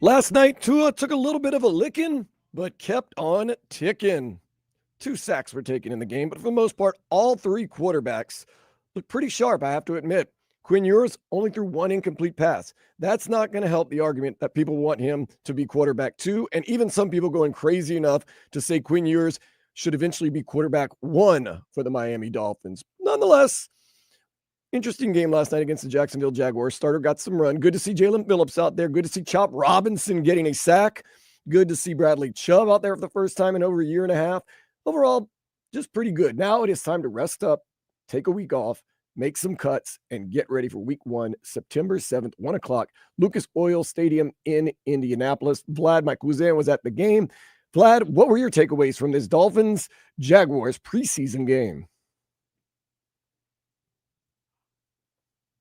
Last night, Tua took a little bit of a licking, but kept on ticking. 2 sacks were taken in the game, but for the most part, all 3 quarterbacks looked pretty sharp, I have to admit. Quinn Ewers only threw 1 incomplete pass. That's not going to help the argument that people want him to be quarterback 2, and even some people going crazy enough to say Quinn Ewers should eventually be quarterback 1 for the Miami Dolphins. Nonetheless, interesting game last night against the Jacksonville Jaguars. Starter got some run. Good to see Jaylen Phillips out there. Good to see Chop Robinson getting a sack. Good to see Bradley Chubb out there for the first time in over a year and a half. Overall, just pretty good. Now it is time to rest up, take a week off, make some cuts, and get ready for week 1, September 7th, 1 o'clock, Lucas Oil Stadium in Indianapolis. Vlad, my cousin, was at the game. Vlad, what were your takeaways from this Dolphins-Jaguars preseason game?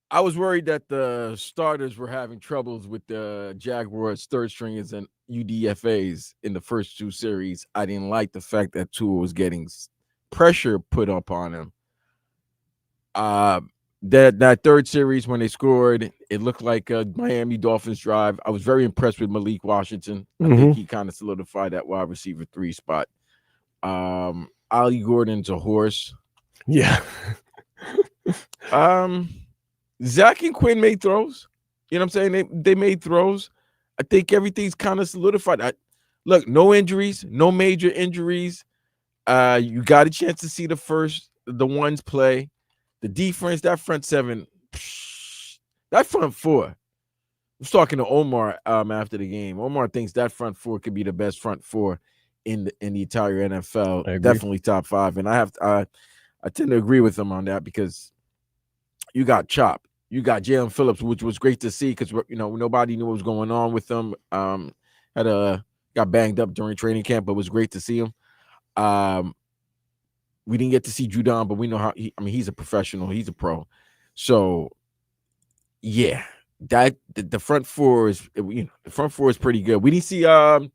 I was worried that the starters were having troubles with the Jaguars' third stringers and UDFAs in the first 2 series. I didn't like the fact that Tua was getting pressure put up on him. That third series when they scored, it looked like a Miami Dolphins drive. I was very impressed with Malik Washington. I think he kind of solidified that wide receiver 3 spot. Ollie Gordon's a horse. Yeah. Zach and Quinn made throws. You know what I'm saying? They made throws. I think everything's kind of solidified. Look, no injuries, no major injuries. You got a chance to see the ones play. The defense, that front 7, that front 4. I was talking to Omar after the game. Omar thinks that front 4 could be the best front 4 in the entire NFL. Definitely top 5. And I tend to agree with him on that because you got Chop. You got Jaylen Phillips, which was great to see because nobody knew what was going on with him. Got banged up during training camp, but it was great to see him. We didn't get to see Judon, but we know he's a professional. He's a pro. So, yeah, the front 4 is the front 4 is pretty good. We didn't see. I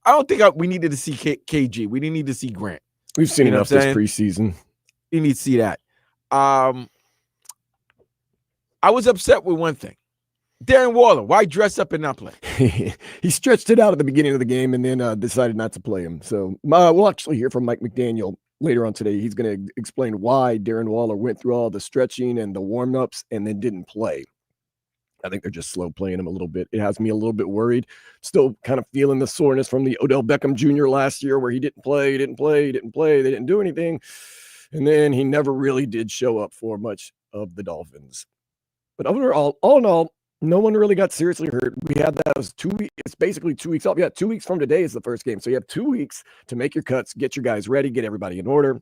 don't think we needed to see KG. We didn't need to see Grant. We've seen enough this preseason. You need to see that. I was upset with one thing. Darren Waller, why dress up and not play? He stretched it out at the beginning of the game and then decided not to play him. So we'll actually hear from Mike McDaniel later on today. He's going to explain why Darren Waller went through all the stretching and the warm-ups and then didn't play. I think they're just slow playing him a little bit. It has me a little bit worried. Still kind of feeling the soreness from the Odell Beckham Jr. last year where he didn't play. They didn't do anything. And then he never really did show up for much of the Dolphins. But overall, all in all, no one really got seriously hurt. We had that. It was 2 weeks. It's basically 2 weeks off. Yeah, 2 weeks from today is the first game. So you have 2 weeks to make your cuts, get your guys ready, get everybody in order.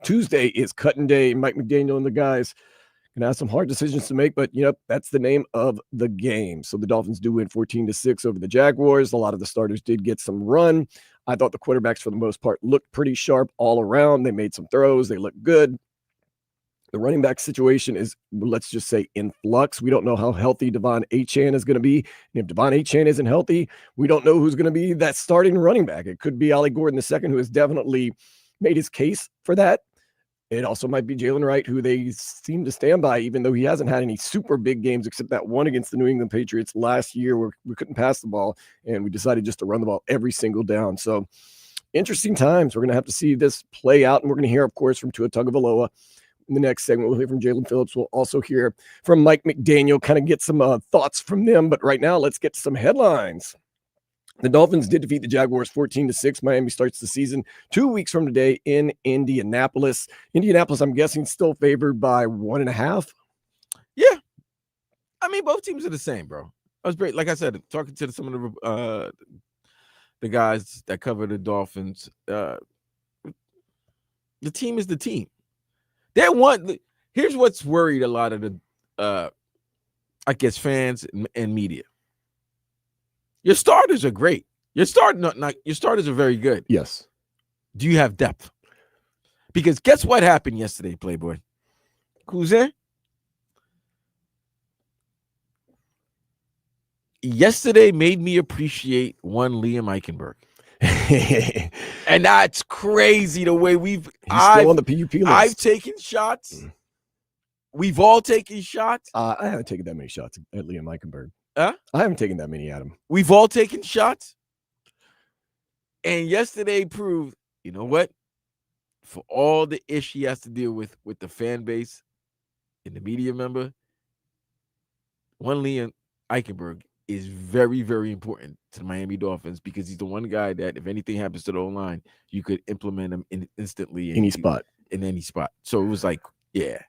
Tuesday is cutting day. Mike McDaniel and the guys going to have some hard decisions to make, but, that's the name of the game. So the Dolphins do win 14-6 over the Jaguars. A lot of the starters did get some run. I thought the quarterbacks, for the most part, looked pretty sharp all around. They made some throws. They looked good. The running back situation is, let's just say, in flux. We don't know how healthy Devon Achane is going to be. And if Devon Achane isn't healthy, we don't know who's going to be that starting running back. It could be Ollie Gordon II, who has definitely made his case for that. It also might be Jalen Wright, who they seem to stand by, even though he hasn't had any super big games except that one against the New England Patriots last year where we couldn't pass the ball, and we decided just to run the ball every single down. So interesting times. We're going to have to see this play out, and we're going to hear, of course, from Tua Tagovailoa. In the next segment, we'll hear from Jaylen Phillips. We'll also hear from Mike McDaniel, kind of get some thoughts from them. But right now, let's get to some headlines. The Dolphins did defeat the Jaguars 14-6. Miami starts the season 2 weeks from today in Indianapolis. Indianapolis, I'm guessing, still favored by 1.5. Yeah. I mean, both teams are the same, bro. That was great. Like I said, talking to some of the guys that cover the Dolphins, the team is the team. Here's what's worried a lot of the, I guess, fans and media. Your starters are great. Your starters are very good. Yes. Do you have depth? Because guess what happened yesterday, Playboy? Cousin? Yesterday made me appreciate one Liam Eichenberg. And that's crazy the way he's still on the PUP list. I've taken shots. We've all taken shots. I haven't taken that many shots at Liam Eichenberg. Huh? I haven't taken that many at him. We've all taken shots. And yesterday proved, you know what? For all the ish he has to deal with the fan base and the media member, one Liam Eichenberg is very, very important to the Miami Dolphins because he's the one guy that if anything happens to the O-line, you could implement him instantly in any spot. So it was like, yeah.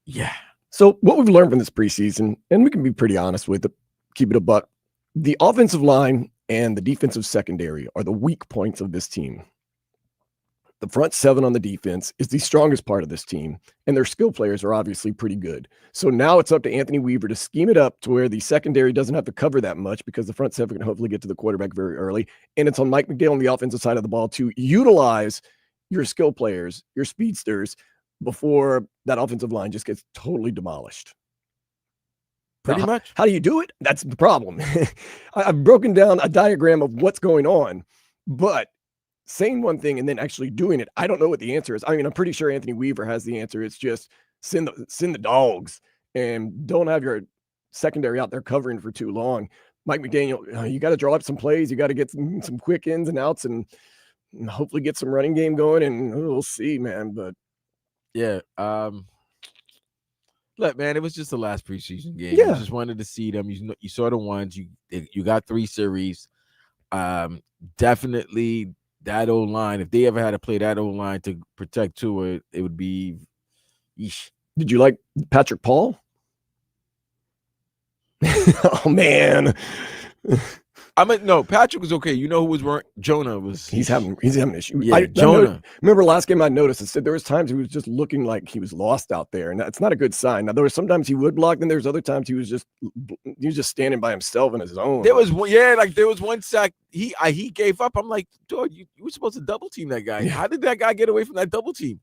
Yeah. So what we've learned from this preseason, and we can be pretty honest with it, keep it a buck, the offensive line and the defensive secondary are the weak points of this team. The front seven on the defense is the strongest part of this team, and their skill players are obviously pretty good. So now it's up to Anthony Weaver to scheme it up to where the secondary doesn't have to cover that much because the front seven can hopefully get to the quarterback very early. And it's on Mike McDaniel on the offensive side of the ball to utilize your skill players, your speedsters, before that offensive line just gets totally demolished. Pretty much. How do you do it? That's the problem. I've broken down a diagram of what's going on, but saying one thing and then actually doing it, I don't know what the answer is. I mean, I'm pretty sure Anthony Weaver has the answer. It's just send the dogs and don't have your secondary out there covering for too long. Mike McDaniel, you got to draw up some plays. You got to get some quick ins and outs and hopefully get some running game going. And we'll see, man. But yeah, look, man, it was just the last preseason game. Yeah. You just wanted to see them. You saw the ones. You got 3 series. Definitely. That O-line, if they ever had to play that O-line to protect Tua, it would be yeesh. Did you like Patrick Paul? Oh, man. No, Patrick was okay. You know who was wrong? Jonah was. He's having an issue. Yeah, Jonah. Remember last game I noticed, I said there was times he was just looking like he was lost out there, and that's not a good sign. Now there was sometimes he would block, then there's other times he was just standing by himself in his own. There was one sack he gave up. I'm like, dude, you were supposed to double team that guy. Yeah. How did that guy get away from that double team?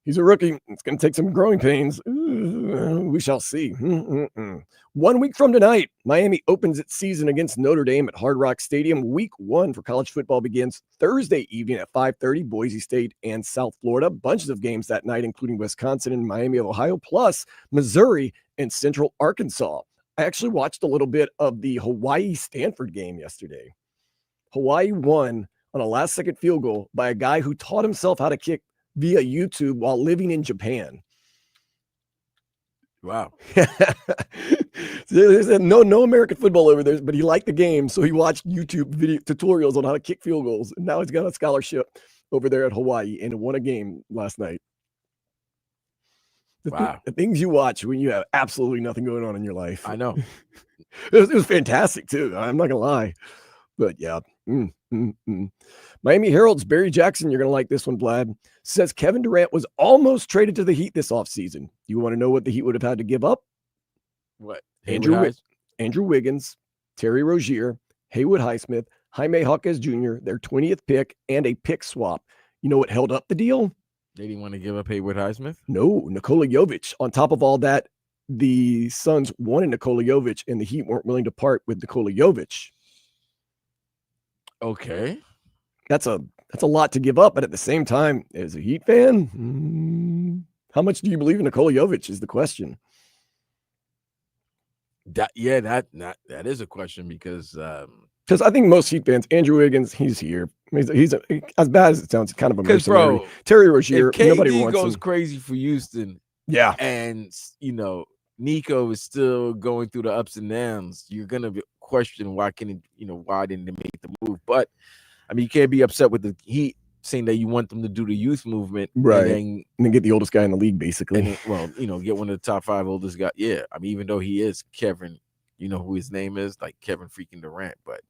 He's a rookie. It's going to take some growing pains. We shall see. 1 week from tonight, Miami opens its season against Notre Dame at Hard Rock Stadium. Week 1 for college football begins Thursday evening at 5:30, Boise State and South Florida. Bunches of games that night, including Wisconsin and Miami of Ohio, plus Missouri and Central Arkansas. I actually watched a little bit of the Hawaii-Stanford game yesterday. Hawaii won on a last-second field goal by a guy who taught himself how to kick via YouTube while living in Japan. Wow. There's no American football over there, but he liked the game, so he watched YouTube video tutorials on how to kick field goals, and now he's got a scholarship over there at Hawaii and won a game last night. The things you watch when you have absolutely nothing going on in your life. I know. It was fantastic, too. I'm not going to lie. But, yeah. Miami Herald's Barry Jackson, you're going to like this one, Vlad, says Kevin Durant was almost traded to the Heat this offseason. You want to know what the Heat would have had to give up? What? Andrew Wiggins, Terry Rozier, Haywood Highsmith, Jaime Jaquez Jr., their 20th pick, and a pick swap. You know what held up the deal? They didn't want to give up Haywood Highsmith? No, Nikola Jovic. On top of all that, the Suns wanted Nikola Jovic, and the Heat weren't willing to part with Nikola Jovic. Okay. That's a lot to give up, but at the same time, as a Heat fan, how much do you believe in Nikola Jovic is the question. That is a question because I think most Heat fans, Andrew Wiggins, he's here. He's as bad as it sounds, kind of a mercenary. Bro, Terry Rozier, nobody wants him. Goes crazy for Houston. Yeah, and Nico is still going through the ups and downs. You're gonna question why didn't they make the move? But I mean, you can't be upset with the Heat saying that you want them to do the youth movement, right? And then get the oldest guy in the league, basically. Get one of the top 5 oldest guys. Yeah, I mean, even though he is Kevin, you know who his name is, like Kevin freaking Durant, but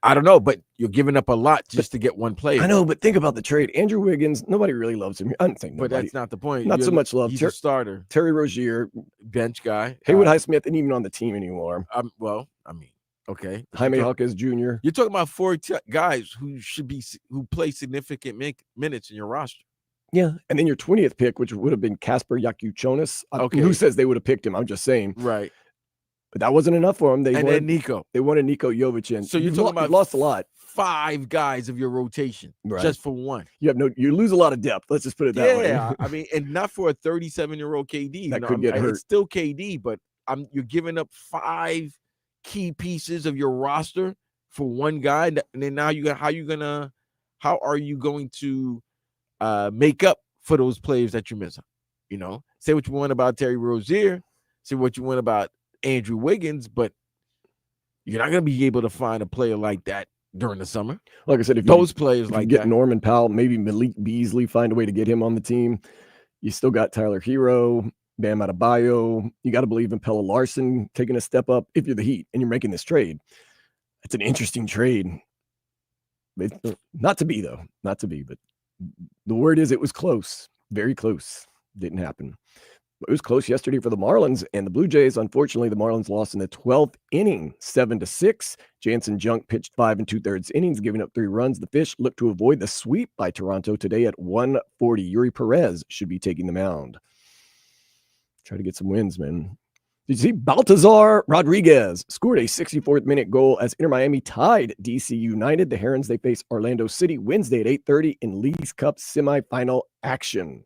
I don't know. But you're giving up a lot just to get one player. I know, but think about the trade. Andrew Wiggins, nobody really loves him. I'm saying nobody. But that's not the point. Not so much love. He's a starter. Terry Rozier, bench guy. Haywood Highsmith isn't even on the team anymore. Okay. Jaime Jaquez Jr. You're talking about 4 guys who play significant minutes in your roster. Yeah, and then your 20th pick, which would have been Kasper Yakuchonis. Okay. Who says they would have picked him? I'm just saying. Right. But that wasn't enough for him. Then Nico. They wanted Nico Jovic in. So you're talking about lost a lot. 5 guys of your rotation just for one. You lose a lot of depth. Let's just put it that way. Yeah, I mean, and not for a 37-year-old KD. That could get hurt. It's still KD, but you're giving up 5 key pieces of your roster for one guy, and then now how are you going to make up for those players that you miss? You know, say what you want about Terry Rozier, say what you want about Andrew Wiggins, but you're not going to be able to find a player like that during the summer. Like I said, if you get Norman Powell, maybe Malik Beasley, find a way to get him on the team. You still got Tyler Hero, Bam Adebayo. You got to believe in Pella Larson taking a step up if you're the Heat and you're making this trade. It's an interesting trade. Not to be, but the word is it was close, very close. Didn't happen. It was close yesterday for the Marlins and the Blue Jays. Unfortunately, the Marlins lost in the 12th inning, 7-6. Jansen Junk pitched 5 2/3 innings, giving up 3 runs. The Fish look to avoid the sweep by Toronto today at 1:40. Yuri Perez should be taking the mound. Try to get some wins, man. Did you see Baltazar Rodriguez scored a 64th minute goal as Inter Miami tied DC United? The Herons, they face Orlando City Wednesday at 8:30 in Leagues Cup semifinal action.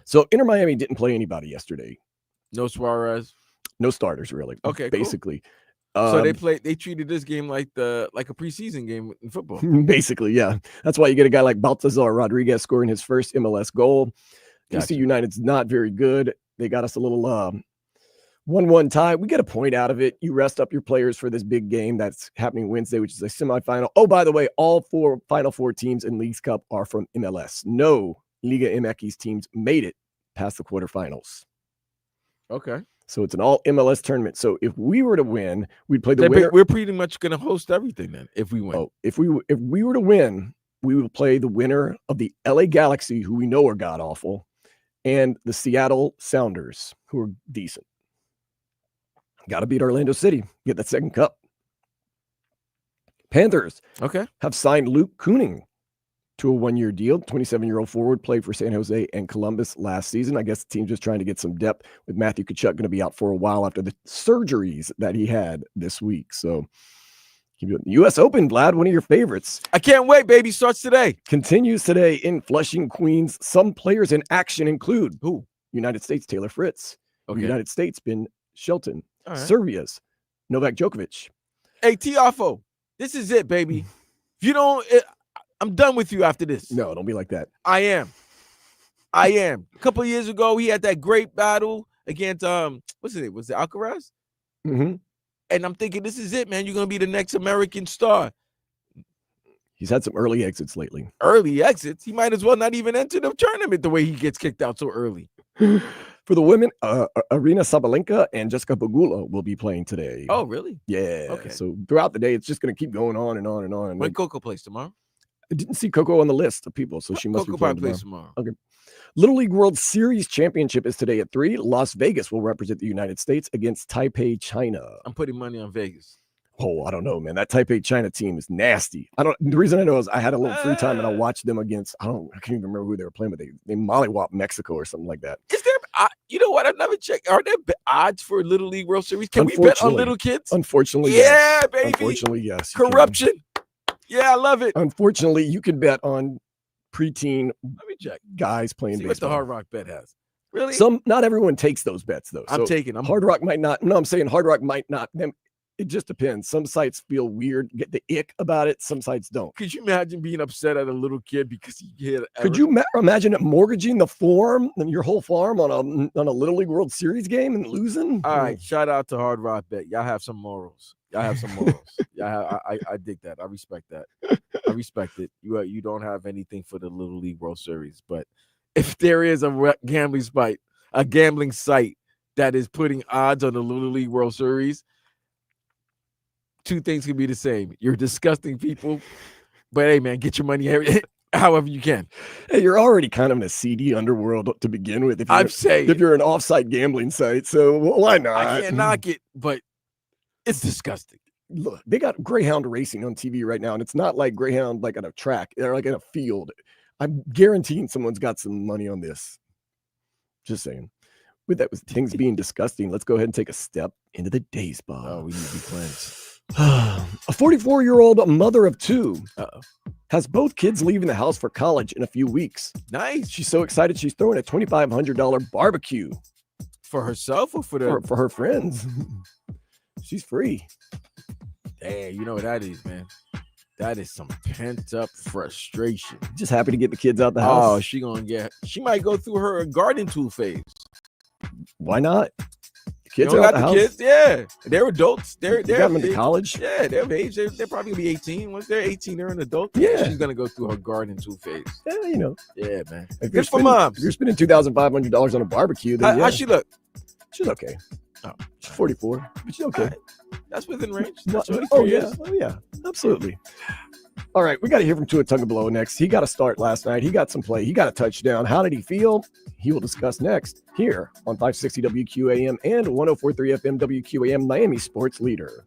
So Inter Miami didn't play anybody yesterday. No Suarez. No starters, really. Okay, basically. Cool. So they treated this game like a preseason game in football. Basically, yeah. That's why you get a guy like Baltazar Rodriguez scoring his first MLS goal. Gotcha. DC United's not very good. They got us a little 1-1 tie. We get a point out of it. You rest up your players for this big game that's happening Wednesday, which is a semifinal. Oh, by the way, all 4 Final Four teams in Leagues Cup are from MLS. No Liga MX teams made it past the quarterfinals. Okay. So it's an all MLS tournament. So if we were to win, we'd play the winner. We're pretty much going to host everything then if we win. Oh, if we were to win, we would play the winner of the LA Galaxy, who we know are god awful, and the Seattle Sounders, who are decent. Got to beat Orlando City, get that second cup. Panthers have signed Luke Kuning to a 1-year deal. 27-year-old forward played for San Jose and Columbus last season. I guess the team's just trying to get some depth with Matthew Tkachuk going to be out for a while after the surgeries that he had this week. So U.S. Open, Vlad, one of your favorites. I can't wait, baby. Starts today. Continues today in Flushing, Queens. Some players in action include who? United States, Taylor Fritz. Okay. United States, Ben Shelton. Right. Serbia's Novak Djokovic. Hey, Tiafo, this is it, baby. If you don't, I'm done with you after this. No, don't be like that. I am. A couple of years ago, he had that great battle against what's his name? Was it Alcaraz? Mm-hmm. And I'm thinking, this is it, man. You're gonna be the next American star. He's had some early exits lately. Early exits? He might as well not even enter the tournament the way he gets kicked out so early. For the women, Arina Sabalenka and Jessica Pegula will be playing today. Oh, really? Yeah. Okay. So throughout the day, it's just going to keep going on and on and on. When Coco plays tomorrow? I didn't see Coco on the list of people, so she must Coco be playing plays tomorrow. Okay. Little League World Series Championship is today at 3. Las Vegas will represent the United States against Taipei, China. I'm putting money on Vegas. Oh, I don't know, man. That Taipei China team is nasty. The reason I know is I had a little free time and I watched them against, I can't even remember who they were playing, but they mollywopped Mexico or something like that. Is there, you know what? I've never checked. Are there odds for Little League World Series? Can we bet on little kids? Unfortunately, yeah, yes. Baby. Unfortunately, yes. Corruption. Yeah, I love it. Unfortunately, you can bet on preteen Let me check. guys playing baseball. What the Hard Rock bet has. Really? Not everyone takes those bets, though. I'm taking them. Hard Rock might not. No, I'm saying Hard Rock might not. It just depends. Some sites feel weird, get the ick about it. Some sites don't. Could you imagine being upset at a little kid because he hit? Could you imagine mortgaging the farm and your whole farm on a Little League World Series game and losing? All right, shout out to Hard Rock Bet. Y'all have some morals. Yeah, I dig that. I respect that. I respect it. You don't have anything for the Little League World Series, but if there is a gambling site that is putting odds on the Little League World Series, two things can be the same. You're disgusting people, but hey, man, get your money however you can. Hey, you're already kind of in a seedy underworld to begin with. If you're an offsite gambling site, so why not? I can't knock it, but it's disgusting. Look, they got Greyhound racing on TV right now, and it's not like Greyhound like at a track. They're like in a field. I'm guaranteeing someone's got some money on this. Just saying. With that, with things being disgusting, let's go ahead and take a step into the day spa. Oh, we need to be cleansed. A 44-year-old mother of 2 has both kids leaving the house for college in a few weeks. Nice. She's so excited she's throwing a $2,500 barbecue For herself or for the for her friends. She's free. Damn, you know what that is, man. That is some pent up frustration. Just happy to get the kids out the Oh, house. she might go through her garden tool phase. Why not? The kids You are don't out got the the house. kids, yeah. They're adults. They're You got them into college. Yeah, they're of age. They're probably gonna be 18. Once they're 18, they're an adult. Yeah. She's gonna go through her garden tool phase. Yeah, you know. Yeah, man. If Good for moms. If you're spending $2,500 on a barbecue, then How she look? She's okay. Oh, she's 44, but she's okay. Right. That's within range. That's Oh yeah, absolutely. All right, we got to hear from Tua Tagovailoa next. He got a start last night. He got some play. He got a touchdown. How did he feel? He will discuss next here on 560 WQAM and 104.3 FM WQAM, Miami Sports Leader.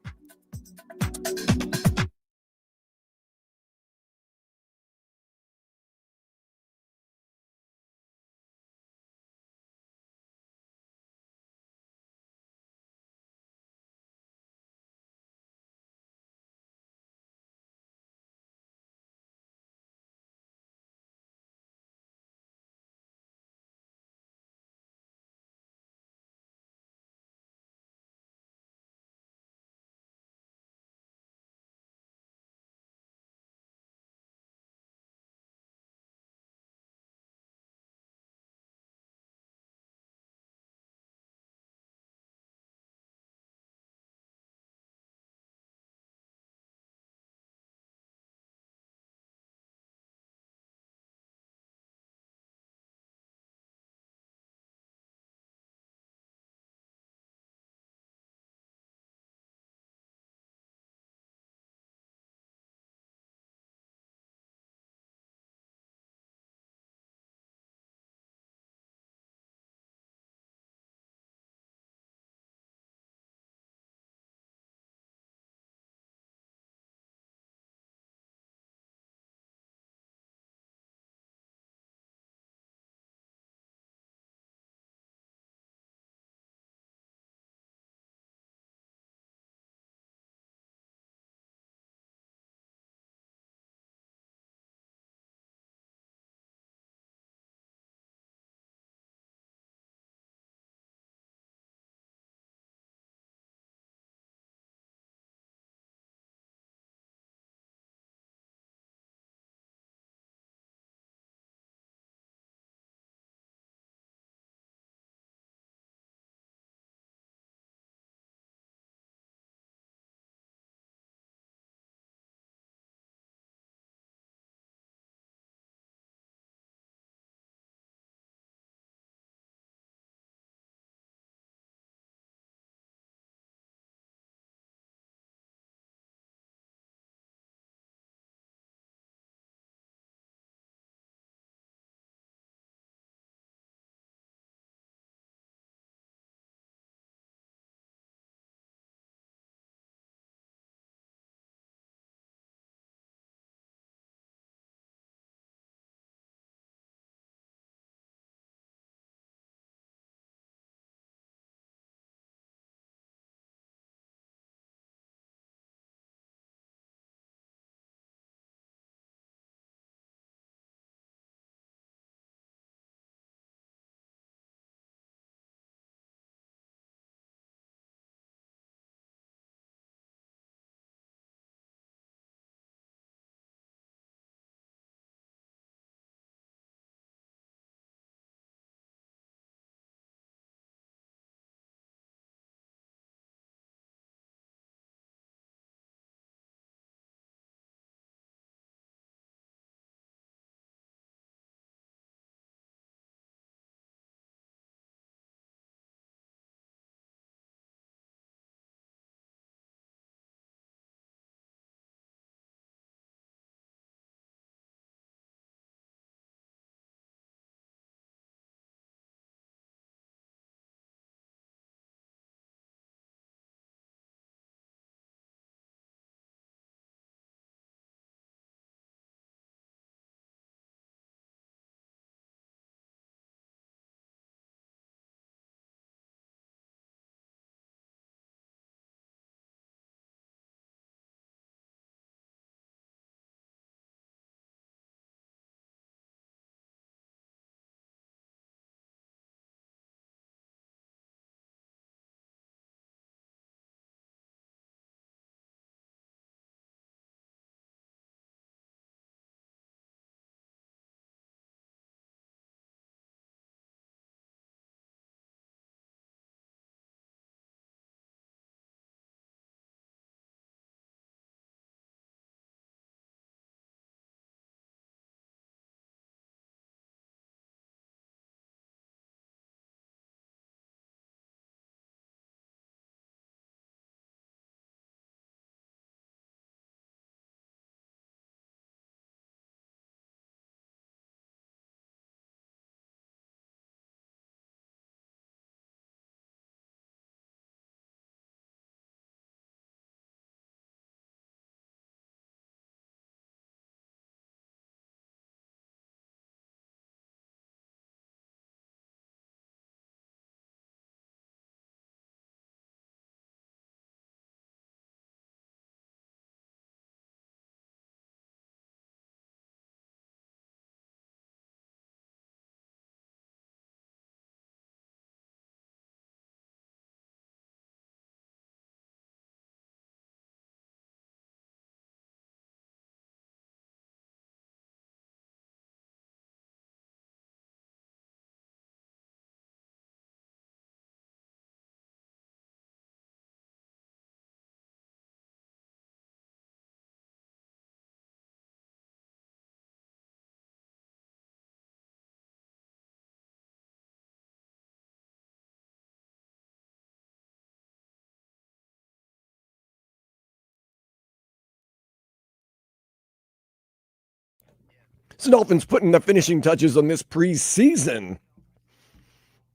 So Dolphins putting the finishing touches on this preseason.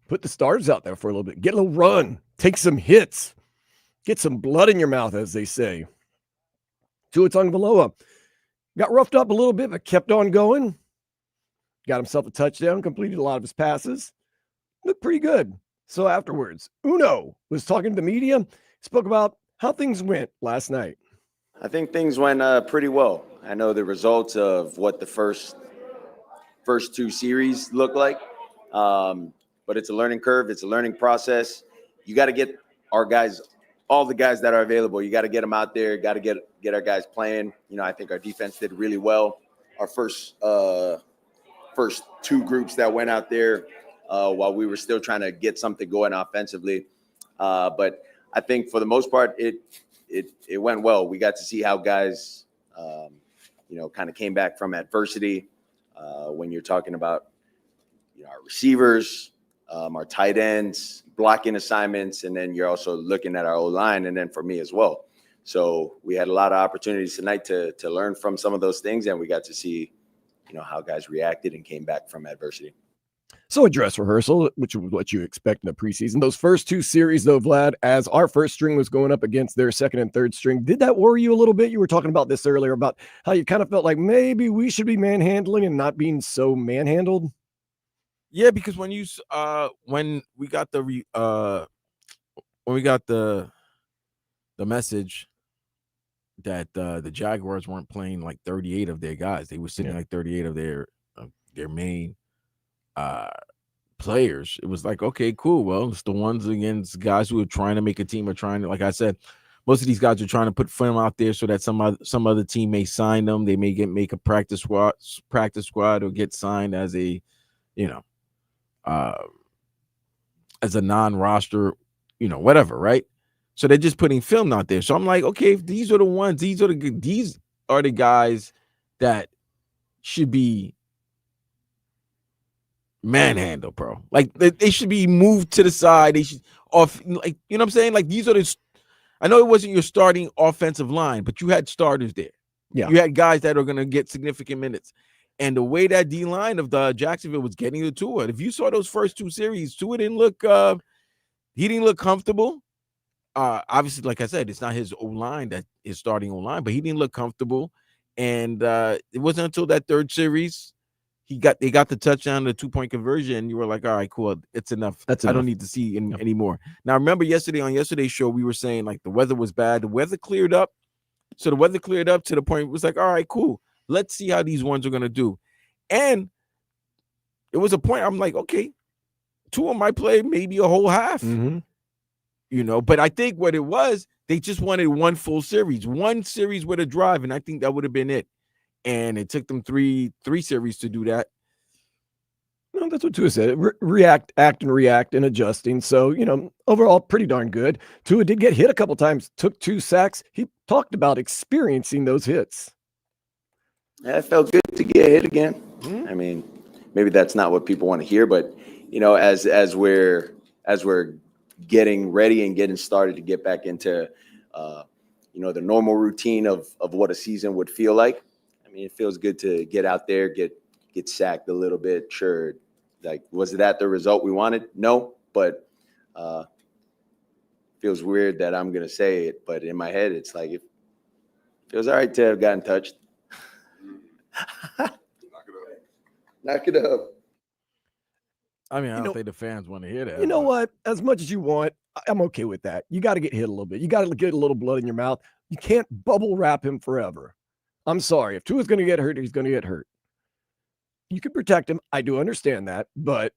Put the stars out there for a little bit. Get a little run. Take some hits. Get some blood in your mouth, as they say. Tua Tagovailoa got roughed up a little bit, but kept on going. Got himself a touchdown, completed a lot of his passes. Looked pretty good. So afterwards, Uno was talking to the media, spoke about how things went last night. I think things went pretty well. I know the results of what the first two series look like, but it's a learning curve. It's a learning process. You got to get our guys, all the guys that are available. You got to get them out there. Got to get our guys playing. You know, I think our defense did really well. Our first two groups that went out there while we were still trying to get something going offensively, but I think for the most part it went well. We got to see how guys, kind of came back from adversity. When you're talking about, our receivers, our tight ends, blocking assignments, and then you're also looking at our O-line, and then for me as well. So we had a lot of opportunities tonight to learn from some of those things, and we got to see, how guys reacted and came back from adversity. So a dress rehearsal, which was what you expect in the preseason. Those first two series, though, Vlad, as our first string was going up against their second and third string, did that worry you a little bit? You were talking about this earlier, about how you kind of felt like maybe we should be manhandling and not being so manhandled. Yeah, because when we got the message that the Jaguars weren't playing like 38 of their guys, they were sitting like 38 of their main players. It was like, okay, cool. Well, it's the ones against guys who are trying to make a team, or trying to, like I said, most of these guys are trying to put film out there so that some other team may sign them. They may make a practice squad or get signed as a, as a non-roster, whatever, right? So they're just putting film out there. So I'm like, okay, if these are the ones, these are the guys that should be manhandle, bro. Like they should be moved to the side. They should off, like, you know what I'm saying? Like, these are I know it wasn't your starting offensive line, but you had starters there. Yeah. You had guys that are going to get significant minutes. And the way that D line of the Jacksonville was getting to Tua, if you saw those first two series, Tua didn't look comfortable. Obviously, like I said, it's not his O-line that is starting O-line, but he didn't look comfortable. And it wasn't until that third series they got the touchdown, the 2-point conversion, and you were like, all right, cool, it's enough. I don't need to see anymore. Now, remember on yesterday's show, we were saying like the weather was bad. The weather cleared up. So the weather cleared up to the point it was like, all right, cool. Let's see how these ones are going to do. And it was a point I'm like, okay, Tua might play maybe a whole half. Mm-hmm. But I think what it was, they just wanted one full series, one series with a drive, and I think that would have been it. And it took them three series to do that. No, that's what Tua said. Act and react and adjusting. So, overall, pretty darn good. Tua did get hit a couple times, took 2 sacks. He talked about experiencing those hits. Yeah, it felt good to get hit again. Mm-hmm. I mean, maybe that's not what people want to hear, but as we're getting ready and getting started to get back into the normal routine of what a season would feel like. I mean, it feels good to get out there, get sacked a little bit. Sure, like, was that the result we wanted? No, but feels weird that I'm gonna say it, but in my head, it's like it feels all right to have gotten touched. Knock it up. I mean, I don't think the fans want to hear that. You know what? As much as you want, I'm okay with that. You got to get hit a little bit. You got to get a little blood in your mouth. You can't bubble wrap him forever. I'm sorry. If Tua's going to get hurt, he's going to get hurt. You can protect him. I do understand that. But,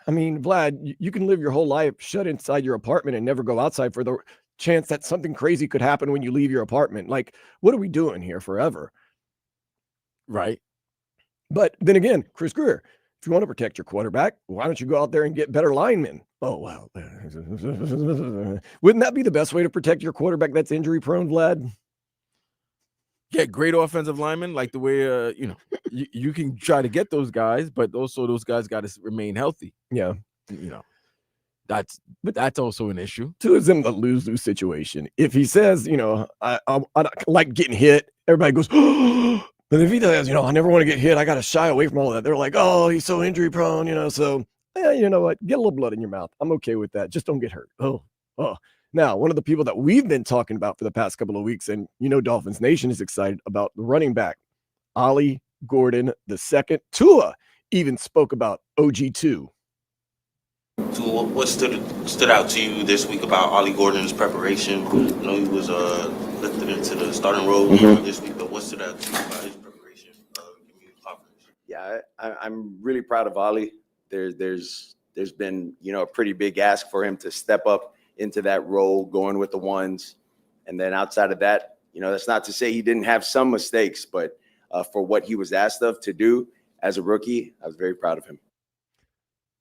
I mean, Vlad, you can live your whole life shut inside your apartment and never go outside for the chance that something crazy could happen when you leave your apartment. Like, what are we doing here forever? Right. But then again, Chris Greer, if you want to protect your quarterback, why don't you go out there and get better linemen? Oh, well. Wouldn't that be the best way to protect your quarterback that's injury prone, Vlad? Get great offensive linemen, like the way, you can try to get those guys, but also those guys got to remain healthy. Yeah. That's also an issue. Tua is in the lose-lose situation. If he says, I like getting hit, everybody goes, oh, But if he does, I never want to get hit. I got to shy away from all that. They're like, oh, he's so injury prone, so you know what? Get a little blood in your mouth. I'm okay with that. Just don't get hurt. Oh. Now, one of the people that we've been talking about for the past couple of weeks, and Dolphins Nation is excited about the running back, Ollie Gordon II. Tua even spoke about OG2. So what stood out to you this week about Ollie Gordon's preparation? I know he was lifted into the starting role this week, but what stood out to you about his preparation? Give me confidence. Yeah, I'm really proud of Ollie. There's been a pretty big ask for him to step up into that role, going with the ones, and then outside of that, that's not to say he didn't have some mistakes, but for what he was asked of to do as a rookie, I was very proud of him.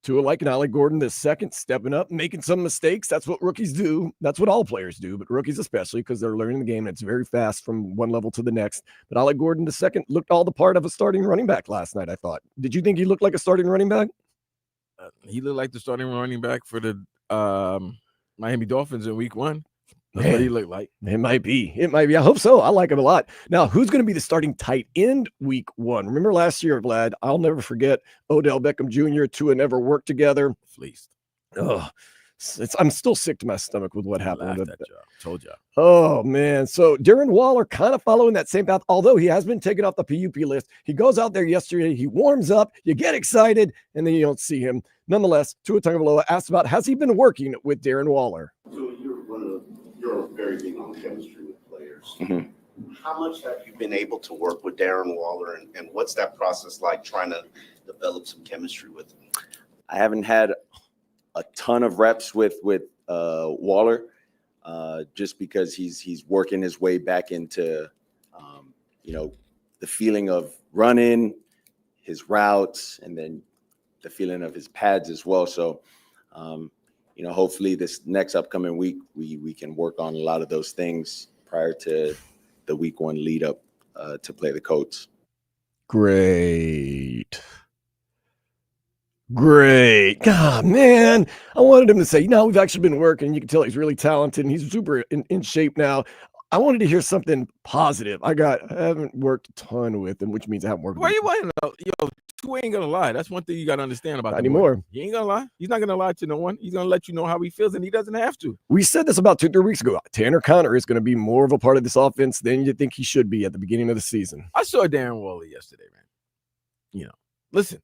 Tua like an Ollie Gordon II, stepping up, making some mistakes. That's what rookies do. That's what all players do, but rookies especially because they're learning the game. And it's very fast from one level to the next. But Ollie Gordon II looked all the part of a starting running back last night, I thought. Did you think he looked like a starting running back? He looked like the starting running back for the Miami Dolphins in week 1. That's Man, what he looked like. It might be. I hope so. I like him a lot. Now, who's going to be the starting tight end week 1? Remember last year, Vlad? I'll never forget Odell Beckham Jr. Tua never worked together. Fleeced. Oh, I'm still sick to my stomach with what happened. That job. Told you. Oh, man. So Darren Waller kind of following that same path, although he has been taken off the PUP list. He goes out there yesterday. He warms up. You get excited, and then you don't see him. Nonetheless, Tua Tagovailoa asked about, has he been working with Darren Waller? So you're very big on chemistry with players. Mm-hmm. How much have you been able to work with Darren Waller, and what's that process like trying to develop some chemistry with him? I haven't had a ton of reps with Waller, just because he's working his way back into the feeling of running, his routes, and then the feeling of his pads as well. So hopefully this next upcoming week we can work on a lot of those things prior to the week 1 lead up to play the Colts. Great. God, man. I wanted him to say, we've actually been working. You can tell he's really talented and he's super in shape now. I wanted to hear something positive. I haven't worked a ton with him, which means I haven't worked Why with you want to know? Tua ain't gonna lie. That's one thing you gotta understand about Not the anymore. boy. He ain't gonna lie. He's not gonna lie to no one. He's gonna let you know how he feels, and he doesn't have to. We said this about 2-3 weeks ago. Tanner Conner is going to be more of a part of this offense than you think he should be at the beginning of the season. I saw Darren Waller yesterday, man. Listen,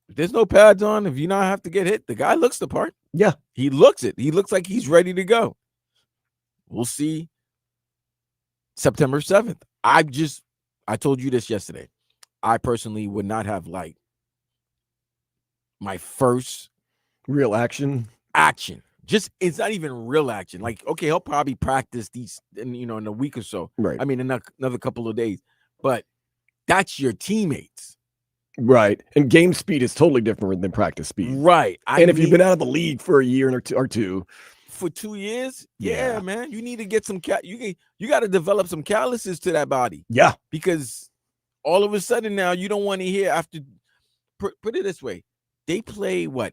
if there's no pads on, if you not have to get hit, the guy looks the part. Yeah. He looks it. He looks like he's ready to go. We'll see September 7th. I told you this yesterday. I personally would not have liked my first Real action. Just it's not even real action. Like, okay, he'll probably practice these in a week or so. Right. I mean, another couple of days. But that's your teammates. Right. And game speed is totally different than practice speed. Right. If you've been out of the league for a year or two. For 2 years, Yeah. man, you need to get some you got to develop some calluses to that body. Yeah. Because all of a sudden now you don't want to hear after. Put it this way, they play what?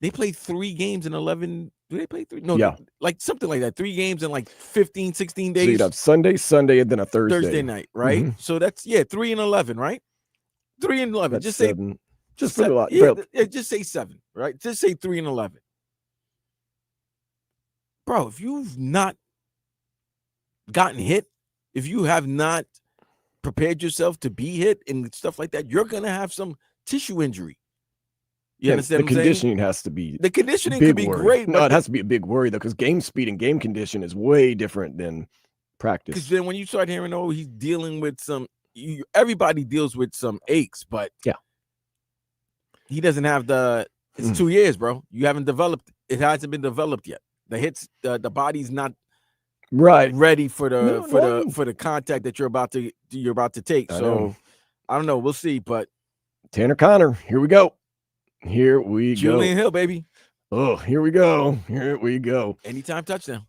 They play 3 games in 11. Do they play 3? No, Yeah. like something like that. 3 games in like 15, 16 days. So you'd have Sunday, and then a Thursday night, right? Mhm. So that's 3 and 11, right? 3 and 11. That's Just 7. say Just put a lot. just say 7, right? Just say 3 and 11. Bro, if you've not gotten hit, if you have not prepared yourself to be hit and stuff like that, you're gonna have some tissue injury. You understand the what I'm saying? conditioning has to be The conditioning big could be worry. great. No, it has to be a big worry though, because game speed and game condition is way different than practice. Because then when you start hearing, he's dealing with everybody deals with some aches, but yeah, he doesn't have it's 2 years, bro. You haven't developed. It hasn't been developed yet. The hits, the body's not right ready for the contact that you're about to take. So I don't know. We'll see. But Tanner Conner, here we go. Julian Hill, baby. Oh, here we go. Anytime touchdown.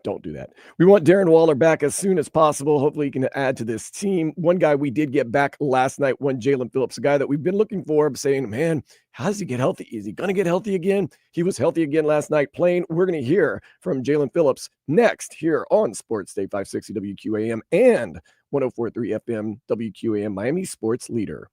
Don't do that. We want Darren Waller back as soon as possible. Hopefully, he can add to this team. One guy we did get back last night, Jaylen Phillips, a guy that we've been looking for, saying, man, how does he get healthy? Is he going to get healthy again? He was healthy again last night playing. We're going to hear from Jaylen Phillips next here on Sports Day 560 WQAM and 104.3 FM WQAM, Miami Sports Leader.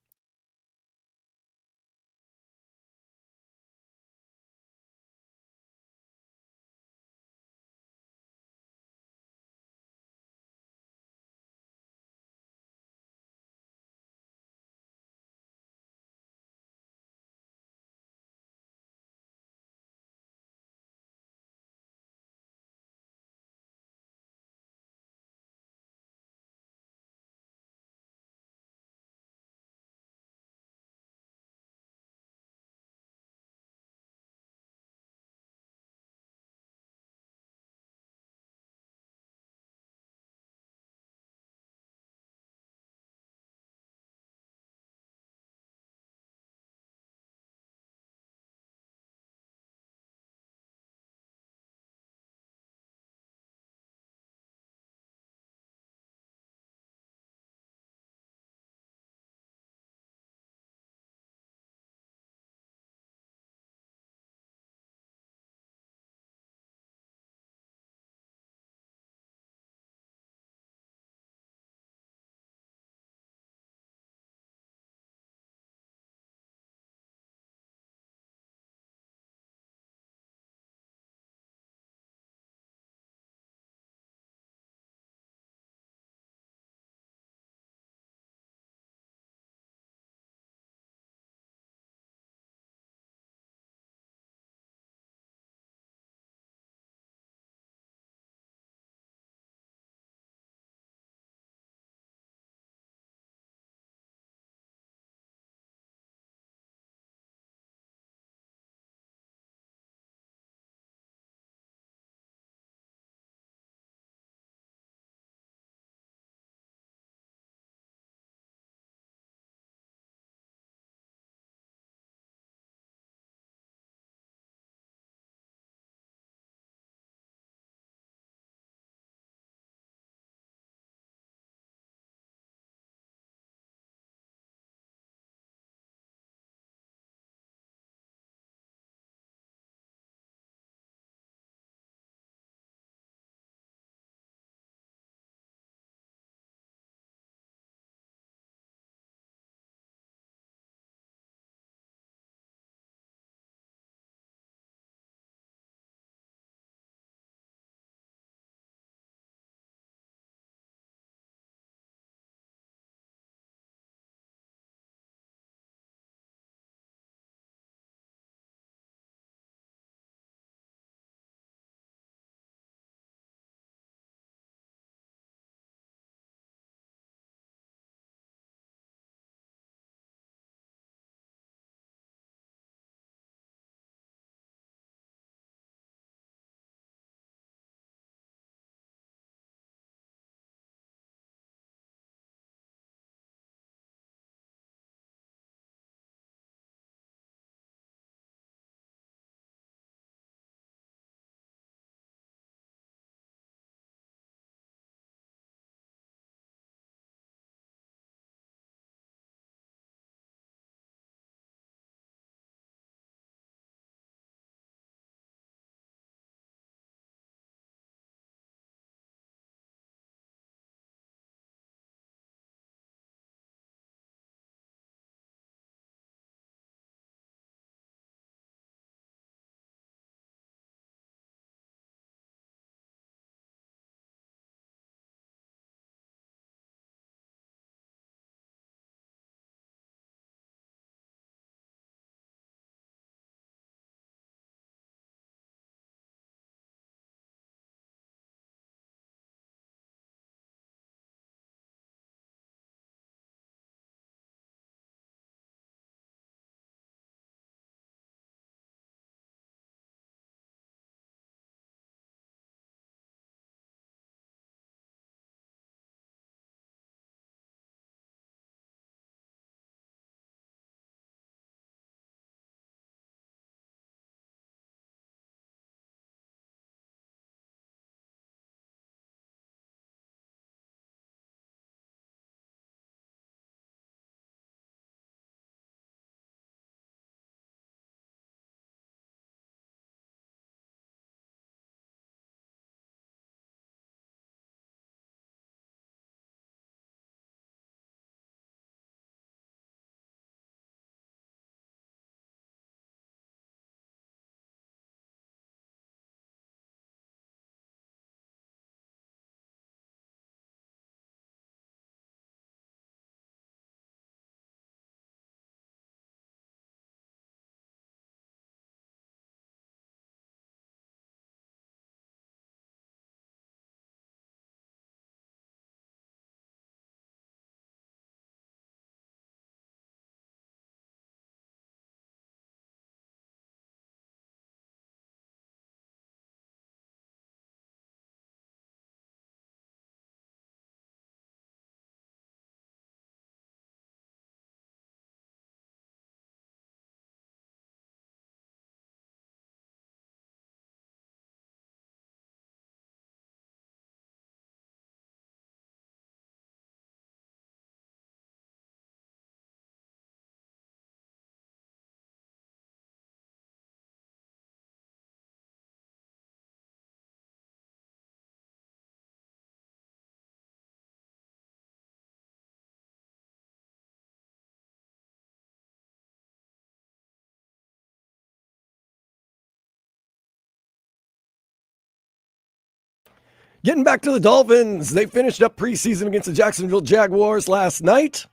Getting back to the Dolphins, they finished up preseason against the Jacksonville Jaguars last night.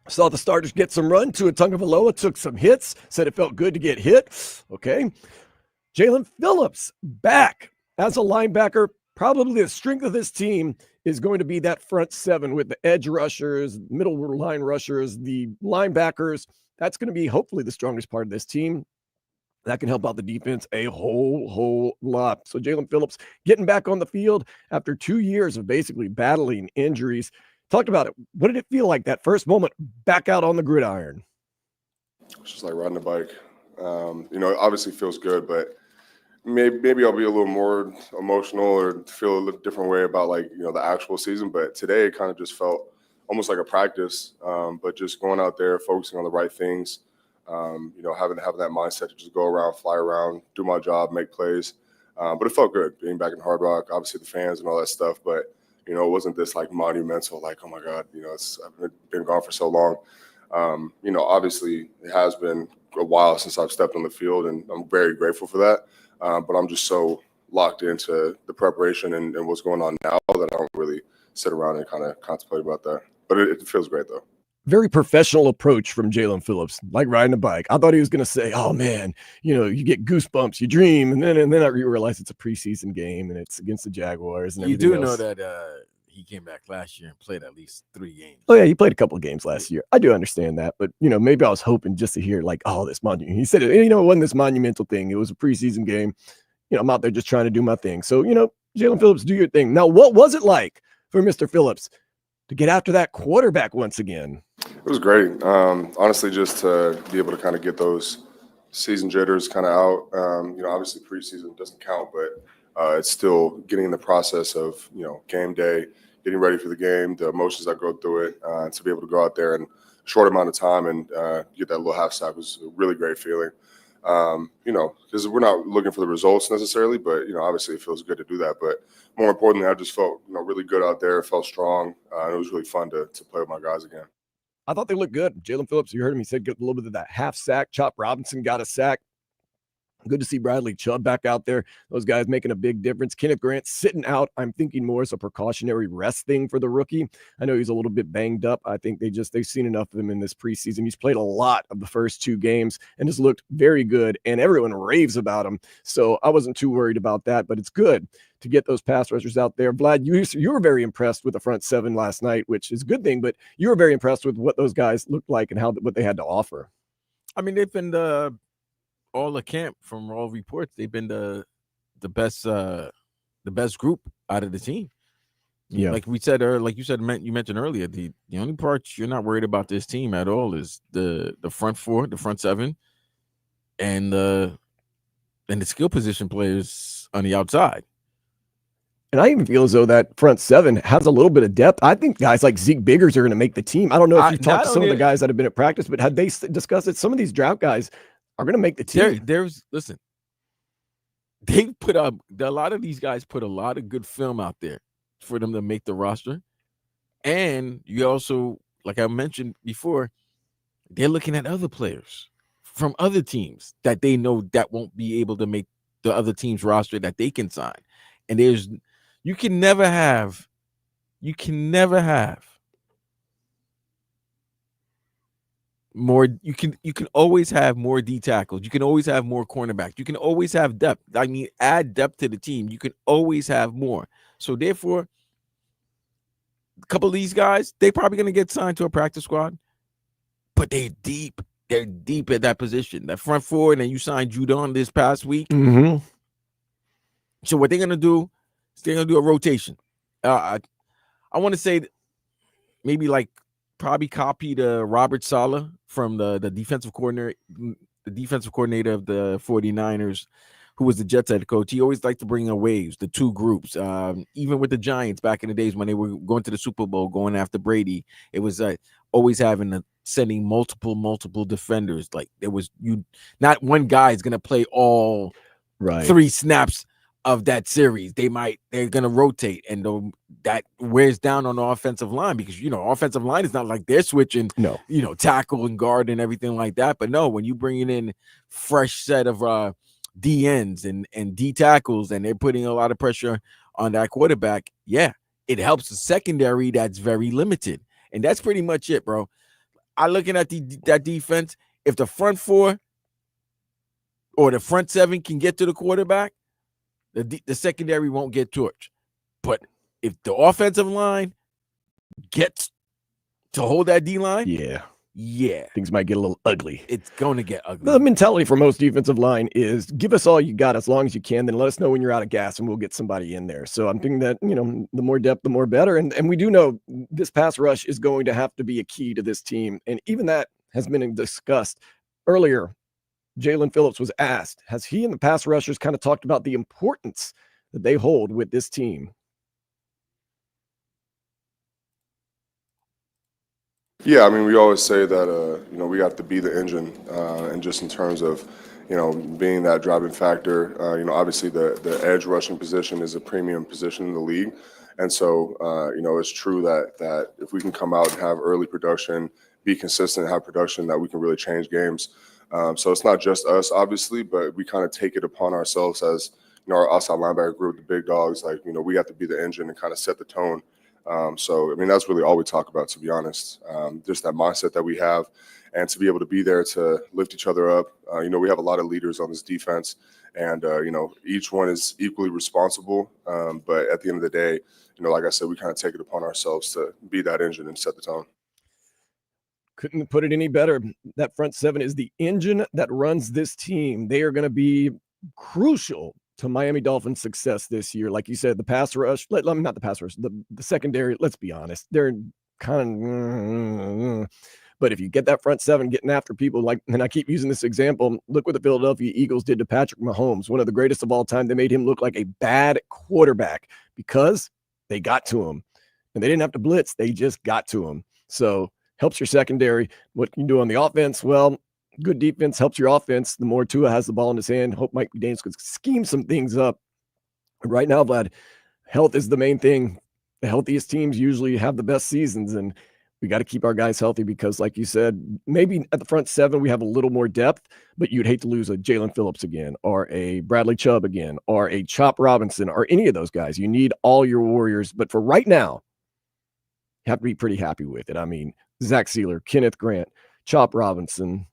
Saw the starters get some run. Tua Tagovailoa took some hits, said it felt good to get hit. Okay. Jaylen Phillips back as a linebacker. Probably the strength of this team is going to be that front seven with the edge rushers, middle line rushers, the linebackers. That's going to be hopefully the strongest part of this team. That can help out the defense a whole lot. So Jaylen Phillips getting back on the field after 2 years of basically battling injuries. Talked about it. What did it feel like that first moment back out on the gridiron? It's just like riding a bike. It obviously feels good, but maybe I'll be a little more emotional or feel a little different way about the actual season. But today it kind of just felt almost like a practice, but just going out there, focusing on the right things. Having that mindset to just go around, fly around, do my job, make plays. But it felt good being back in Hard Rock, obviously the fans and all that stuff. But, it wasn't this monumental, oh my God, I've been gone for so long. Obviously it has been a while since I've stepped on the field, and I'm very grateful for that. But I'm just so locked into the preparation and what's going on now that I don't really sit around and kind of contemplate about that. But it feels great though. Very professional approach from Jaylen Phillips, like riding a bike. I thought he was going to say, oh man, you get goosebumps, you dream. And then I realized it's a preseason game and it's against the Jaguars. And you do else. know that he came back last year and played at least 3 games. Oh yeah, he played a couple of games last year. I do understand that, but maybe I was hoping just to hear this monument. He said it wasn't this monumental thing. It was a preseason game. I'm out there just trying to do my thing. So, Jaylen Phillips, do your thing. Now, what was it like for Mr. Phillips to get after that quarterback once again? It was great. Honestly, just to be able to kind of get those season jitters kind of out. Obviously preseason doesn't count, but it's still getting in the process of, game day, getting ready for the game, the emotions that go through it, to be able to go out there in a short amount of time and get that little half sack was a really great feeling. Because we're not looking for the results necessarily, but, obviously it feels good to do that. But more importantly, I just felt, really good out there, felt strong. And it was really fun to play with my guys again. I thought they looked good. Jaylen Phillips, you heard him. He said get a little bit of that half sack. Chop Robinson got a sack. Good to see Bradley Chubb back out there. Those guys making a big difference. Kenneth Grant sitting out, I'm thinking more as a precautionary rest thing for the rookie. I know he's a little bit banged up. I think they've seen enough of him in this preseason. He's played a lot of the first 2 games and has looked very good, and everyone raves about him. So I wasn't too worried about that, but it's good to get those pass rushers out there. Vlad, you were very impressed with the front seven last night, which is a good thing, but you were very impressed with what those guys looked like and what they had to offer. I mean, they've been all the camp, from all reports, they've been the best group out of the team. Yeah, like we said, you mentioned earlier, the only part you're not worried about this team at all is the front four, the front seven, and the skill position players on the outside. And I even feel as though that front seven has a little bit of depth. I think guys like Zeke Biggers are going to make the team. I don't know if you've talked to some of the guys that have been at practice, but had they discussed it? Some of these drought guys are going to make the team. Listen, they put up a lot of these guys put a lot of good film out there for them to make the roster. And you also, like I mentioned before, they're looking at other players from other teams that they know that won't be able to make the other team's roster that they can sign. And you can never have more. You can always have more D tackles. You can always have more cornerbacks. You can always have depth. I mean, add depth to the team. You can always have more. So therefore, a couple of these guys, they're probably going to get signed to a practice squad, but they're deep. They're deep at that position, that front four. And then you signed Judon this past week. Mm-hmm. So what they're going to do is they're going to do a rotation. I want to say maybe probably copy the Robert Saleh from the defensive coordinator of the 49ers, who was the Jets head coach. He always liked to bring in waves, the 2 groups. Even with the Giants back in the days when they were going to the Super Bowl, going after Brady, it was always sending multiple defenders. Like there was not one guy is going to play all 3 snaps of that series. They're going to rotate, and that wears down on the offensive line because, offensive line is not like they're switching, tackle and guard and everything like that. But no, when you bring in fresh set of D ends and D tackles, and they're putting a lot of pressure on that quarterback, yeah, it helps the secondary that's very limited. And that's pretty much it, bro. I looking at that defense, if the front four or the front seven can get to the quarterback, the secondary won't get torched. But if the offensive line gets to hold that D line, yeah, things might get a little ugly. It's going to get ugly. The mentality for most defensive line is give us all you got as long as you can, then let us know when you're out of gas and we'll get somebody in there. So I'm thinking that, the more depth, the more better. And we do know this pass rush is going to have to be a key to this team. And even that has been discussed earlier. Jaylen Phillips was asked, has he and the pass rushers kind of talked about the importance that they hold with this team? Yeah, I mean, we always say that, we have to be the engine, and just in terms of, being that driving factor. Obviously the edge rushing position is a premium position in the league. And so, it's true that if we can come out and have early production, be consistent, have production, that we can really change games. So it's not just us, obviously, but we kind of take it upon ourselves as, our outside linebacker group, the big dogs, we have to be the engine and kind of set the tone. So, I mean, that's really all we talk about, to be honest. Just that mindset that we have and to be able to be there to lift each other up. We have a lot of leaders on this defense and, each one is equally responsible. But at the end of the day, like I said, we kind of take it upon ourselves to be that engine and set the tone. Couldn't put it any better. That front seven is the engine that runs this team. They are going to be crucial to Miami Dolphins' success this year. Like you said, the pass rush, not the pass rush, the secondary, let's be honest, they're kind of, but if you get that front seven getting after people, and I keep using this example, look what the Philadelphia Eagles did to Patrick Mahomes, one of the greatest of all time. They made him look like a bad quarterback because they got to him. And they didn't have to blitz, they just got to him. So helps your secondary. What can you do on the offense? Well, good defense helps your offense. The more Tua has the ball in his hand, hope Mike McDaniel could scheme some things up. Right now, Vlad, health is the main thing. The healthiest teams usually have the best seasons, and we got to keep our guys healthy because, like you said, maybe at the front seven we have a little more depth, but you'd hate to lose a Jaylen Phillips again or a Bradley Chubb again or a Chop Robinson or any of those guys. You need all your warriors, but for right now, you have to be pretty happy with it. I mean, Zach Sealer, Kenneth Grant, Chop Robinson,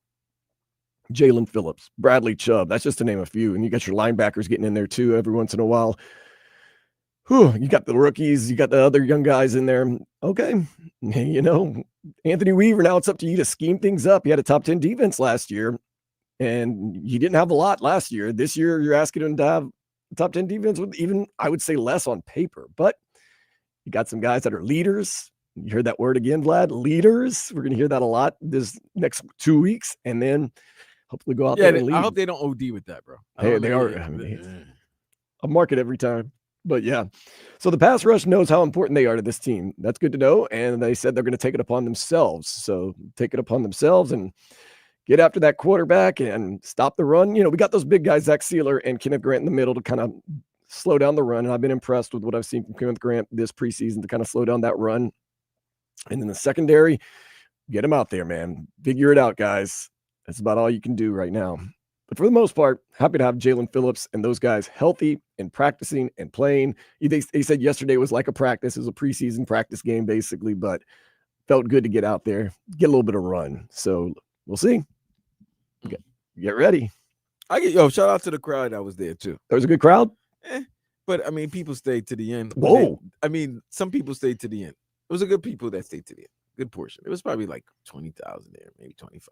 Jaylen Phillips, Bradley Chubb. That's just to name a few. And you got your linebackers getting in there too every once in a while. You got the rookies. You got the other young guys in there. Okay. Anthony Weaver, now it's up to you to scheme things up. He had a top 10 defense last year, and you didn't have a lot last year. This year, you're asking him to have a top 10 defense with even, I would say, less on paper. But you got some guys that are leaders. You heard that word again, Vlad, leaders. We're going to hear that a lot this next 2 weeks, and then hopefully go out there and lead. I hope they don't OD with that, bro. Hey, they are. I'll mark it every time. But yeah, so the pass rush knows how important they are to this team. That's good to know. And they said they're going to take it upon themselves. So take it upon themselves and get after that quarterback and stop the run. We got those big guys, Zach Sealer and Kenneth Grant in the middle to kind of slow down the run. And I've been impressed with what I've seen from Kenneth Grant this preseason to kind of slow down that run. And then the secondary, get them out there, man. Figure it out, guys. That's about all you can do right now. But for the most part, happy to have Jaylen Phillips and those guys healthy and practicing and playing. They said yesterday was like a practice. It was a preseason practice game, basically, but felt good to get out there, get a little bit of run. So we'll see. Get ready. Shout out to the crowd that was there, too. There was a good crowd? But, I mean, people stayed to the end. Whoa. Some people stayed to the end. It was a good people that stayed to the end. Good portion. It was probably like 20,000 there, maybe 25.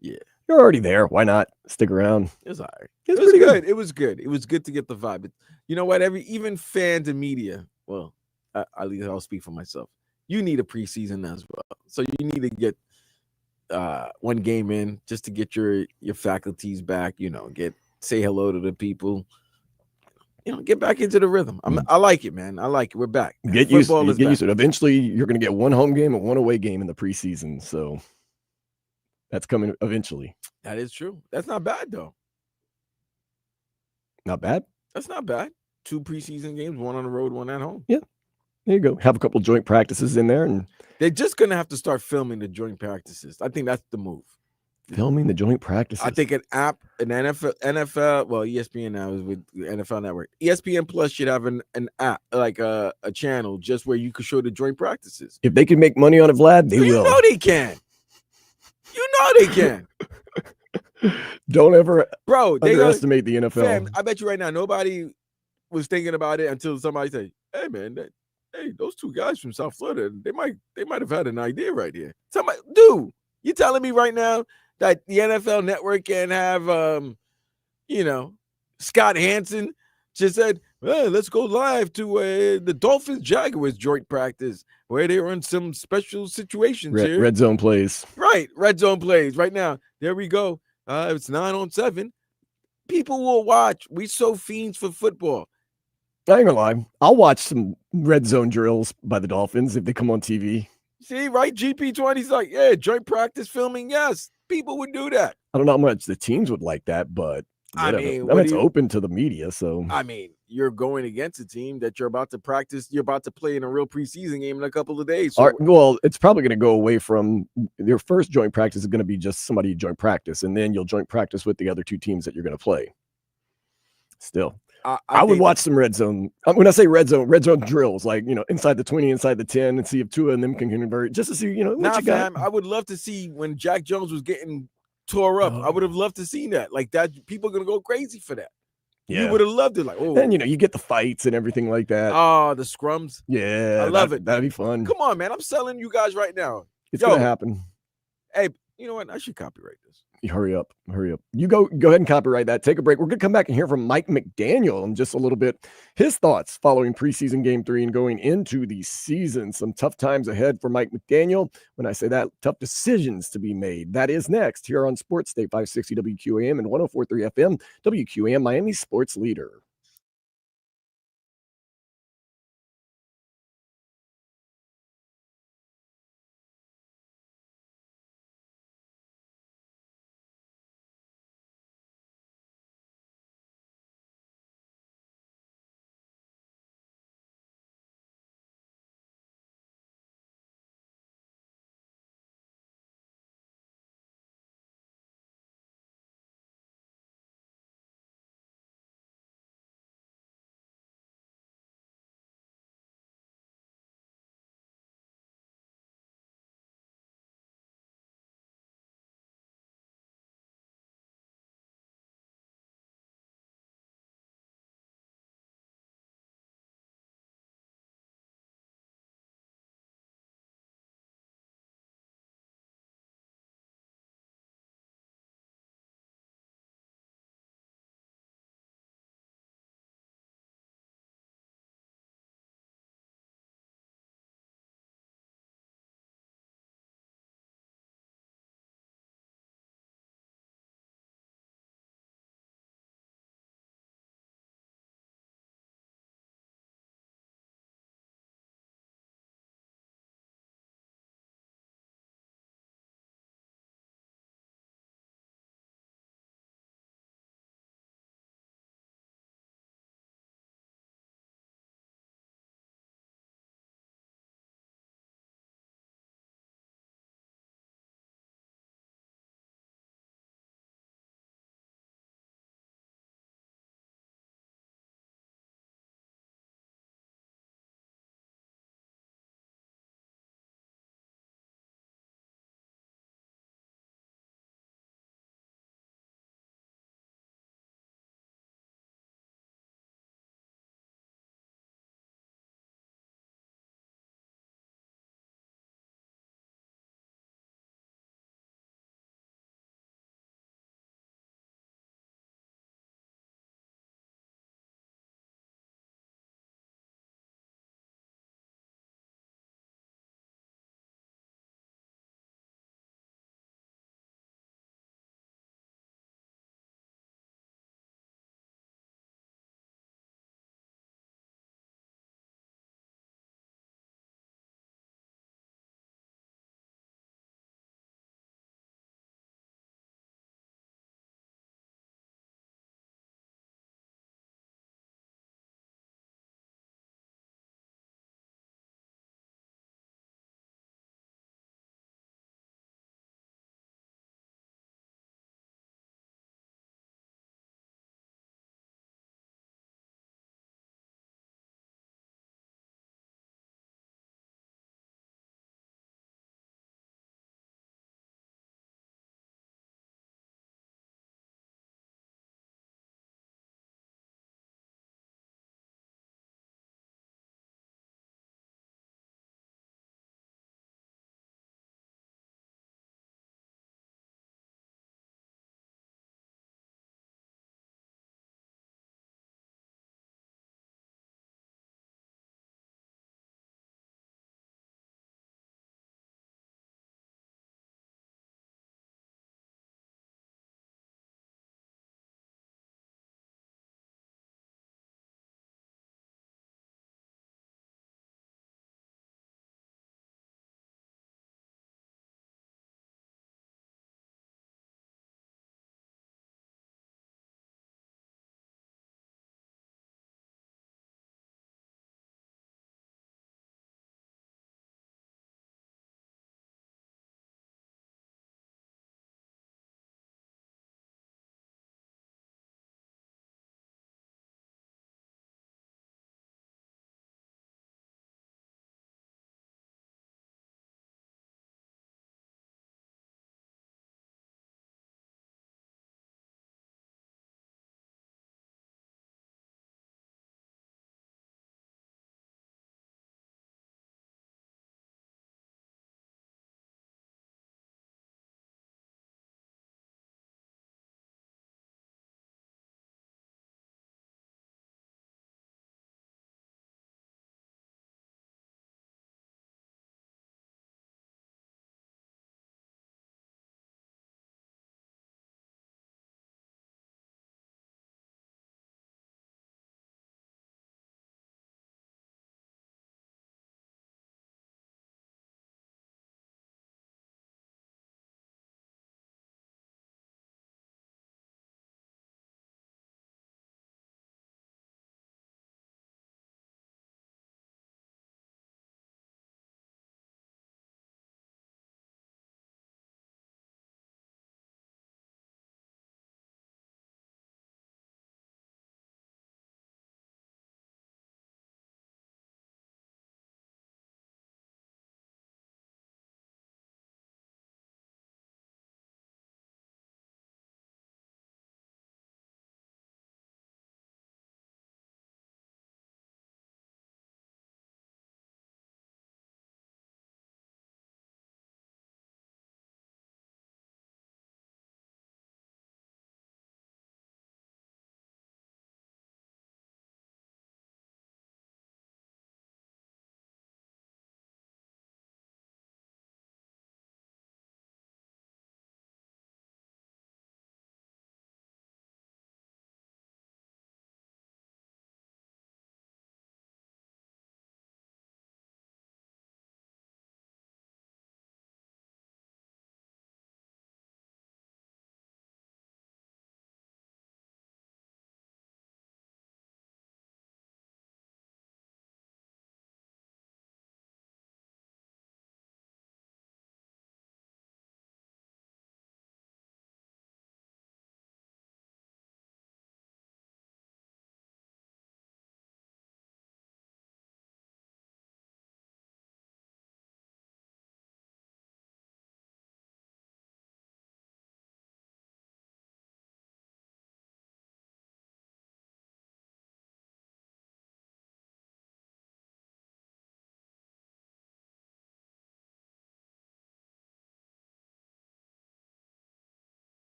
Yeah. You're already there. Why not stick around? It was all right. It was good. It was good. It was good to get the vibe. But you know what? Even fans and media, well, I'll speak for myself. You need a preseason as well. So you need to get one game in just to get your faculties back, say hello to the people. Get back into the rhythm. I like it, man. I like it. We're back. Get used to it. Eventually, you're going to get one home game and one away game in the preseason. So that's coming eventually. That is true. That's not bad, though. Not bad? That's not bad. 2 preseason games, one on the road, one at home. Yeah. There you go. Have a couple joint practices in there. And they're just going to have to start filming the joint practices. I think that's the move. Filming the joint practices. I think an app, an NFL, well, ESPN now is with the NFL Network. ESPN Plus should have an app, like a channel, just where you could show the joint practices. If they can make money on it, Vlad, they will. You know they can. You know they can. Don't ever Bro, underestimate the NFL. Fam, I bet you right now, nobody was thinking about it until somebody said, hey, man, those two guys from South Florida, they might have had an idea right here. Somebody, dude, you telling me right now that the NFL Network can have, Scott Hansen just said, well, let's go live to the Dolphins Jaguars joint practice where they were in some special situations here. Red zone plays. Right. Red zone plays right now. There we go. It's 9-on-7. People will watch. We so fiends for football. I ain't gonna lie. I'll watch some red zone drills by the Dolphins if they come on TV. See, right? GP20's like, yeah, joint practice filming. Yes, people would do that. I don't know how much the teams would like that, but I mean, it's open to the media. So I mean, you're going against a team that you're about to practice. You're about to play in a real preseason game in a couple of days. So, well, it's probably going to go away from your first joint practice is going to be just somebody joint practice, and then you'll joint practice with the other two teams that you're going to play. Still, I would watch some red zone. When I say red zone drills, like, inside the 20, inside the 10, and see if two of them can convert, just to see, what you got. I would love to see when Jack Jones was getting tore up. I would have loved to see that. Like that, people are gonna go crazy for that. Yeah. You would have loved it. Like, oh, and you get the fights and everything like that. Oh, the scrums. Yeah, I love it. That'd be fun. Come on, man. I'm selling you guys right now. It's gonna happen. Hey, you know what? I should copyright this. Hurry up. You go ahead and copyright that. Take a break. We're going to come back and hear from Mike McDaniel in just a little bit. His thoughts following preseason game 3 and going into the season. Some tough times ahead for Mike McDaniel. When I say that, tough decisions to be made. That is next here on Sports Day 560 WQAM and 104.3 FM, WQAM, Miami Sports Leader.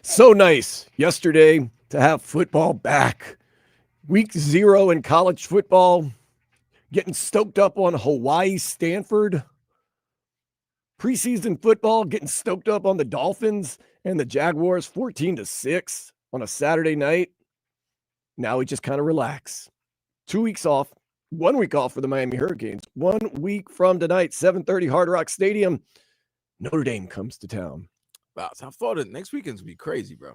So nice yesterday to have football back. Week 0 in college football. Getting stoked up on Hawaii, Stanford. Preseason football, getting stoked up on the Dolphins and the Jaguars 14-6 on a Saturday night. Now we just kind of relax. 2 weeks off, 1 week off for the Miami Hurricanes. 1 week from tonight, 7:30 Hard Rock Stadium. Notre Dame comes to town. Wow, so I thought it next weekend's gonna be crazy, bro.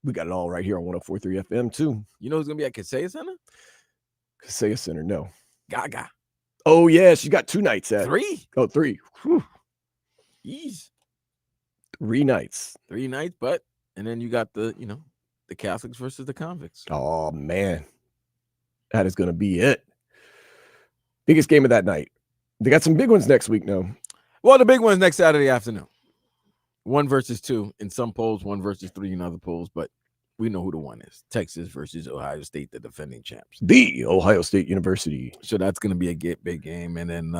We got it all right here on 104.3 FM too. You know who's gonna be at Kaseya Center? Kaseya Center, no. Gaga. Oh, yeah, she got 2 nights at 3. Oh, 3. Whew. Ease. 3 nights. 3 nights, but and then you got the Catholics versus the convicts. Oh, man. That is going to be it. Biggest game of that night. They got some big ones next week, no? Well, the big one's next Saturday afternoon. 1 versus 2 in some polls, 1 versus 3 in other polls, but we know who the one is. Texas versus Ohio State, the defending champs. The Ohio State University. So that's going to be a big game. And then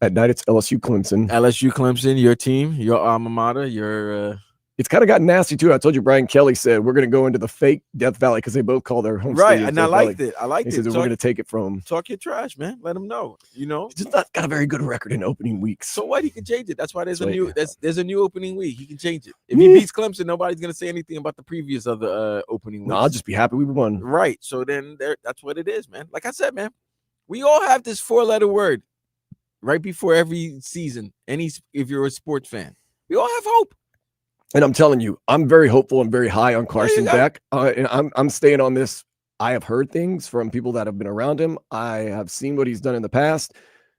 at night, it's LSU Clemson. LSU Clemson, your team, your alma mater, your it's kind of gotten nasty too. I told you Brian Kelly said we're going to go into the fake Death Valley because they both call their home right. stadium And I Death liked Valley. it. I liked He it. said we're going to take it from. Talk your trash, man. Let them know. He's just not got a very good record in opening weeks. So what? He can change it. That's why there's That's a right. new there's a new opening week. He can change it. If he beats Clemson, nobody's gonna say anything about the previous other opening weeks. No, I'll just be happy we won. Right. So then that's what it is, man. Like I said, man, we all have this 4-letter word right before every season. If you're a sports fan, we all have hope. And I'm telling you, I'm very hopeful and very high on Carson go. Beck. And I'm staying on this. I have heard things from people that have been around him. I have seen what he's done in the past.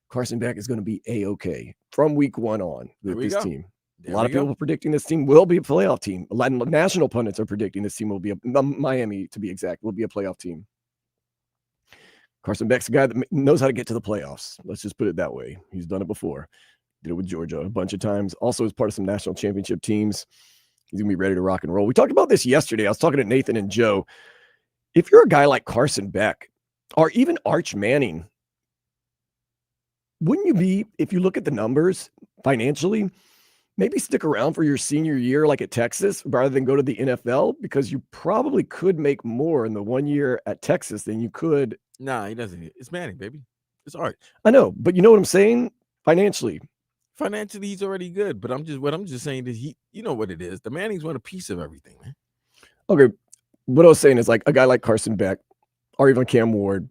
Carson Beck is going to be A-okay from week 1 on with this team. A lot of people are predicting this team will be a playoff team. A lot of national pundits are predicting this team will be Miami, to be exact, will be a playoff team. Carson Beck's a guy that knows how to get to the playoffs. Let's just put it that way. He's done it before. Did it with Georgia a bunch of times. Also as part of some national championship teams. He's going to be ready to rock and roll. We talked about this yesterday. I was talking to Nathan and Joe. If you're a guy like Carson Beck or even Arch Manning, wouldn't you be, if you look at the numbers financially, maybe stick around for your senior year like at Texas rather than go to the NFL? Because you probably could make more in the 1 year at Texas than you could. Nah, he doesn't. It's Manning, baby. It's Arch. I know, but you know what I'm saying? Financially, he's already good, but I'm just saying that you know what it is. The Mannings want a piece of everything, man. Okay. What I was saying is like a guy like Carson Beck or even Cam Ward.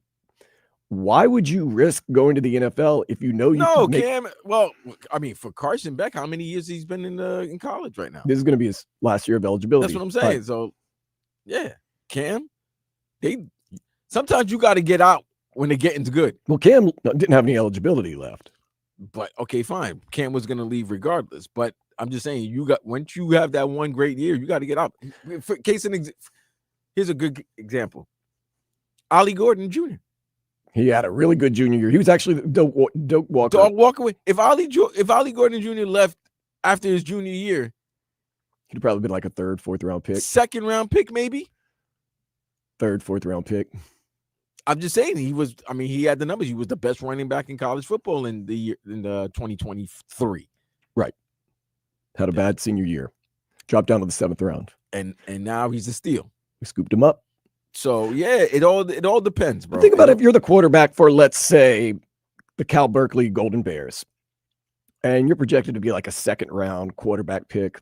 Why would you risk going to the NFL if you know you can make... Cam? Well, I mean, for Carson Beck, how many years he's been in college right now? This is going to be his last year of eligibility. That's what I'm saying. Right. So, yeah, Cam. Sometimes you got to get out when they're getting good. Well, Cam didn't have any eligibility left. But okay, fine. Cam was going to leave regardless. But I'm just saying, once you have that one great year, you got to get out. Here's a good example: Ollie Gordon Jr. He had a really good junior year. He was actually the dog walker. Dog walk away. If Ollie Gordon Jr. left after his junior year, he'd probably been like a 3rd, 4th round pick. 2nd round pick, maybe. 3rd, 4th round pick. I'm just saying he had the numbers. He was the best running back in college football in the 2023. Right. Had a bad senior year. Dropped down to the 7th round. And now he's a steal. We scooped him up. So yeah, it all depends, bro. But think about if you're the quarterback for, let's say, the Cal Berkeley Golden Bears, and you're projected to be like a 2nd round quarterback pick.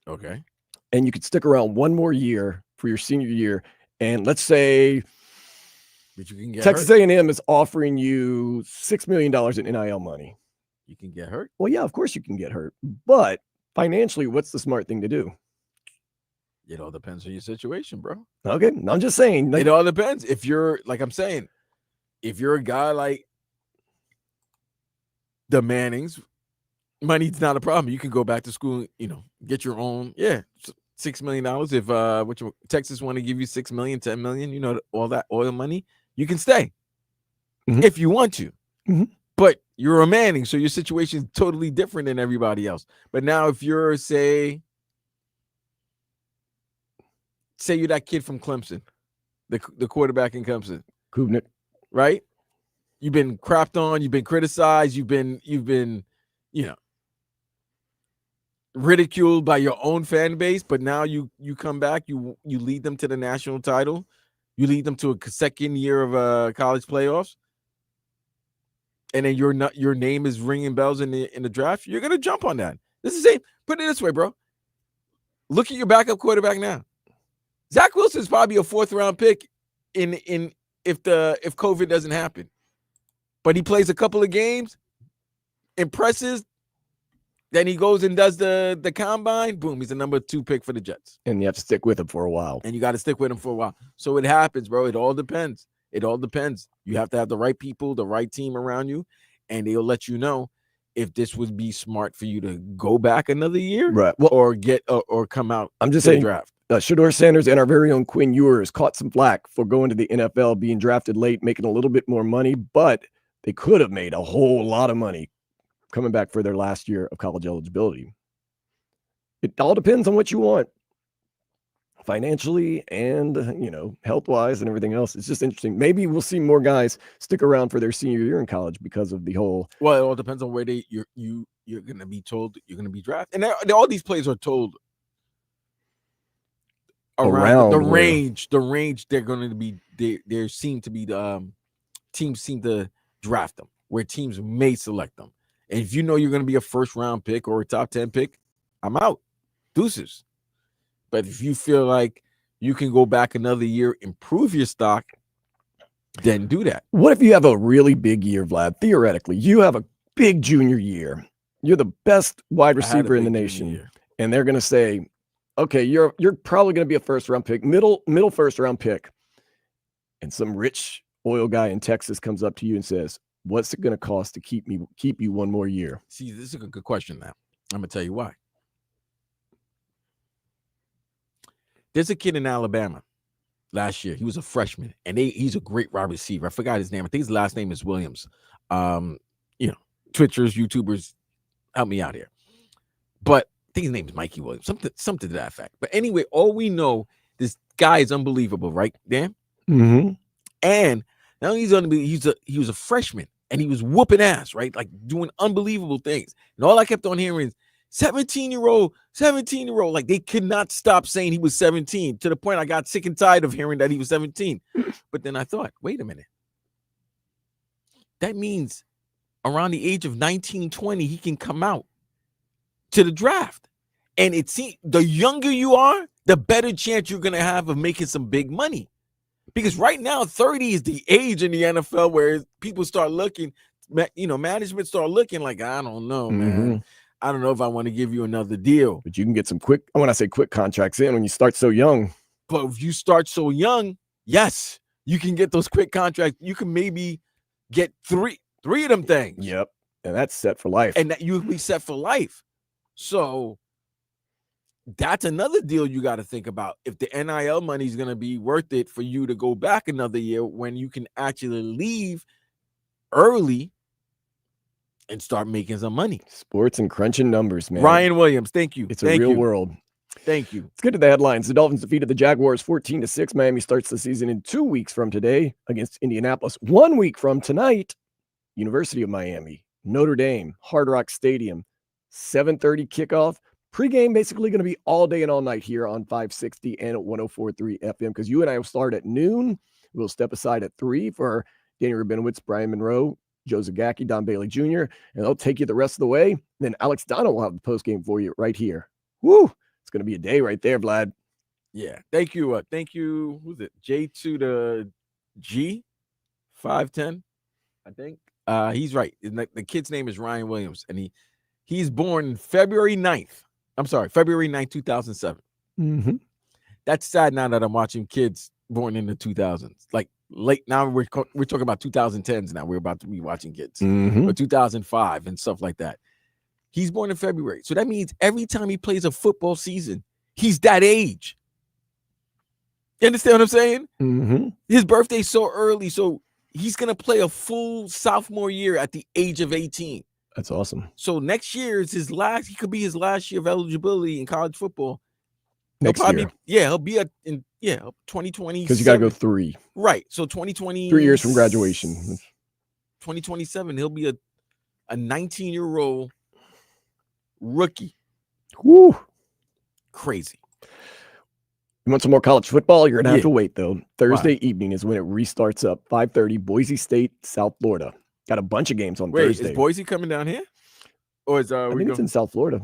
Okay. And you could stick around 1 more year for your senior year, and let's say but you can get Texas hurt. A&M is offering you $6 million in NIL money. You can get hurt. Well, yeah, of course you can get hurt. But financially, what's the smart thing to do? It all depends on your situation, bro. Okay, I'm just saying. It all depends. If you're, like I'm saying, if you're a guy like the Mannings, money's not a problem. You can go back to school, get your own, $6 million. If Texas want to give you $6 million, $10 million, all that oil money, you can stay if you want to. Mm-hmm. But you're a Manning, so your situation is totally different than everybody else. But now if you're, say you're that kid from Clemson, the quarterback in Clemson, Kubnik, right? You've been crapped on, you've been criticized, you've been, ridiculed by your own fan base, but now you come back, you lead them to the national title, you lead them to a second year of college playoffs, and then your name is ringing bells in the draft. You're gonna jump on that. This is put it this way, bro. Look at your backup quarterback now. Zach Wilson's probably a 4th round pick if COVID doesn't happen, but he plays a couple of games, impresses. Then he goes and does the combine. Boom, he's the number 2 pick for the Jets. And you have to stick with him for a while. And you got to stick with him for a while. So it happens, bro. It all depends. It all depends. You have to have the right people, the right team around you, and they'll let you know if this would be smart for you to go back another year, Right. Well, or come out. I'm just to the saying, draft. Shador Sanders and our very own Quinn Ewers caught some flack for going to the NFL, being drafted late, making a little bit more money, but they could have made a whole lot of money coming back for their last year of college eligibility. It all depends on what you want financially and, health-wise and everything else. It's just interesting. Maybe we'll see more guys stick around for their senior year in college because of the whole. Well, it all depends on where you're going to be told you're going to be drafted. And all these players are told around the range they're going to be. There seem to be teams seem to draft them where teams may select them. And if you know you're going to be a 1st round pick or a top 10 pick, I'm out. Deuces. But if you feel like you can go back another year, improve your stock, then do that. What if you have a really big year, Vlad? Theoretically, you have a big junior year. You're the best wide receiver in the nation. And they're going to say, okay, you're probably going to be a 1st round pick, middle 1st round pick. And some rich oil guy in Texas comes up to you and says, what's it going to cost to keep you one more year? See, this is a good question now. I'm going to tell you why. There's a kid in Alabama last year. He was a freshman, and he's a great wide receiver. I forgot his name. I think his last name is Williams. Twitchers, YouTubers, help me out here. But I think his name is Mikey Williams, something to that effect. But anyway, all we know, this guy is unbelievable, right, Dan? Mm-hmm. And now he was a freshman, and he was whooping ass, right? Like doing unbelievable things. And all I kept on hearing is 17-year-old. Like they could not stop saying he was 17 to the point I got sick and tired of hearing that he was 17. But then I thought, wait a minute. That means around the age of 19, 20, he can come out to the draft. And it seems the younger you are, the better chance you're going to have of making some big money. Because right now, 30 is the age in the NFL where people start looking, management start looking like, I don't know, man. I don't know if I want to give you another deal. But you can get some quick contracts in when you start so young. But if you start so young, yes, you can get those quick contracts. You can maybe get three of them things. Yep. And that's set for life. And that you'll be set for life. So that's another deal you got to think about. If the NIL money is going to be worth it for you to go back another year when you can actually leave early and start making some money. Sports and crunching numbers, man. Ryan Williams, thank you. It's a real world. Thank you. Let's get to the headlines. The Dolphins defeated the Jaguars 14-6. Miami starts the season in 2 weeks from today against Indianapolis. 1 week from tonight, University of Miami, Notre Dame, Hard Rock Stadium, 7:30 kickoff. Pre-game basically going to be all day and all night here on 560 and at 104.3 FM because you and I will start at noon. We'll step aside at 3 for Daniel Rabinowitz, Brian Monroe, Joe Zagacki, Don Bailey Jr., and they'll take you the rest of the way. Then Alex Donald will have the post-game for you right here. Woo! It's going to be a day right there, Vlad. Yeah. Thank you. Who's it? J2 to G 510, I think. He's right. The kid's name is Ryan Williams, and he's born February 9th, 2007. Mm-hmm. That's sad now that I'm watching kids born in the 2000s. Like late now, we're talking about 2010s now. We're about to be watching kids. Or 2005 and stuff like that. He's born in February. So that means every time he plays a football season, he's that age. You understand what I'm saying? Mm-hmm. His birthday's so early, so he's going to play a full sophomore year at the age of 18. That's awesome. So next year is his last. He could be his last year of eligibility in college football. Next year. He'll be at 2020. Because you got to go 3. Right. So 2020. 3 years from graduation. 2027, he'll be a 19-year-old rookie. Woo. Crazy. You want some more college football? You're gonna have Yeah. to wait though. Thursday evening is when it restarts up. 5:30, Boise State, South Florida. Got a bunch of games on Wait, Thursday. is Boise coming down here? Or is I we think go? it's in South Florida.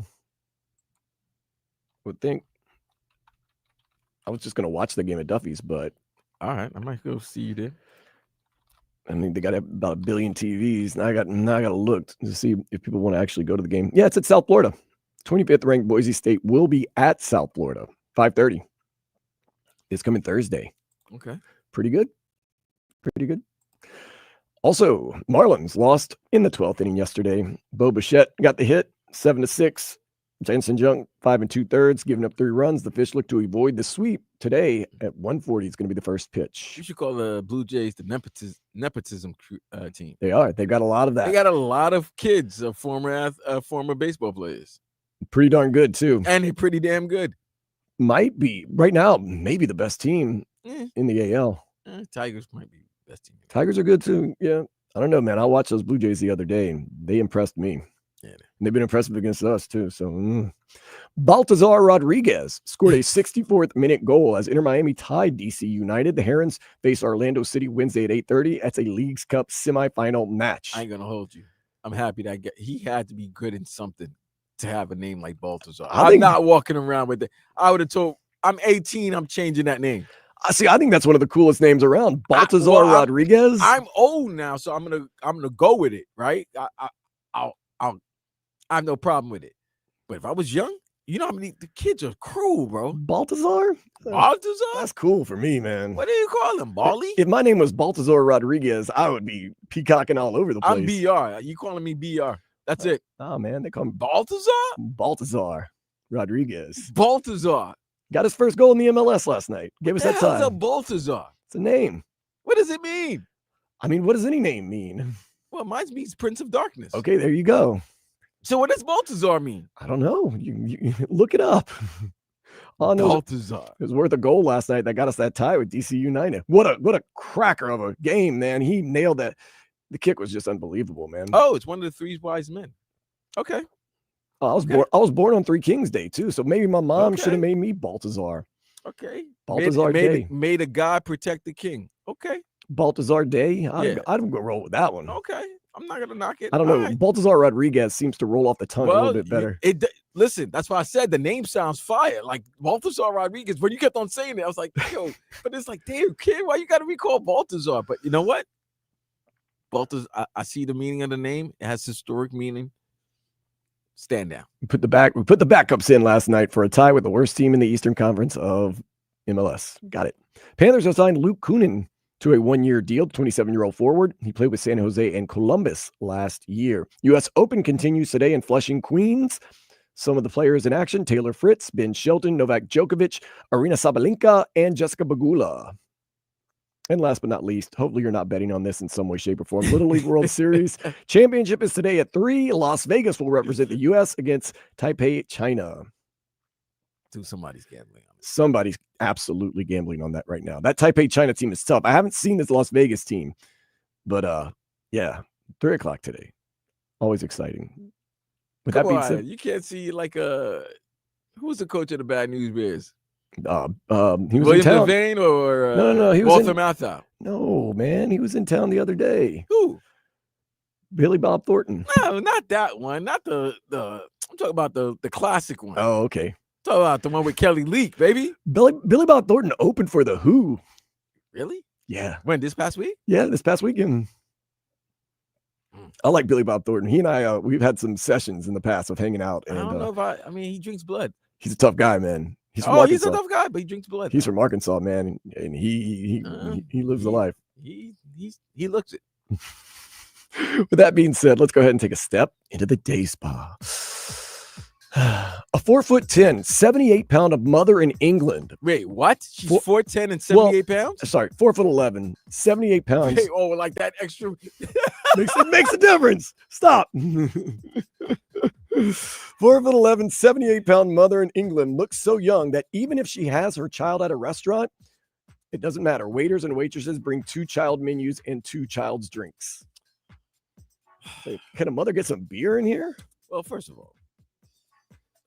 Would think. I was just gonna watch the game at Duffy's, but All right, I might go see you there. I mean they got about 1 billion TVs. Now I gotta look to see if people want to actually go to the game. Yeah, it's at South Florida. 25th ranked Boise State will be at South Florida. 5:30. It's coming Thursday. Okay. Pretty good. Pretty good. Also, Marlins lost in the 12th inning yesterday. Bo Bichette got the hit, 7-6. Jensen Jung, 5 2/3, giving up 3 runs. The Fish look to avoid the sweep today at 1:40. It's going to be the first pitch. You should call the Blue Jays the nepotism team. They are. They've got a lot of that. They got a lot of kids of former baseball players, Pretty darn good too. and they're pretty damn good. Might be right now, maybe the best team Eh, in the AL. Tigers might be the best team. Tigers are good too. Yeah. I don't know, man. I watched those Blue Jays the other day and they impressed me. Yeah. And they've been impressive against us too. So Baltazar Rodriguez scored a 64th minute goal as Inter Miami tied DC United. The Herons face Orlando City Wednesday at 8:30. That's a Leagues Cup semifinal match. I ain't gonna hold you. I'm happy that he had to be good in something to have a name like Baltazar. I I'm think- not walking around with it. I would have told. I'm 18. I'm changing that name. See, I think that's one of the coolest names around. Baltazar well, Rodriguez. I'm old now, so I'm gonna go with it, right? I have no problem with it. But if I was young, you know how many the kids are cruel, bro. Baltazar? Baltazar? That's cool for me, man. What do you call him, Bally? If my name was Baltazar Rodriguez, I would be peacocking all over the place. I'm BR. You calling me BR? That's it. Oh man, they call him Baltazar? Baltazar Rodriguez. Baltazar. Got his first goal in the MLS last night. Gave us The that hell's a time. Baltazar? It's a name. What does it mean? I mean, what does any name mean? Well, mine means Prince of Darkness. Okay, there you go. So what does Baltazar mean? I don't know. You look it up. Oh no, Baltazar. it was worth a goal last night that got us that tie with DC United. What a cracker of a game, man. He nailed that. The kick was just unbelievable, man. Oh, it's one of the 3 wise men. Okay. I was okay. I was born on 3 Kings Day too, so maybe my mom should Okay. have made me Baltazar. Okay. Baltazar Day. Made a God protect the king. Okay. Baltazar Day. I'd Yeah. go roll with that one. Okay. I'm not gonna knock it. I don't know. All right. Baltazar Rodriguez seems to roll off the tongue a little bit better. Listen, that's why I said the name sounds fire. Like Baltazar Rodriguez. When you kept on saying it, I was like, yo, but it's like, damn, kid, why you gotta recall Baltazar? But you know what? Baltazar, I see the meaning of the name. It has historic meaning. Stand down. We put the backups in last night for a tie with the worst team in the Eastern Conference of MLS. Got it. Panthers assigned Luke Kunin to a 1-year deal, 27-year-old forward. He played with San Jose and Columbus last year. U.S. Open continues today in Flushing, Queens. Some of the players in action: Taylor Fritz, Ben Shelton, Novak Djokovic, Arina Sabalenka, and Jessica Pegula. And last but not least, hopefully you're not betting on this in some way, shape, or form. Little League World Series Championship is today at 3. Las Vegas will represent the U.S. against Taipei, China. Dude, somebody's gambling on this. Somebody's absolutely gambling on that right now. That Taipei, China team is tough. I haven't seen this Las Vegas team, but yeah, 3:00 today. Always exciting. With that being said, You can't see like who was the coach of the Bad News Bears? he was in William town. Devane or No, he was Walter in- Matthau? No, man, he was in town the other day. Who? Billy Bob Thornton. No, not that one. Not the. I'm talking about the classic one. Oh, okay. Talking about the one with Kelly Leak, baby. Billy Bob Thornton opened for the Who. Really? Yeah, When, this past week? yeah, this past weekend. I like Billy Bob Thornton. He and I, we've had some sessions in the past of hanging out, I and don't know if I mean, he drinks blood. he's a tough guy, man. He's from He's Arkansas. a tough guy, but he drinks blood. He's from Arkansas, man, and he lives the life. He looks it. With that being said, let's go ahead and take a step into the day spa. A 4'10", 78-pound mother in England. Wait, what? She's 4'10" and well, 78 pounds? Sorry, 4'11", 78 pounds. Hey, oh, like that extra. makes a difference. Stop. 4'11", 78-pound mother in England looks so young that even if she has her child at a restaurant, it doesn't matter. Waiters and waitresses bring 2 child menus and 2 child's drinks. Hey, can a mother get some beer in here? Well, first of all,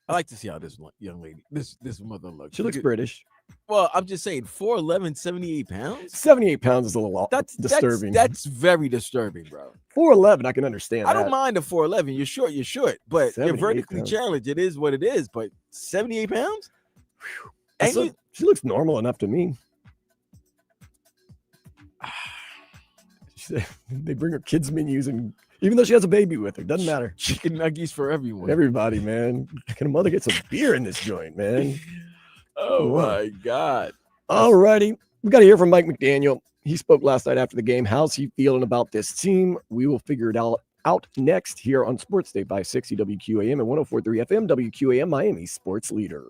I like to see how this young lady, this mother looks. She looks Look at- British. Well, I'm just saying, 4'11", 78 pounds. 78 pounds is a little That's disturbing. That's very disturbing, bro. 4'11", I can understand. I don't that. mind the 4'11". You're short, but you're 78 vertically pounds. challenged. It is what it is. But 78 pounds? That's And she looks normal enough to me. They bring her kids menus, and even though she has a baby with her, doesn't matter. chicken nuggets for everyone. Everybody, man. Can a mother get some beer in this joint, man? Oh Wow. my God. All righty. We got to hear from Mike McDaniel. He spoke last night after the game. How's he feeling about this team? We will figure it out next here on Sports Day by 60 WQAM and 104.3 FM WQAM, Miami Sports Leader.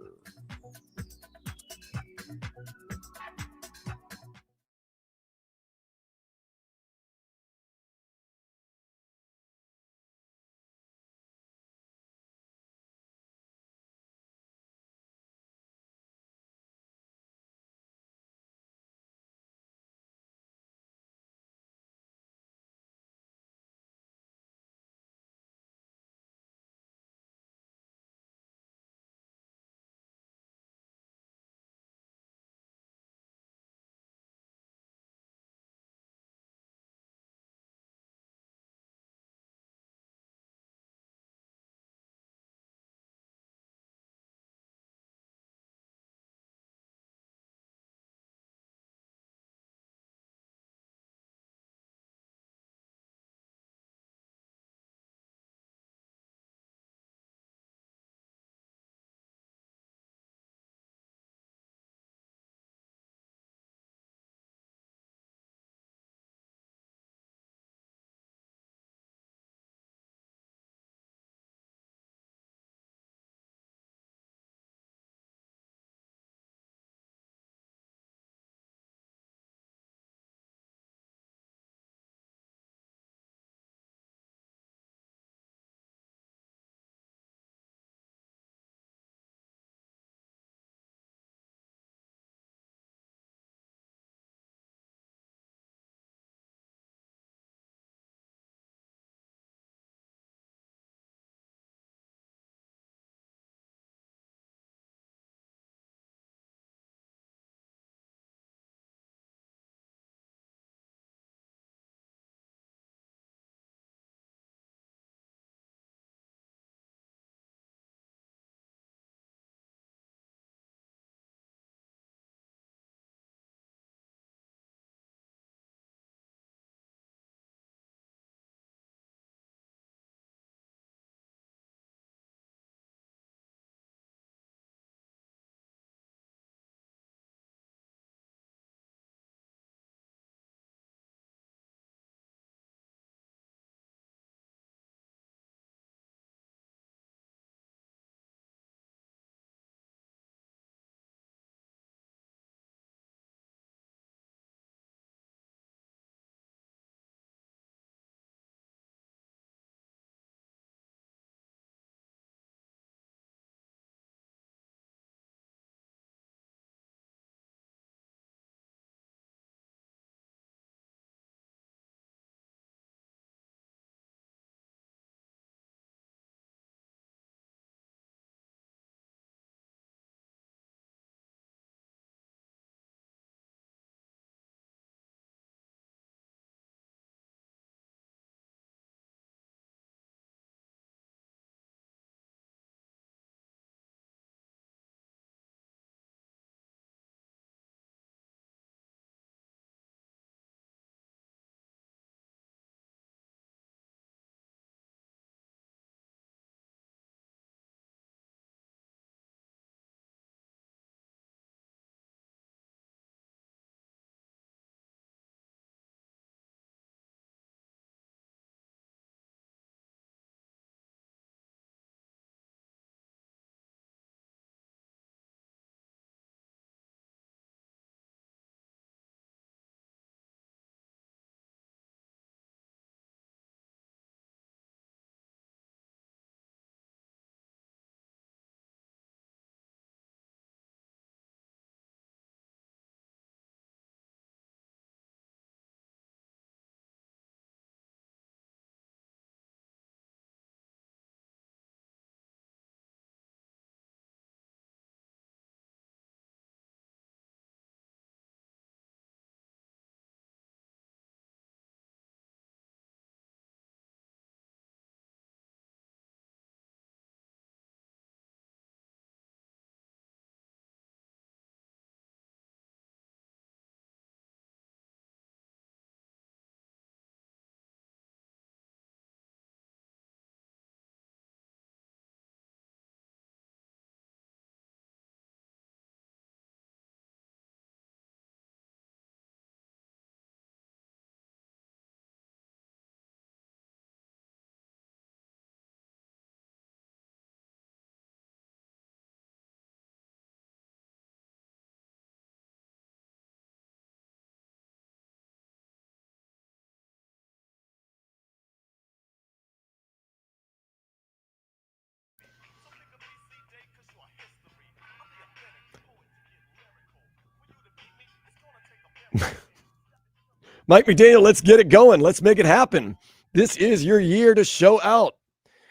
Mike McDaniel, let's get it going. Let's make it happen. This is your year to show out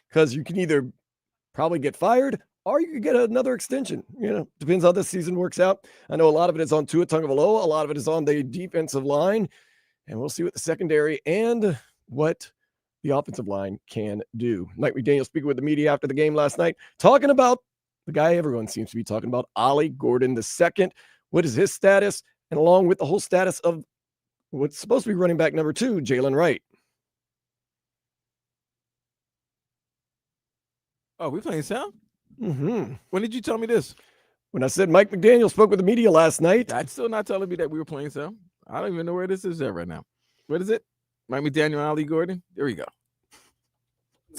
because you can either probably get fired or you can get another extension. Depends how this season works out. I know a lot of it is on Tua Tagovailoa. A lot of it is on the defensive line. And we'll see what the secondary and what the offensive line can do. Mike McDaniel speaking with the media after the game last night, talking about the guy everyone seems to be talking about, Ollie Gordon II. What is his status? And along with the whole status of what's supposed to be running back number 2, Jaylen Wright. Oh, we playing sound? Mm-hmm. When did you tell me this? When I said Mike McDaniel spoke with the media last night. That's still not telling me that we were playing sound. I don't even know where this is at right now. What is it? Mike McDaniel and Ollie Gordon? There we go.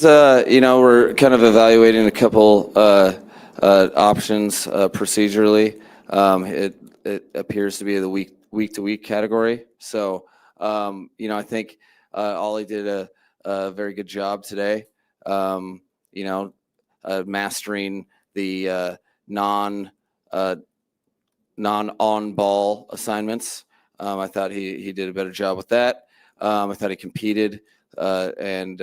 We're kind of evaluating a couple options procedurally. It appears to be the week-to-week category. So, I think Ollie did a very good job today. Mastering the non-on-ball assignments. I thought he did a better job with that. I thought he competed, and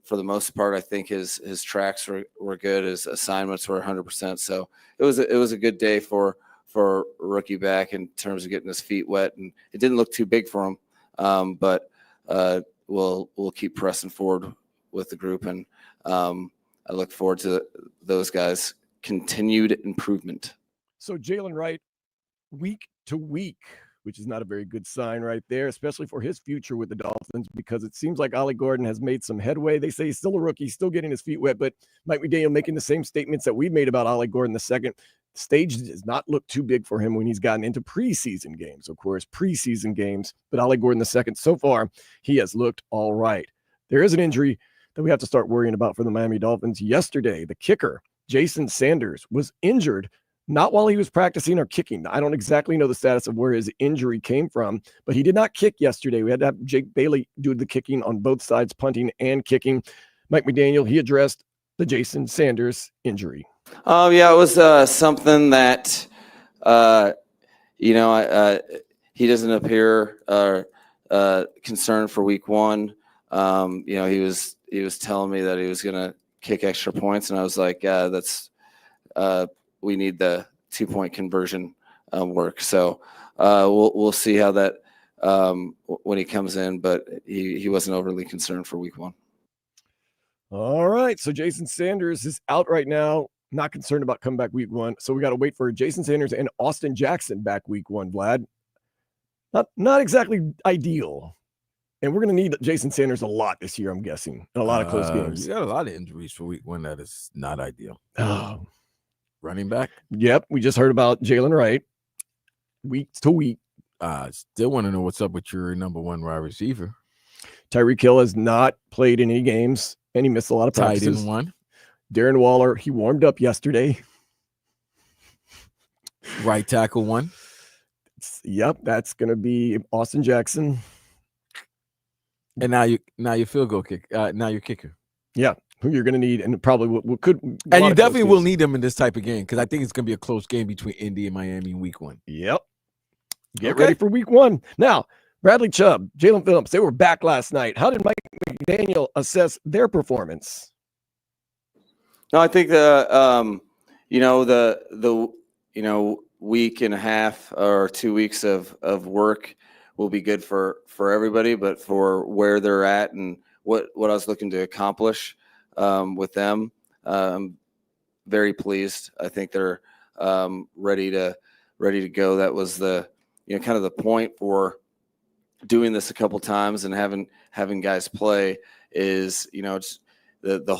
for the most part, I think his tracks were good. His assignments were 100%. So it was a good day for rookie back in terms of getting his feet wet, and it didn't look too big for him. But we'll keep pressing forward with the group, and I look forward to those guys' continued improvement. So Jaylen Wright, week to week, which is not a very good sign right there, especially for his future with the Dolphins, because it seems like Ollie Gordon has made some headway. They say he's still a rookie, still getting his feet wet, but Mike McDaniel making the same statements that we made about Ollie Gordon II. Stage does not look too big for him when he's gotten into preseason games, of course, but Ollie Gordon II, so far, he has looked all right. There is an injury that we have to start worrying about for the Miami Dolphins. Yesterday, the kicker, Jason Sanders, was injured, not while he was practicing or kicking. I don't exactly know the status of where his injury came from, but he did not kick yesterday. We had to have Jake Bailey do the kicking on both sides, punting and kicking. Mike McDaniel, he addressed the Jason Sanders injury. It was something that, he doesn't appear concerned for week one. He was telling me that he was going to kick extra points, and I was like, we need the 2-point conversion work. So we'll see how that when he comes in, but he wasn't overly concerned for week one. All right. So Jason Sanders is out right now. Not concerned about coming back week one. So we got to wait for Jason Sanders and Austin Jackson back week one, Vlad. Not exactly ideal. And we're going to need Jason Sanders a lot this year, I'm guessing, in a lot of close games. You got a lot of injuries for week one. That is not ideal. Oh. Running back? Yep. We just heard about Jaylen Wright week to week. Still want to know what's up with your number one wide receiver. Tyreek Hill has not played in any games, and he missed a lot of practices. Tight end one. Darren Waller, he warmed up yesterday. Right tackle one. Yep, that's going to be Austin Jackson. And now your field goal kick. Now your kicker. Yeah, who you're going to need, and probably could. And you definitely will need them in this type of game because I think it's going to be a close game between Indy and Miami in week one. Yep. Get ready for week one. Now, Bradley Chubb, Jaylen Phillips, they were back last night. How did Mike McDaniel assess their performance? No, I think the week and a half or 2 weeks of work will be good for everybody, but for where they're at and what I was looking to accomplish with them, I'm very pleased. I think they're ready to go. That was the kind of the point for doing this a couple times and having guys play is it's the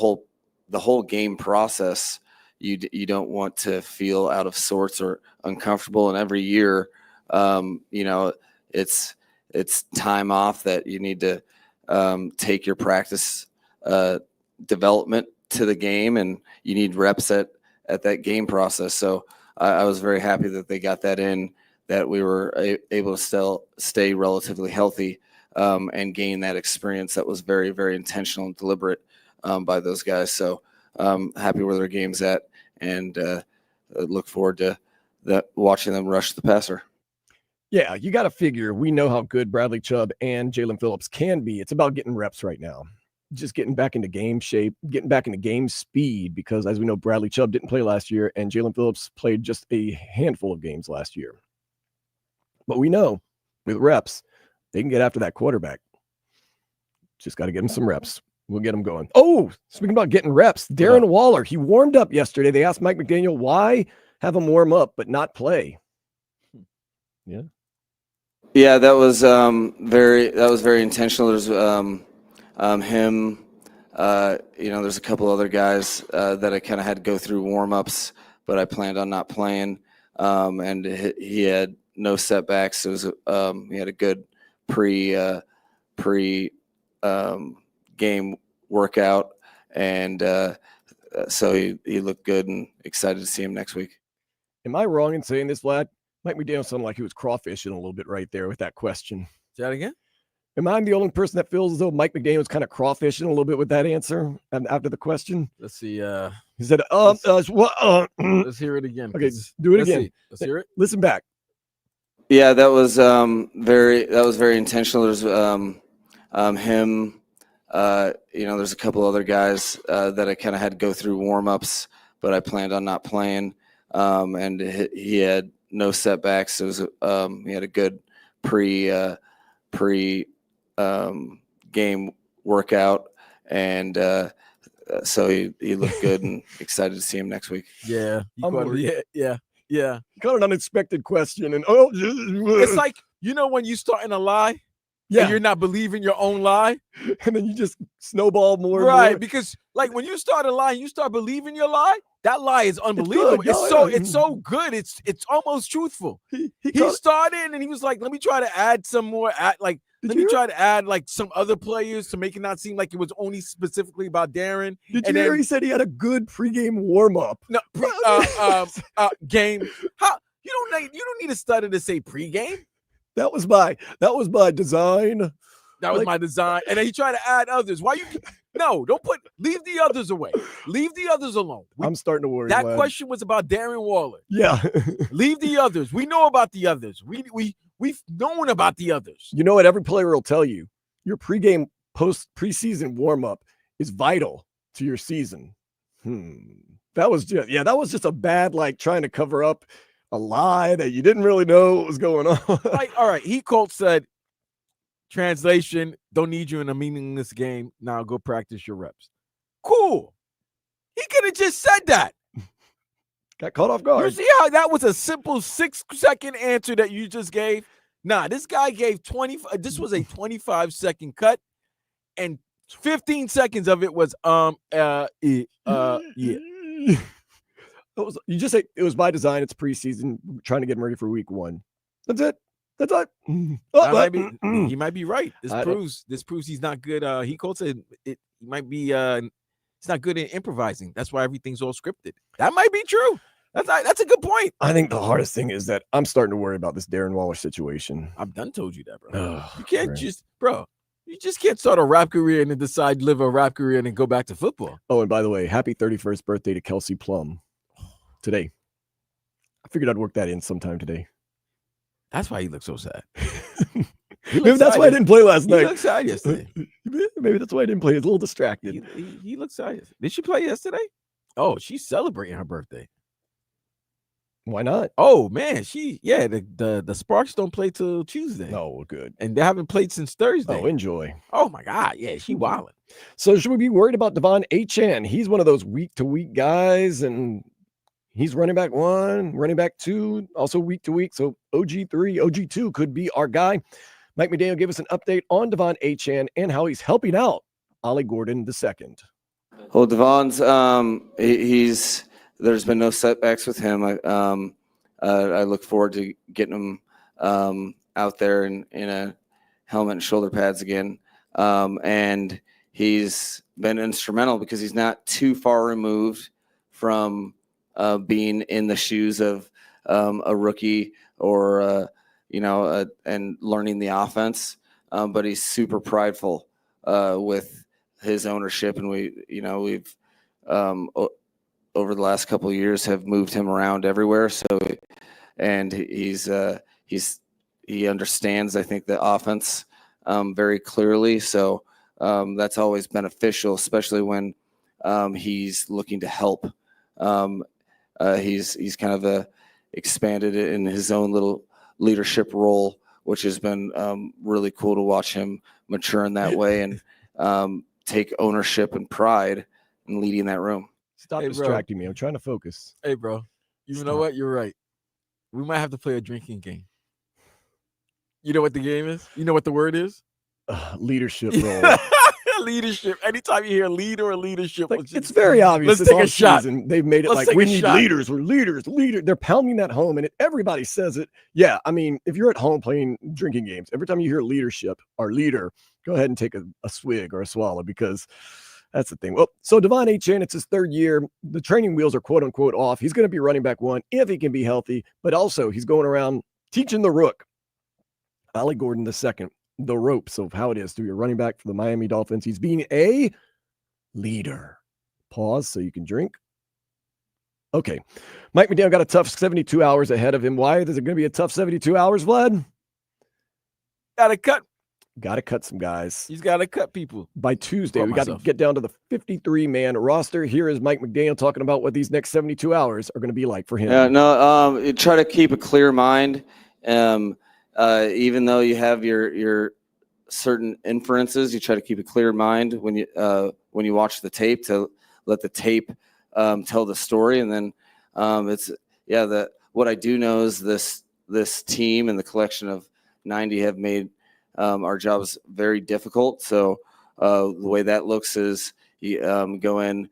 whole game process. You don't want to feel out of sorts or uncomfortable, and every year it's time off that you need to take your practice development to the game, and you need reps at that game process. So I was very happy that they got that in, that we were able to still stay relatively healthy and gain that experience that was very, very intentional and deliberate by those guys. So happy where their game's at, and look forward to watching them rush the passer. Yeah, you got to figure we know how good Bradley Chubb and Jaylen Phillips can be. It's about getting reps right now. Just getting back into game shape, getting back into game speed, because as we know, Bradley Chubb didn't play last year and Jaylen Phillips played just a handful of games last year. But we know with reps, they can get after that quarterback. Just got to get him some reps. We'll get him going. Oh, speaking about getting reps, Darren Waller, he warmed up yesterday. They asked Mike McDaniel, why have him warm up but not play? Yeah. Yeah, that was very intentional. There's him. There's a couple other guys that I kind of had to go through warm-ups, but I planned on not playing. And he had no setbacks. It was he had a good pre game workout, and so he looked good, and excited to see him next week. Am I wrong in saying this, Vlad? Mike McDaniel sounded like he was crawfishing a little bit right there with that question. Say that again? Am I the only person that feels as though Mike McDaniel was kind of crawfishing a little bit with that answer after the question? Let's see. He said, Let's hear it again. Okay, do it again. Let's hear it. Listen back. Yeah, that was very intentional. There's him. There's a couple other guys that I kind of had to go through warm-ups, but I planned on not playing. And he had no setbacks. It was he had a good pre game workout, and so he looked good, and excited to see him next week. Yeah. Yeah. Got an unexpected question, and It's like, when you starting a lie, yeah, and you're not believing your own lie, and then you just snowball more, right? and more. Because like when you start a lie, you start believing your lie. That lie is unbelievable. good. It's so good. It's almost truthful. He started and he was like, let me try to add some more. Let me try to add like some other players to make it not seem like it was only specifically about Darren. Did you hear he said he had a good pregame warm up? No, game. How you don't need to stutter to say pregame. That was my design. That was my design. And then he tried to add others. Why you? No, leave the others away. Leave the others alone. I'm starting to worry. That Vlad. question was about Darren Waller. Yeah. Leave the others. We know about the others. We've known about the others. You know what? Every player will tell you. Your pregame, preseason warm up is vital to your season. That was just a bad, trying to cover up a lie that you didn't really know what was going on. All right. Colt said, translation, don't need you in a meaningless game. Now go practice your reps. Cool. He could have just said that. Got caught off guard. You see how that was a simple 6-second answer that you just gave? Nah, this guy gave 20. This was a 25-second cut, and 15 seconds of it was yeah. You just say it was by design. It's preseason. We're trying to get him ready for week 1. That's it. He might be right. This proves he's not good. He Colt said it might be he's not good at improvising. That's why everything's all scripted. That might be true. That's a good point. I think the hardest thing is that I'm starting to worry about this Darren Waller situation. I've done told you that, bro. You can't you just can't start a rap career and then decide to live a rap career and then go back to football. Oh, and by the way, happy 31st birthday to Kelsey Plum today. I figured I'd work that in sometime today. That's why he looks so sad. Maybe that's why I didn't play last night. He looked sad yesterday. Maybe that's why I didn't play. He's a little distracted. He looked sad. Did she play yesterday? Oh, she's celebrating her birthday. Why not? Oh man, the Sparks don't play till Tuesday. No, good. And they haven't played since Thursday. Oh, enjoy. Oh my God, yeah, she wilding. So should we be worried about Devon Achane? He's one of those week-to-week guys, and he's running back 1, running back 2, also week-to-week. So OG3, OG2 could be our guy. Mike McDaniel gave us an update on Devon Achane and how he's helping out Ollie Gordon II. Well, Devon's there's been no setbacks with him. I look forward to getting him out there in a helmet and shoulder pads again. And he's been instrumental because he's not too far removed from being in the shoes of a rookie or and learning the offense. But he's super prideful with his ownership, and we've over the last couple of years have moved him around everywhere. So, and he's he understands, I think, the offense very clearly. So that's always beneficial, especially when he's looking to help. He's kind of expanded in his own little leadership role, which has been really cool to watch him mature in that way and take ownership and pride in leading that room. Stop Hey, bro. distracting me. I'm trying to focus. Hey, bro, you know what? You're right. We might have to play a drinking game. You know what the game is? You know what the word is? Leadership role. Leadership. Anytime you hear lead or leadership, Like, it's very obvious. Let's take a shot. They've made it Let's like take we a need shot. leaders. We're leaders. They're pounding that home, and everybody says it. Yeah, I mean, if you're at home playing drinking games, every time you hear leadership or leader, go ahead and take a swig or a swallow, because that's the thing. Well, so Devon Achane, it's his third year. The training wheels are quote unquote off. He's going to be running back one if he can be healthy, but also he's going around teaching the rook, Ollie Gordon II, the ropes of how it is to be a running back for the Miami Dolphins. He's being a leader. Pause so you can drink. Okay. Mike McDaniel got a tough 72 hours ahead of him. Why is it going to be a tough 72 hours, Vlad? Got to cut some guys. He's got to cut people. By Tuesday, Caught we got to myself. get down to the 53-man roster. Here is Mike McDaniel talking about what these next 72 hours are going to be like for him. You try to keep a clear mind. Even though you have your certain inferences, you try to keep a clear mind when you watch the tape, to let the tape tell the story. And then what I do know is this team and the collection of 90 have made our jobs very difficult. So the way that looks is you go in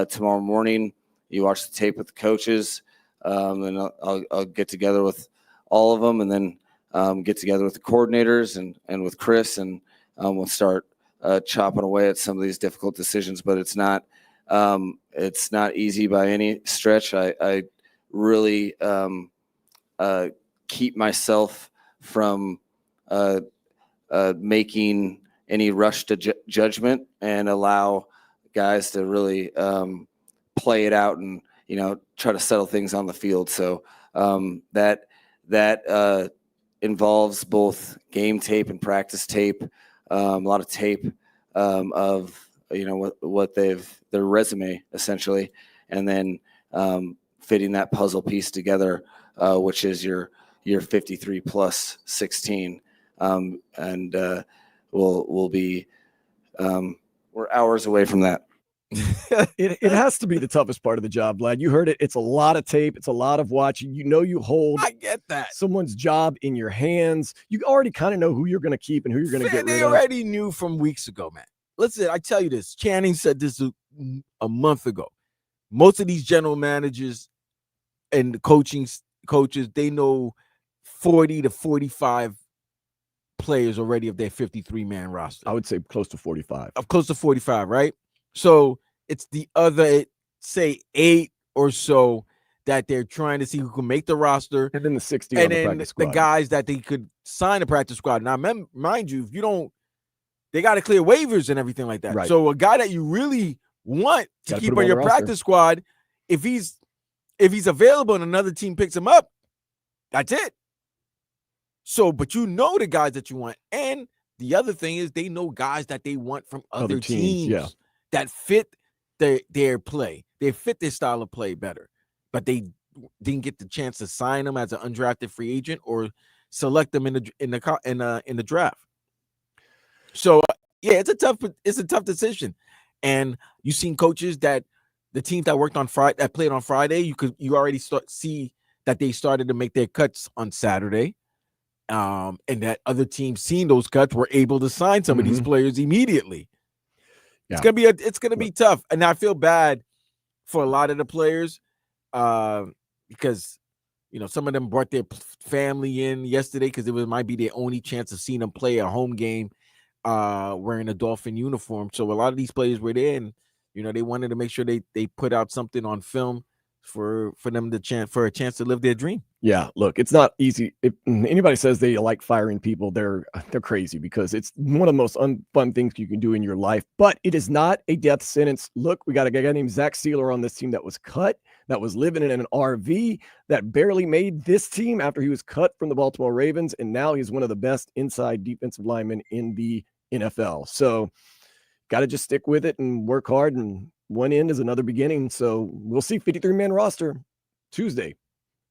tomorrow morning, you watch the tape with the coaches, and I'll get together with all of them, and then get together with the coordinators and with Chris, and we'll start chopping away at some of these difficult decisions. But it's not easy by any stretch. I really keep myself from making any rush to judgment, and allow guys to really play it out and try to settle things on the field. So that involves both game tape and practice tape, a lot of tape of what their resume essentially, and then fitting that puzzle piece together, which is your 53 plus 16, and we'll be we're hours away from that. It has to be the toughest part of the job, Vlad. You heard it. It's a lot of tape. It's a lot of watching. You hold I get that. someone's job in your hands. You already kind of know who you're going to keep and who you're going to get They rid of. already knew from weeks ago, man. Listen, I tell you this. Channing said this a month ago. Most of these general managers and coaches, they know 40 to 45 players already of their 53-man roster. I would say close to 45. Of close to 45, right? So it's the other, say, 8 or so that they're trying to see who can make the roster. And then the 60 And on the then practice the squad. guys that they could sign a practice squad. Now, mind you, if you don't, they got to clear waivers and everything like that. Right. So a guy that you really want to Gotta keep put him on on your the roster. practice squad, if he's available and another team picks him up, that's it. So, but the guys that you want. And the other thing is they know guys that they want from other teams yeah. that fit their play. They fit their style of play better, but they didn't get the chance to sign them as an undrafted free agent or select them in the draft. So yeah, it's a tough decision. And you've seen coaches that the teams that worked on Friday, that played on Friday, you already see that they started to make their cuts on Saturday. And that other teams seeing those cuts were able to sign some of these players immediately. Yeah. It's gonna be tough. And I feel bad for a lot of the players because some of them brought their family in yesterday because it might be their only chance of seeing them play a home game wearing a Dolphin uniform. So a lot of these players were there, and they wanted to make sure they put out something on film for them a chance to live their dream. Yeah, look, it's not easy. If anybody says they like firing people, they're crazy, because it's one of the most unfun things you can do in your life. But it is not a death sentence. Look, we got a guy named Zach Sealer on this team that was cut that was living in an RV, that barely made this team after he was cut from the Baltimore Ravens, and now he's one of the best inside defensive linemen in the NFL. So got to just stick with it and work hard, and one end is another beginning. So we'll see 53-man roster Tuesday.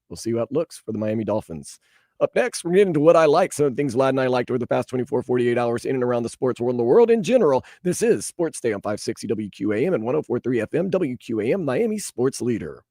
We'll see how it looks for the Miami Dolphins. Up next, we're getting into what I like, some of the things Lad and I liked over the past 24, 48 hours in and around the sports world and the world in general. This is Sports Day on 560 WQAM and 104.3 FM WQAM, Miami Sports Leader.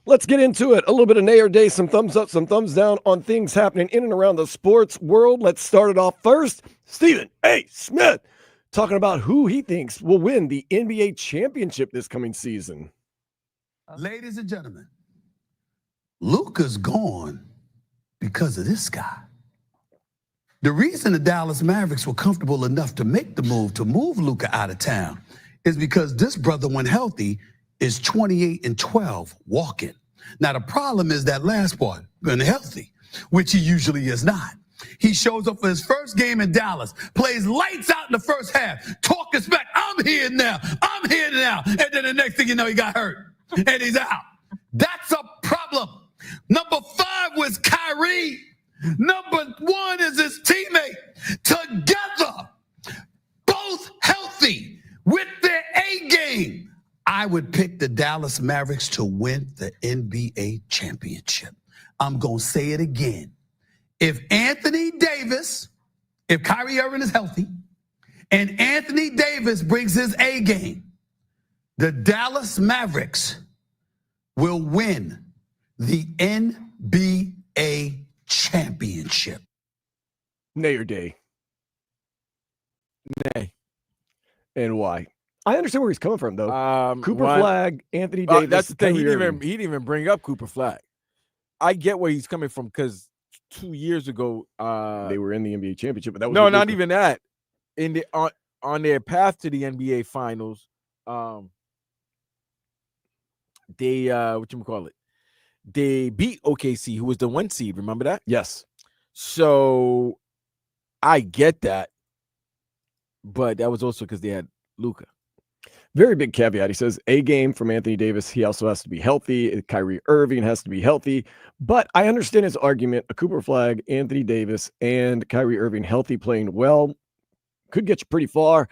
Let's get into it. A little bit of nay or day, some thumbs up, some thumbs down on things happening in and around the sports world. Let's start it off first. Stephen A. Smith talking about who he thinks will win the NBA championship this coming season. Ladies and gentlemen, Luka's gone because of this guy. The reason the Dallas Mavericks were comfortable enough to make the move to move Luka out of town is because this brother, when healthy, is 28-12 walking. Now, the problem is that last part, when healthy, which he usually is not. He shows up for his first game in Dallas, plays lights out in the first half, talking back, I'm here now, and then the next thing you know, he got hurt, and he's out. That's a problem. Number 5 was Kyrie. Number 1 is his teammate. Together, both healthy, with their A game, I would pick the Dallas Mavericks to win the NBA championship. I'm going to say it again. If Anthony Davis if Kyrie Irving is healthy and Anthony Davis brings his A game, the Dallas Mavericks will win the NBA championship. Nay or day. Nay. And why? I understand where he's coming from, though. Cooper one- Flag, Anthony Davis. That's the thing. He Kyrie didn't Irving. even bring up Cooper Flag. I get where he's coming from because 2 years ago, They were in the NBA championship, but that was no, with not Luka. even that. In the on their path to the NBA finals, they whatchamacallit? They beat OKC, who was the 1 seed. Remember that? Yes. So I get that, but that was also because they had Luka. Very big caveat. He says A game from Anthony Davis. He also has to be healthy. Kyrie Irving has to be healthy. But I understand his argument. A Cooper Flag, Anthony Davis, and Kyrie Irving healthy, playing well, could get you pretty far.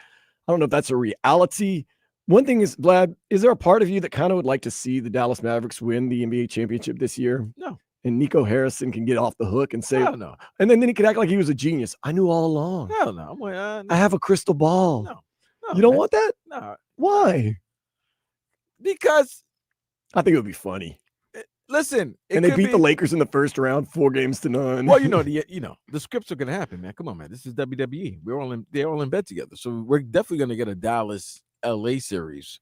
I don't know if that's a reality. One thing is, Vlad, is there a part of you that kind of would like to see the Dallas Mavericks win the NBA championship this year? No. And Nico Harrison can get off the hook and say, Hell no. and then he could act like he was a genius. I knew all along. Hell no. I'm like, I have a crystal ball. no. You don't man. want that? No. Why? Because I think it would be funny. listen, it And they could beat be- the Lakers in the first round, 4-0. Well, the scripts are gonna happen, man. Come on, man. This is WWE. They're all in bed together. So we're definitely gonna get a Dallas LA series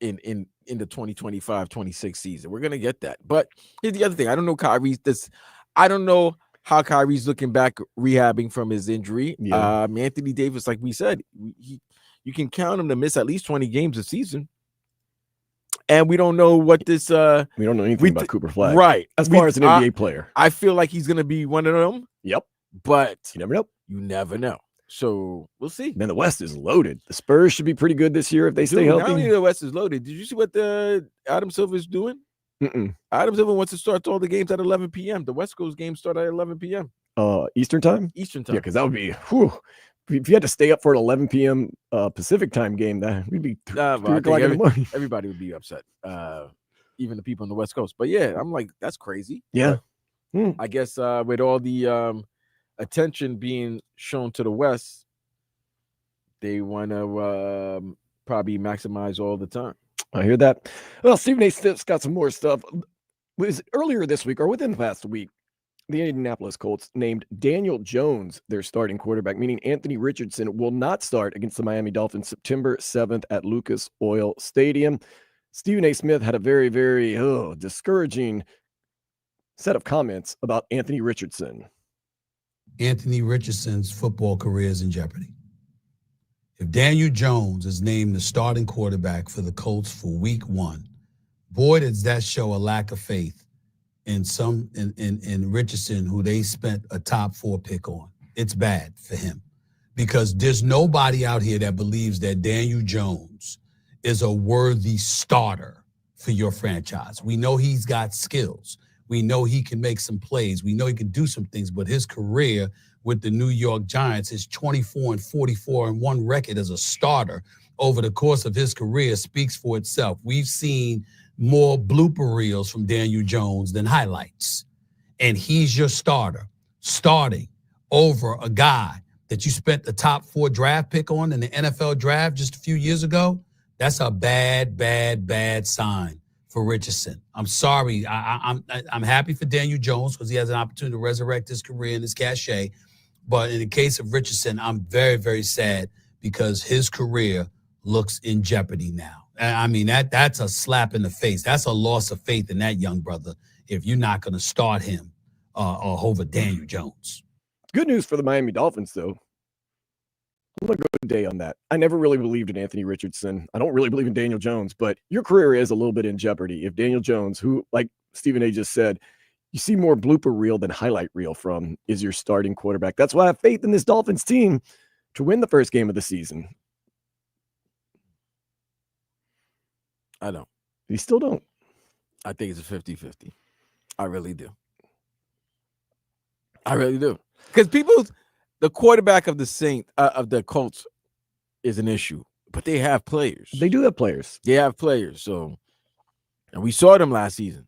in the 2025-26 season. We're gonna get that. But here's the other thing. I don't know how Kyrie's looking back rehabbing from his injury. Yeah. Anthony Davis, like we said, you can count him to miss at least 20 games a season. And we don't know what this We don't know anything about Cooper Flag. right. As far as an NBA player. I feel like he's gonna be one of them, Yep. but You never know. you never know. So we'll see. Man, the West is loaded. The Spurs should be pretty good this year if they stay Dude, not healthy. only the West is loaded. Did you see what Adam Silver's doing? Mm-mm. Adam Silver wants to start all the games at 11 p.m. The West Coast games start at 11 p.m. Eastern time? Eastern time. Yeah, because that would be, whew. If you had to stay up for an 11 p.m. Pacific time game, that would be 3 I think o'clock in the morning. everybody would be upset, even the people on the West Coast. But yeah, I'm like, that's crazy. Yeah. But I guess with all the attention being shown to the West, they want to probably maximize all the time. I hear that. Well, Stephen A. Smith's got some more stuff. Was earlier this week or within the past week, the Indianapolis Colts named Daniel Jones their starting quarterback, meaning Anthony Richardson will not start against the Miami Dolphins September 7th at Lucas Oil Stadium. Stephen A. Smith had a very, very discouraging set of comments about Anthony Richardson. Anthony Richardson's football career is in jeopardy. If Daniel Jones is named the starting quarterback for the Colts for week 1, boy, does that show a lack of faith in Richardson, who they spent a top 4 pick on. It's bad for him because there's nobody out here that believes that Daniel Jones is a worthy starter for your franchise. We know he's got skills. We know he can make some plays. We know he can do some things, but his career with the New York Giants, his 24-44-1 record as a starter over the course of his career speaks for itself. We've seen more blooper reels from Daniel Jones than highlights. And he's your starter, starting over a guy that you spent the top 4 draft pick on in the NFL draft just a few years ago. That's a bad, bad, bad sign for Richardson. I'm sorry. I'm happy for Daniel Jones because he has an opportunity to resurrect his career and his cachet. But in the case of Richardson, I'm very, very sad because his career looks in jeopardy now. I mean, that's a slap in the face. That's a loss of faith in that young brother if you're not going to start him over Daniel Jones. Good news for the Miami Dolphins, though. I'm going to go a day on that. I never really believed in Anthony Richardson. I don't really believe in Daniel Jones, but your career is a little bit in jeopardy if Daniel Jones, who, like Stephen A. just said, you see more blooper reel than highlight reel from, is your starting quarterback. That's why I have faith in this Dolphins team to win the first game of the season. I don't. You still don't. I think it's a 50-50. I really do. I really do. Because the quarterback of the Colts is an issue, but they have players. They do have players. They have players. So, and we saw them last season.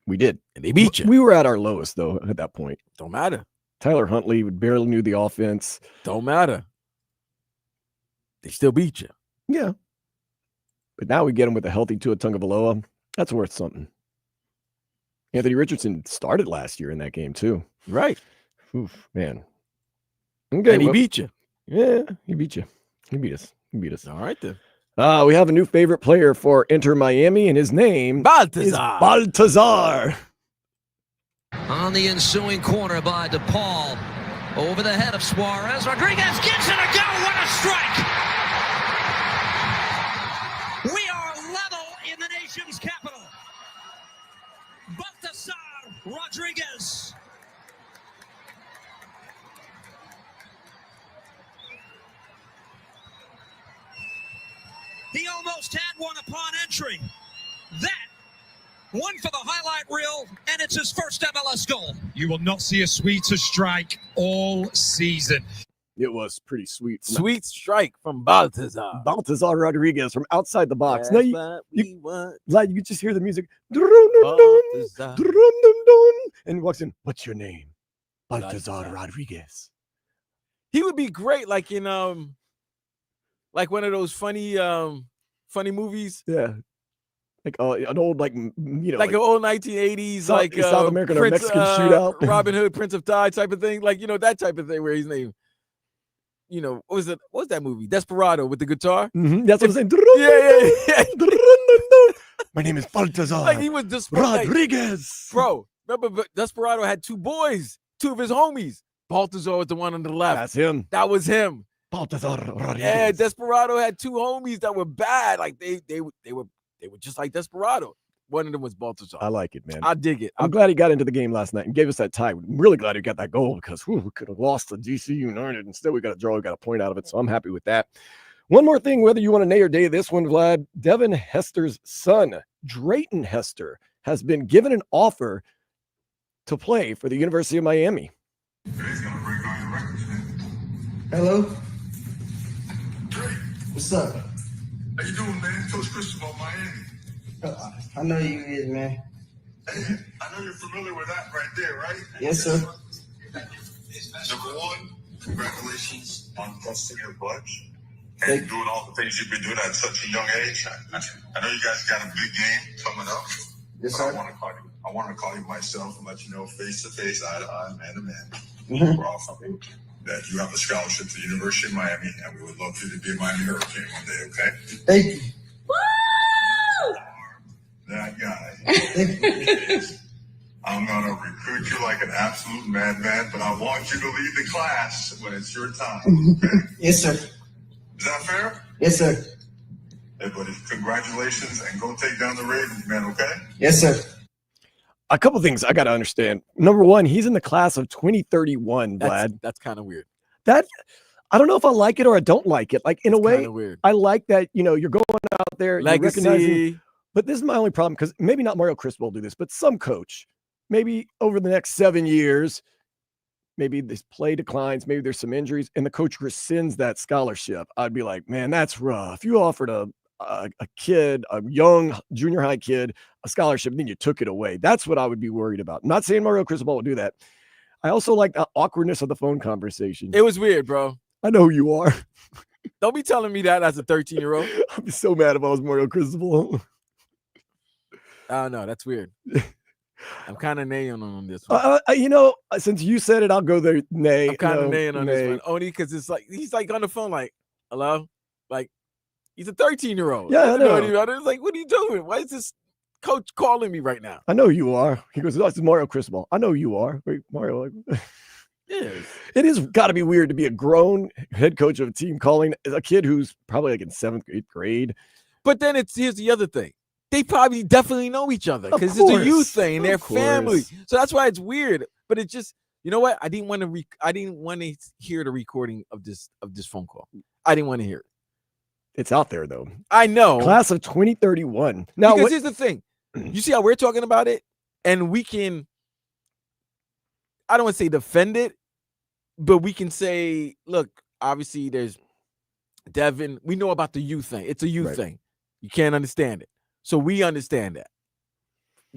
We did. and they beat you. We were at our lowest, though, at that point. Don't matter. Tyler Huntley barely knew the offense. Don't matter. They still beat you. Yeah. But now we get him with a healthy Tua Tagovailoa. That's worth something. Anthony Richardson started last year in that game, too. Right. Oof, man. Okay, And he beat you. Yeah, he beat you. He beat us. He beat us. All right, then. We have a new favorite player for Enter Miami, and his name is Baltazar. On the ensuing corner by DePaul. Over the head of Suarez. Rodriguez gives it a go. What a strike! We are level in the nation's capital. Baltazar Rodriguez. He almost had one upon entry. That one for the highlight reel, and it's his first MLS goal. You will not see a sweeter strike all season. It was pretty sweet. Sweet strike from Baltazar. Baltazar Rodriguez from outside the box. That's Now, what we want. Vlad, you could just hear the music. Baltazar. And he walks in. What's your name? Baltazar Rodriguez. He would be great, like in like one of those funny movies. Yeah. Like an old, like, like an old 1980s, South American or Mexican shootout. Robin Hood, Prince of Thieves type of thing. Like, that type of thing where his name, what was that movie? Desperado with the guitar. Mm-hmm. That's what I'm saying. Yeah. My name is Baltazar Like he was just Rodriguez. Bro, remember, but Desperado had two boys, two of his homies. Baltazar was the one on the left. That's him. That was him. Baltazar Rodriguez. Yeah, Desperado had two homies that were bad. Like they were just like Desperado. One of them was Baltazar. I like it, man. I dig it. I'm glad he got into the game last night and gave us that tie. I'm really glad he got that goal because we could have lost to DC United. Instead, we got a draw. We got a point out of it. So I'm happy with that. One more thing, whether you want to nay or day this one, Vlad, Devin Hester's son, Drayton Hester, has been given an offer to play for the University of Miami. Hello? What's up? How you doing, man? Coach Christian from Miami. I know you is, man. Hey, I know you're familiar with that right there, right? Yes, sir. Number one, congratulations on busting your butt and doing all the things you've been doing at such a young age. I know you guys got a big game coming up. Yes, sir. I want to call you myself and let you know face to face, eye to eye, man to man. Mm-hmm. We're all something that you have a scholarship to the University of Miami, and we would love for you to be a Miami Hurricane one day, okay? Thank you. That guy. Thank you. I'm going to recruit you like an absolute madman, but I want you to lead the class when it's your time. Okay? Yes, sir. Is that fair? Yes, sir. Hey, buddy, congratulations, and go take down the Ravens, man, okay? Yes, sir. A couple things I got to understand. Number one, he's in the class of 2031, Vlad. That's kind of weird. That I don't know if I like it or I don't like it. Like, in a way, weird. I like that, you're going out there, you're recognizing. Legacy. But this is my only problem because maybe not Mario Cristobal will do this, but some coach, maybe over the next 7 years, maybe this play declines, maybe there's some injuries, and the coach rescinds that scholarship. I'd be like, man, that's rough. You offered a kid, a young junior high kid, a scholarship, and then you took it away. That's what I would be worried about. I'm not saying Mario Cristobal will do that. I also like the awkwardness of the phone conversation. It was weird, bro. I know who you are. Don't be telling me that as a 13-year-old. I'd be so mad if I was Mario Cristobal. Oh, no, that's weird. I'm kind of naying on this one. Since you said it, I'll go there. Nay. I'm kind of naying on this one. Only because it's like, he's like on the phone like, hello? Like, he's a 13-year-old. Yeah, I know. It's like, what are you doing? Why is this coach calling me right now? I know you are. He goes, that's Mario Cristobal. I know you are. Wait, Mario. Yes. It is got to be weird to be a grown head coach of a team calling a kid who's probably like in 7th, 8th grade. But then here's the other thing. They probably definitely know each other because it's a youth thing. They're family. So that's why it's weird. But it just, you know what? I didn't want to hear the recording of this phone call. I didn't want to hear it. It's out there though. I know. Class of 2031. Now, because here's the thing. You see how we're talking about it? And we can, I don't want to say defend it, but we can say, look, obviously there's Devin. We know about the youth thing. It's a youth thing. You can't understand it. So we understand that.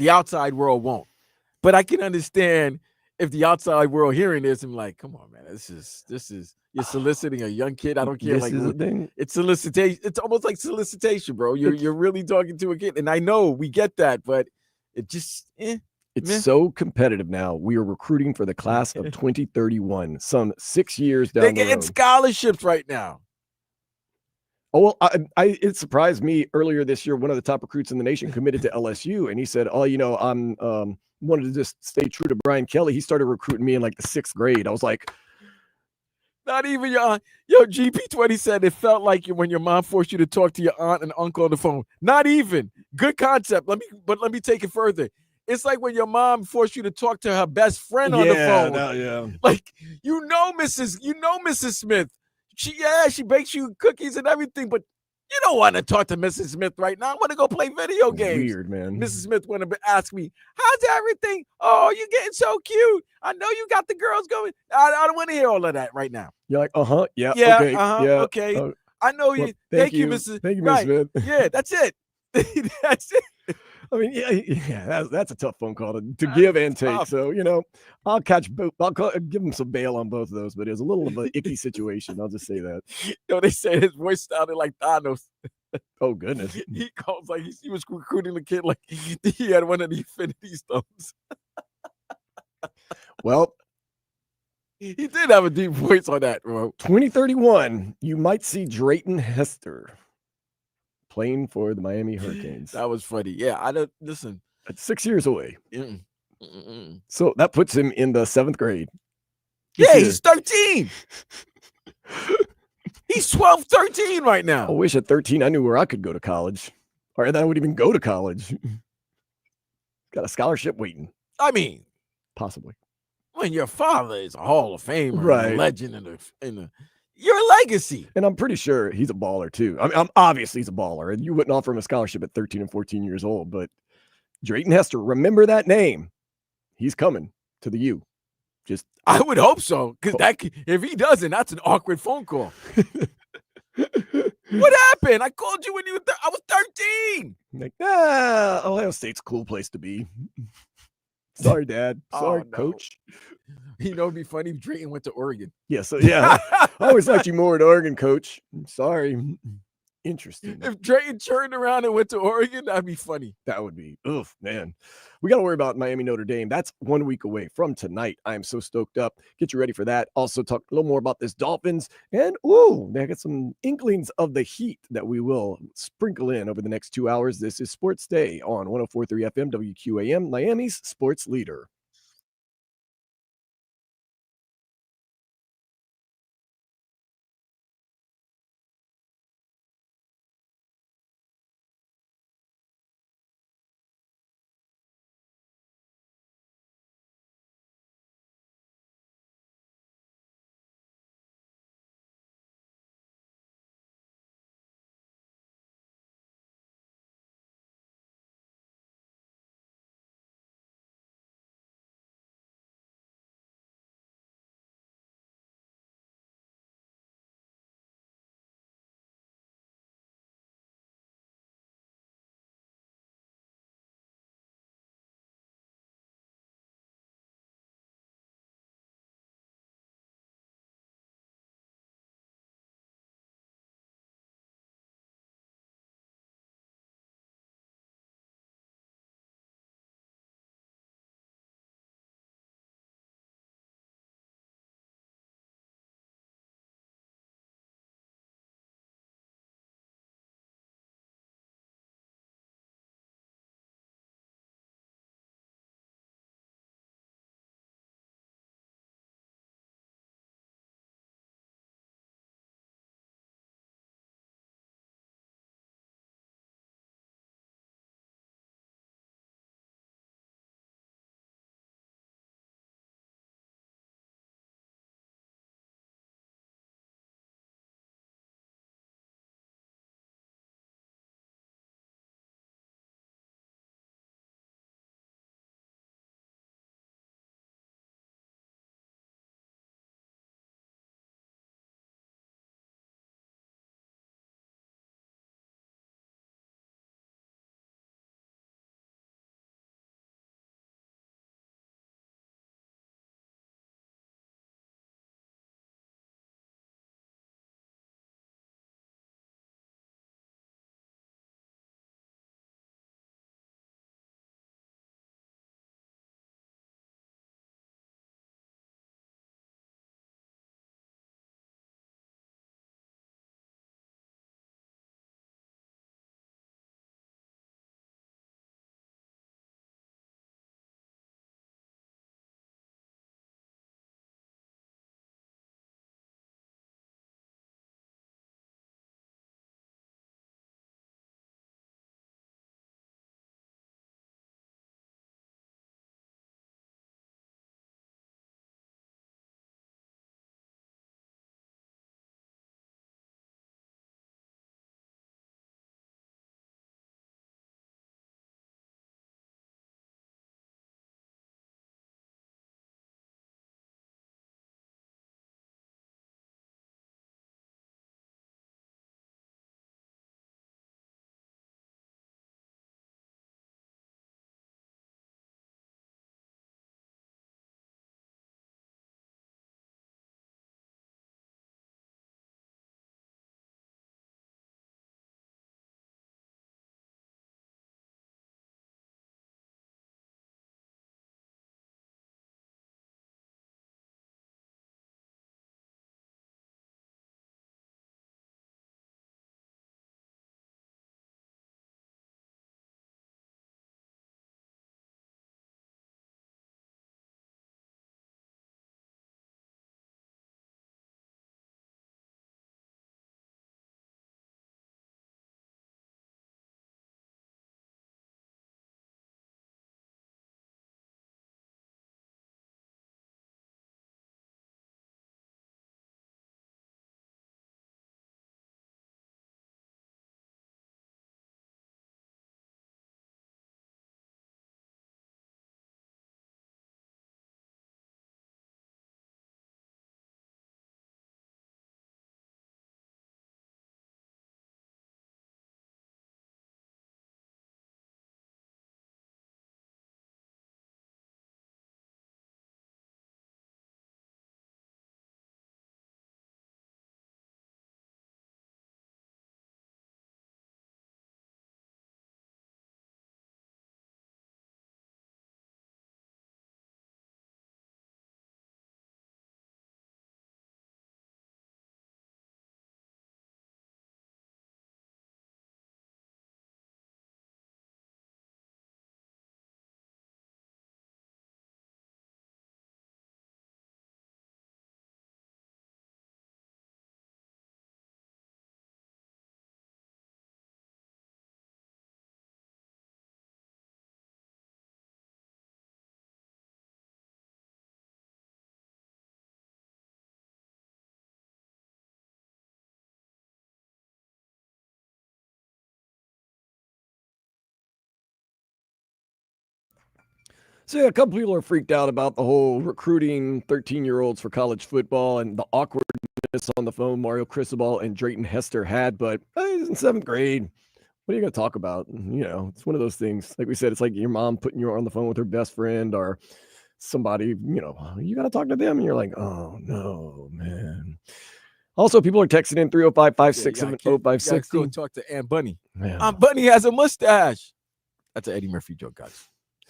The outside world won't. But I can understand if the outside world hearing this and like, come on, man, this is you're soliciting a young kid. I don't care. This Like is the thing. it's solicitation. It's almost like solicitation, bro. You're really talking to a kid, and I know we get that, but it just It's meh. so competitive now. We are recruiting for the class of 2031, some 6 years down They're the getting road. scholarships right now. Oh, well, it surprised me earlier this year. One of the top recruits in the nation committed to LSU, and he said, "Oh, I'm wanted to just stay true to Brian Kelly." He started recruiting me in like the 6th grade. I was like, Not even your aunt. Yo, GP20 said it felt like when your mom forced you to talk to your aunt and uncle on the phone. Not even. Good concept. Let me take it further. It's like when your mom forced you to talk to her best friend on the phone. yeah. Like Mrs. Smith. She bakes you cookies and everything, but you don't want to talk to Mrs. Smith right now. I want to go play video games. Weird, man. Mrs. Smith want to ask me, how's everything? Oh, you're getting so cute. I know you got the girls going. I don't want to hear all of that right now. You're like, yeah, Yeah, okay, yeah, okay. I know you. well, Thank you, Mrs. Thank you, Miss Right. Smith. Yeah, that's it. That's it. I mean, yeah, that's a tough phone call to give and take. tough. So, I'll catch both. Give him some bail on both of those, but it was a little of an icky situation. I'll just say that. They say his voice sounded like Thanos. Oh, goodness. He calls like he was recruiting the kid like he had one of the Infinity Stones. Well, He did have a deep voice on that, bro. 2031, you might see Drayton Hester playing for the Miami Hurricanes. That was funny. Yeah, I don't listen. That's 6 years away. Mm-mm. So that puts him in the 7th grade. Yeah, This he's 13. He's 12, 13 right I now. wish at 13 I knew where I could go to college, or that I would even go to college. Got a scholarship waiting, I mean, possibly. when your father is a Hall of Famer, and Right. a legend in the you're a legacy. And I'm pretty sure he's a baller too. I mean, obviously he's a baller, and you wouldn't offer him a scholarship at 13 and 14 years old. But Drayton Hester, remember that name. He's coming to the U. Just I would hope so, because if he doesn't, that's an awkward phone call. What happened? I called you when you were I was 13. like, Ohio State's a cool place to be. Sorry, Dad. Sorry, Oh, no. Coach. It'd be funny if Drayton went to Oregon. Yeah, so yeah. I always liked you more at Oregon, Coach. Sorry. Interesting. If Drayton turned around and went to Oregon, that'd be funny. That would be, man. We got to worry about Miami Notre Dame. That's 1 week away from tonight. I am so stoked up. Get you ready for that. Also talk a little more about this Dolphins. And, they got some inklings of the heat that we will sprinkle in over the next 2 hours. This is Sports Day on 104.3 FM WQAM, Miami's sports leader. So yeah, a couple people are freaked out about the whole recruiting 13-year-olds for college football and the awkwardness on the phone Mario Cristobal and Drayton Hester had. But he's in 7th grade. What are you going to talk about? It's one of those things. Like we said, it's like your mom putting you on the phone with her best friend or somebody, you got to talk to them. And you're like, oh, no, man. Also, people are texting in 305-567-0560. Go talk to Aunt Bunny. Man. Aunt Bunny has a mustache. That's an Eddie Murphy joke, guys.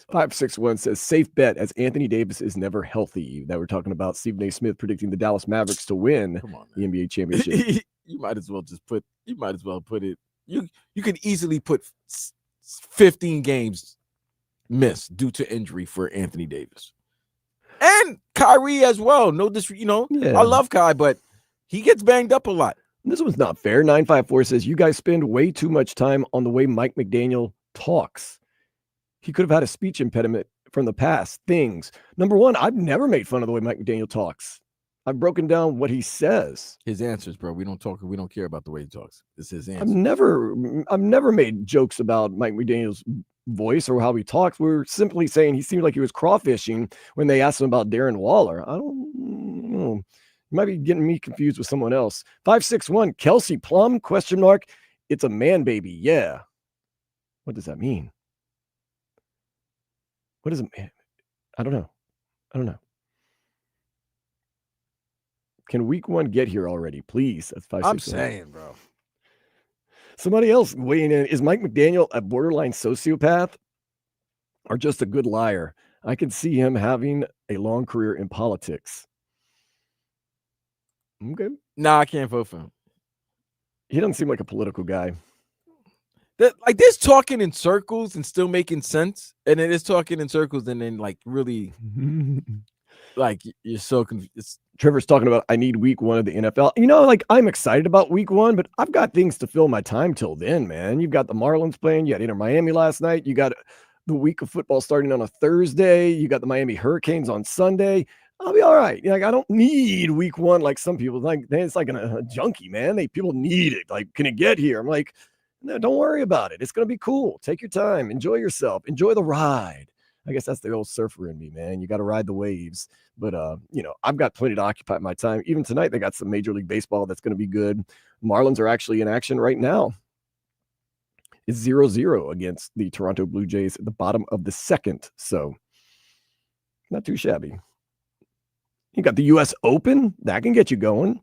561 says, safe bet as Anthony Davis is never healthy. That we're talking about Stephen A. Smith predicting the Dallas Mavericks to win the NBA championship. You might as well put it. You could easily put 15 games missed due to injury for Anthony Davis. And Kyrie as well. No, I love Kai, but he gets banged up a lot. This one's not fair. 954 says, you guys spend way too much time on the way Mike McDaniel talks. He could have had a speech impediment from the past. Things. Number one, I've never made fun of the way Mike McDaniel talks. I've broken down what he says. His answers, bro. We don't care about the way he talks. It's his answers. I've never made jokes about Mike McDaniel's voice or how he talks. We're simply saying he seemed like he was crawfishing when they asked him about Darren Waller. I don't know. You might be getting me confused with someone else. 561, Kelsey Plum, ? It's a man baby. Yeah. What does that mean? What is it? I don't know. Can week 1 get here already? Please. That's 561. I'm saying, bro. Somebody else weighing in. Is Mike McDaniel a borderline sociopath or just a good liar? I can see him having a long career in politics. Okay. Nah, I can't vote for him. He doesn't seem like a political guy. This talking in circles and still making sense, and then it's talking in circles and then really you're so confused. Trevor's talking about I need week 1 of the NFL. I'm excited about week 1, but I've got things to fill my time till then, man. You've got the Marlins playing. You had Inter Miami last night. You got the week of football starting on a Thursday. You got the Miami Hurricanes on Sunday. I'll be all right. I don't need week 1 like some people. It's like a junkie, man. People need it. Can it get here? I'm like, no, don't worry about it. It's going to be cool. Take your time. Enjoy yourself. Enjoy the ride. I guess that's the old surfer in me, man. You got to ride the waves. But, I've got plenty to occupy my time. Even tonight, they got some Major League Baseball that's going to be good. Marlins are actually in action right now. It's 0-0 against the Toronto Blue Jays at the bottom of the 2nd. So, not too shabby. You got the U.S. Open. That can get you going.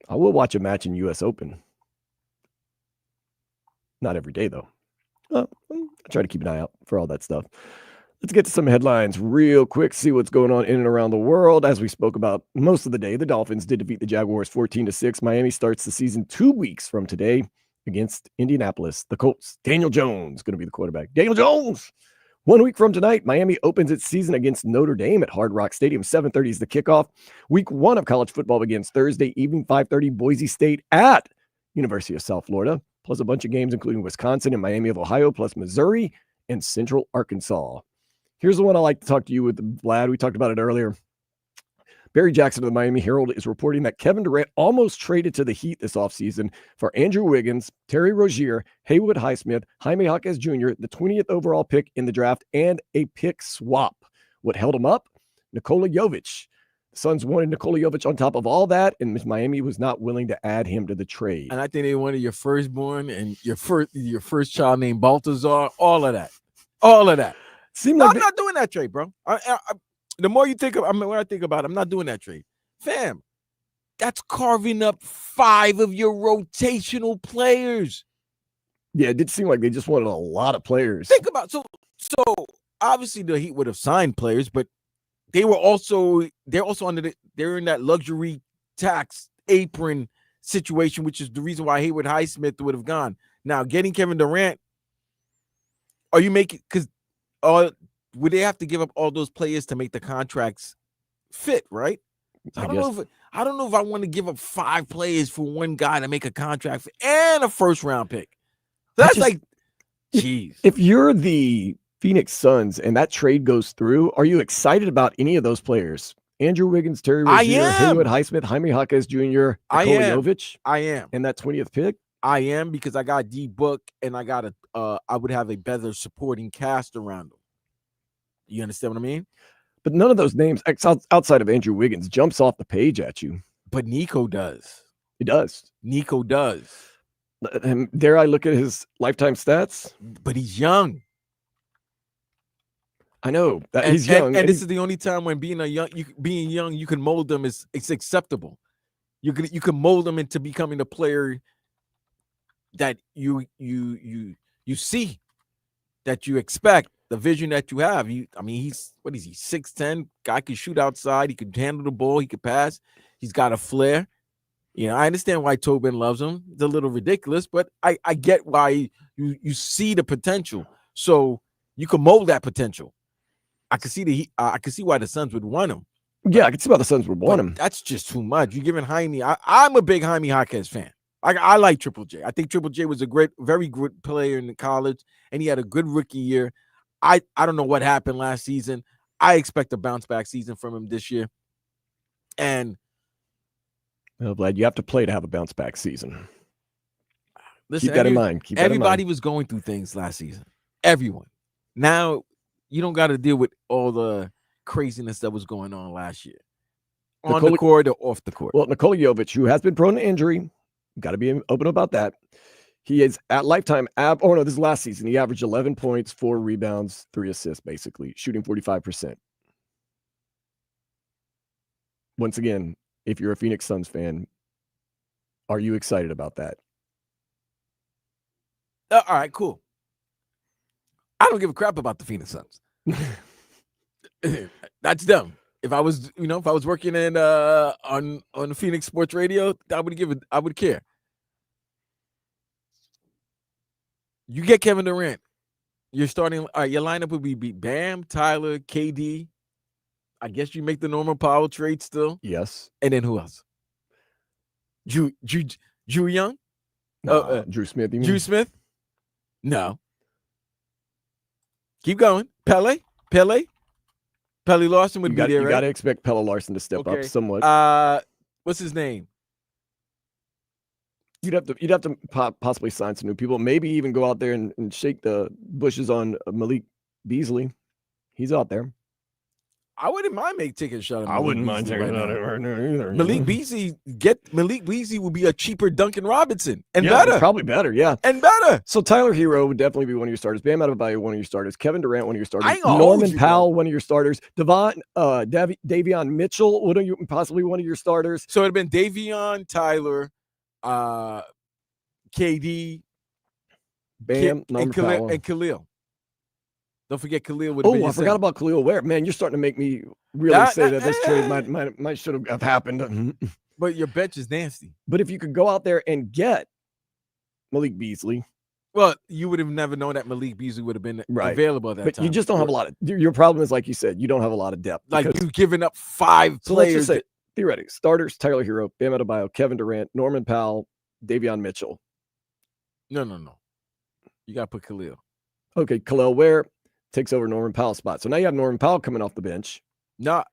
I will watch a match in U.S. Open. Not every day, though. I try to keep an eye out for all that stuff. Let's get to some headlines real quick, see what's going on in and around the world. As we spoke about most of the day, the Dolphins did defeat the Jaguars 14-6. Miami starts the season 2 weeks from today against Indianapolis. The Colts, Daniel Jones, going to be the quarterback. Daniel Jones! 1 week from tonight, Miami opens its season against Notre Dame at Hard Rock Stadium. 7:30 is the kickoff. Week 1 of college football begins Thursday evening, 5:30, Boise State at University of South Florida. Plus a bunch of games, including Wisconsin and Miami of Ohio, plus Missouri and Central Arkansas. Here's the one I like to talk to you with, Vlad. We talked about it earlier. Barry Jackson of the Miami Herald is reporting that Kevin Durant almost traded to the Heat this offseason for Andrew Wiggins, Terry Rozier, Haywood Highsmith, Jaime Jaquez Jr., the 20th overall pick in the draft, and a pick swap. What held him up? Nikola Jovic. The Suns wanted Nikola Jovic on top of all that, and Miami was not willing to add him to the trade. And I think they wanted your firstborn and your first child named Baltazar, all of that. I'm not doing that trade, bro. The more you think of, when I think about it, I'm not doing that trade. Fam, that's carving up 5 of your rotational players. Yeah, it did seem like they just wanted a lot of players. Think about so obviously the Heat would have signed players, but they're in that luxury tax apron situation, which is the reason why Haywood Highsmith would have gone. Now, getting Kevin Durant, are you making would they have to give up all those players to make the contracts fit, right? I don't know if I want to give up 5 players for one guy to make a contract and a first round pick. That's geez. If you're the Phoenix Suns and that trade goes through, are you excited about any of those players? Andrew Wiggins, Terry Rozier, Haywood Highsmith, Jaime Jaquez Jr., Nikola Jovic? I am. And that 20th pick? I am, because I got D Book and I would have a better supporting cast around them. You understand what I mean? But none of those names outside of Andrew Wiggins jumps off the page at you. But Nico does. He does. Nico does. And dare I look at his lifetime stats? But he's young. I know that he's young, and this is the only time when being young, you can mold them. It's acceptable. You can mold them into becoming a player that you see, that you expect, the vision that you have. He's 6'10", guy can shoot outside, he can handle the ball, he can pass, he's got a flair. I understand why Tobin loves him. It's a little ridiculous, but I get why you see the potential. So you can mold that potential. I can see why the Suns would want him. Yeah, I can see why the Suns would want him. That's just too much. You're giving Jaime. I'm a big Jaime Jaquez fan. I like Triple J. I think Triple J was a very good player in college, and he had a good rookie year. I don't know what happened last season. I expect a bounce back season from him this year. And well, Vlad, you have to play to have a bounce back season. Listen, keep that in mind. Everybody was going through things last season. Everyone. Now you don't got to deal with all the craziness that was going on last year on the court or off the court. Well, Nikola Jovic, who has been prone to injury, got to be open about that. He is at lifetime. This is last season. He averaged 11 points, 4 rebounds, 3 assists, basically shooting 45%. Once again, if you're a Phoenix Suns fan, are you excited about that? All right, cool. I don't give a crap about the Phoenix Suns. That's dumb. If I was working in on Phoenix Sports Radio, I would care. You get Kevin Durant. You're starting. Your lineup would be Bam, Tyler, KD. I guess you make the Norman Powell trade still. Yes. And then who else? Drew Young? Drew Smith. Drew Smith? No. Keep going. Pele Larson would be there, You right? got to expect Pele Larson to step up somewhat. What's his name? You'd have to possibly sign some new people. Maybe even go out there and shake the bushes on Malik Beasley. He's out there. I wouldn't mind taking a shot at I wouldn't mind taking a shot at right now either. Malik Beasley would be a cheaper Duncan Robinson and better. Probably better, yeah. And better. So Tyler Hero would definitely be one of your starters. Bam Adebayo, one of your starters. Kevin Durant, one of your starters. Norman Powell, one of your starters. Davion Mitchell, possibly one of your starters. So it'd have been Davion, Tyler, KD, Bam, Norman Powell. and Khalil. Don't forget Khalil would. I forgot about Khalil Ware. Man, you're starting to make me really say that this trade might should have happened. But your bench is nasty. But if you could go out there and get Malik Beasley, well, you would have never known that Malik Beasley would have been available at that time. But you just don't have a lot of. Your problem is, like you said, you don't have a lot of depth. Like you've given up 5 so players. Let's just say, theoretically, starters: Tyler Hero, Bam Adebayo, Kevin Durant, Norman Powell, Davion Mitchell. No. You got to put Khalil. Okay, Khalil Ware takes over Norman Powell's spot. So now you have Norman Powell coming off the bench. No,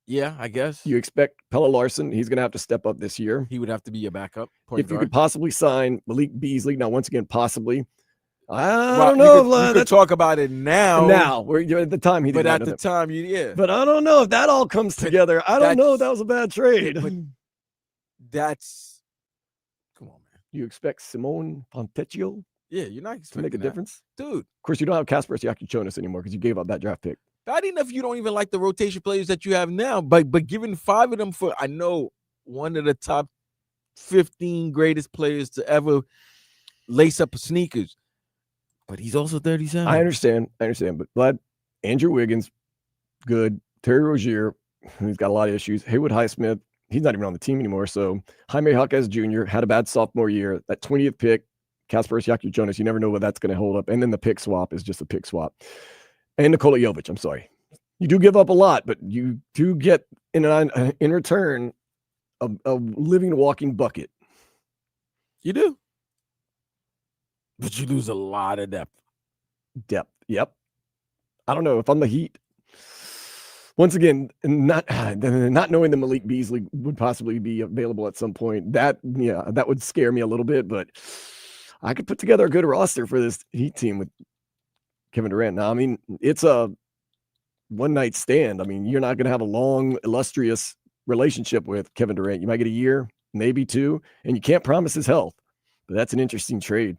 yeah, I guess. You expect Pele Larson. He's going to have to step up this year. He would have to be a backup. If you could possibly sign Malik Beasley. Now, once again, possibly. I don't know. You could talk about it now. We're at the time he did. But at the time, But I don't know if that all comes together. I don't know if that was a bad trade. But that's. Come on, man. You expect Simone Fontecchio? Yeah, you're not to make a difference, dude. Of course, you don't have Kasper Siakis anymore because you gave up that draft pick. Bad enough you don't even like the rotation players that you have now, but giving 5 of them for, I know, one of the top 15 greatest players to ever lace up sneakers, but he's also 37. I understand, but Vlad, Andrew Wiggins, good. Terry Rozier, who's got a lot of issues. Haywood Highsmith, he's not even on the team anymore. So Jaime Jaquez Jr. had a bad sophomore year. That 20th pick. Kasper Siakis, you never know what that's going to hold up. And then the pick swap is just a pick swap. And Nikola Jovic, I'm sorry. You do give up a lot, but you do get in return a living, walking bucket. You do. But you lose a lot of depth. Yep. I don't know if I'm the Heat. Once again, not knowing that Malik Beasley would possibly be available at some point, that would scare me a little bit, but I could put together a good roster for this Heat team with Kevin Durant. Now, I mean, it's a one-night stand. I mean, you're not going to have a long, illustrious relationship with Kevin Durant. You might get a year, maybe 2, and you can't promise his health. But that's an interesting trade.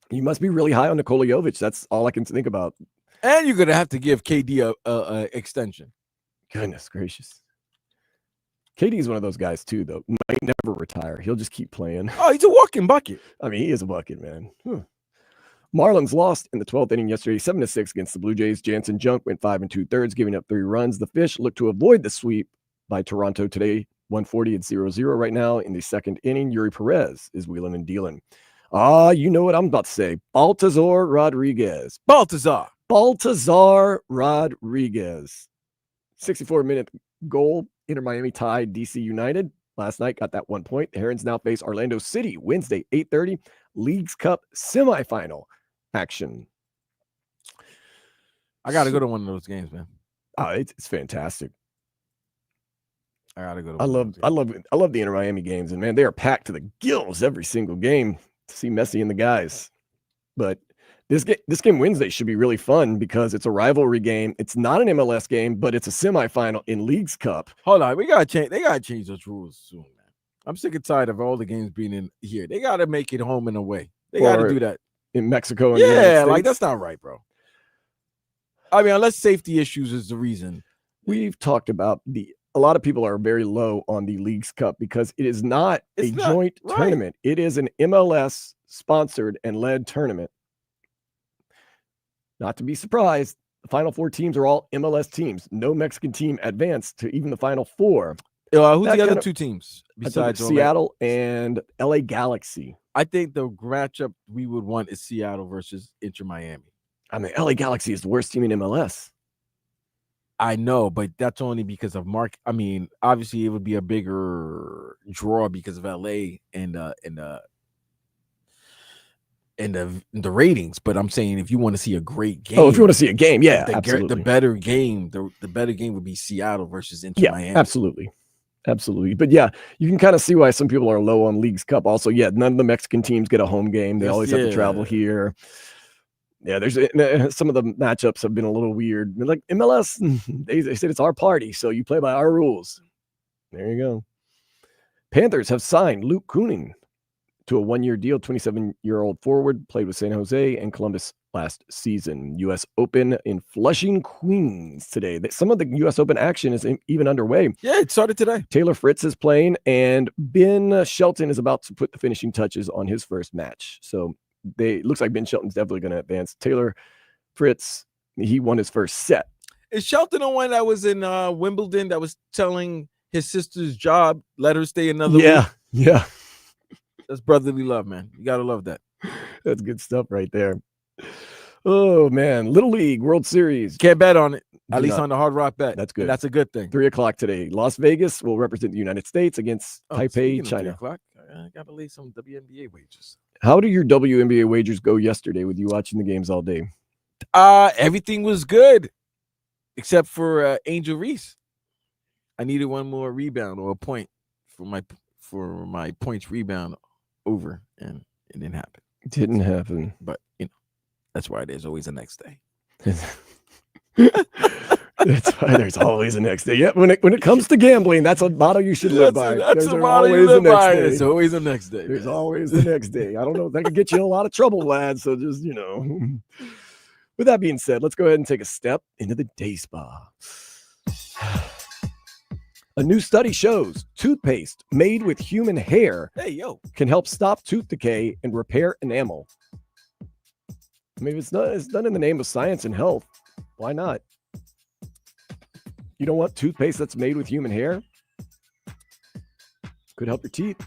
You must be really high on Nikola Jovic. That's all I can think about. And you're going to have to give KD a extension. Goodness gracious. KD is one of those guys, too, though. Might never retire. He'll just keep playing. Oh, he's a walking bucket. I mean, he is a bucket, man. Marlins lost in the 12th inning yesterday, 7-6 against the Blue Jays. Jansen Junk went 5 2/3, giving up 3 runs. The Fish look to avoid the sweep by Toronto today, 140 and 0-0 right now. In the 2nd inning, Yuri Perez is wheeling and dealing. You know what I'm about to say. Baltazar Rodriguez. Baltazar Rodriguez. 64-minute goal. Inter Miami tied DC United last night. Got that 1 point. The Herons now face Orlando City Wednesday, 8:30. Leagues Cup semifinal action. I got to go to one of those games, man. Oh, it's fantastic. I got to go to I love the Inter Miami games, and man, they are packed to the gills every single game to see Messi and the guys. But this game Wednesday should be really fun because it's a rivalry game. It's not an MLS game, but it's a semifinal in Leagues Cup. Hold on, they gotta change those rules soon, man. I'm sick and tired of all the games being in here. They gotta make it home and away. They gotta do that in Mexico. And the United States. Like that's not right, bro. I mean, unless safety issues is the reason. We've talked about a lot of people are very low on the Leagues Cup because it is not a joint tournament. It is an MLS sponsored and led tournament. Not to be surprised, the Final 4 teams are all MLS teams. No Mexican team advanced to even the Final 4. Who's the other 2 teams besides Seattle and LA Galaxy? I think the matchup we would want is Seattle versus Inter Miami. I mean, LA Galaxy is the worst team in MLS. I know, but that's only because of Mark. I mean, obviously, it would be a bigger draw because of LA and the ratings. But I'm saying if you want to see a great game, if you want to see a game, yeah, absolutely. The better game would be Seattle versus Inter Miami. Absolutely. But yeah, you can kind of see why some people are low on Leagues Cup. Also, none of the Mexican teams get a home game. They always have to travel here. Yeah, there's some of the matchups have been a little weird. Like MLS, they said it's our party, so you play by our rules. There you go. Panthers have signed Luke Kunin to a 1-year deal. 27-year-old forward, played with San Jose and Columbus last season. U.S. Open in Flushing, Queens today. Some of the U.S. Open action is even underway. Yeah, it started today. Taylor Fritz is playing, and Ben Shelton is about to put the finishing touches on his first match. So it looks like Ben Shelton's definitely going to advance. Taylor Fritz, he won his first set. Is Shelton the one that was in Wimbledon that was telling his sister's job, let her stay another week? Yeah. That's brotherly love, man. You got to love that. That's good stuff right there. Oh, man. Little League World Series. Can't bet on it. At least on the Hard Rock bet. That's good. And that's a good thing. 3:00 today. Las Vegas will represent the United States against Taipei, China. 3:00, I got to lay some WNBA wagers. How do your WNBA wagers go yesterday with you watching the games all day? Everything was good except for Angel Reese. I needed one more rebound or a point for my points rebound over, and it didn't happen. It didn't happen. But that's why there's always a next day. That's why there's always a next day. Yeah, when it comes to gambling, that's a motto you should live by. That's a motto you live by. There's always a next day. There's always the next day. I don't know if that could get you in a lot of trouble, lad. So just, With that being said, let's go ahead and take a step into the day spa. A new study shows toothpaste made with human hair can help stop tooth decay and repair enamel. I mean, it's done in the name of science and health. Why not? You don't want toothpaste that's made with human hair? Could help your teeth.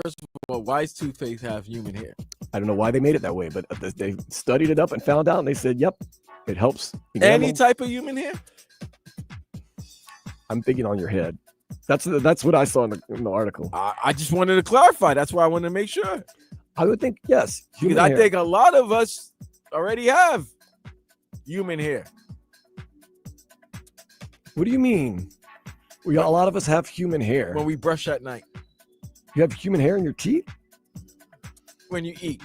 First of all, why does toothpaste have human hair? I don't know why they made it that way, but they studied it up and found out, and they said, yep, it helps enamel. Any type of human hair? I'm thinking on your head. That's what I saw in the article. I just wanted to clarify. That's why I wanted to make sure. I would think, yes. Because I think a lot of us already have human hair. What do you mean? A lot of us have human hair. When we brush at night. You have human hair in your teeth? When you eat.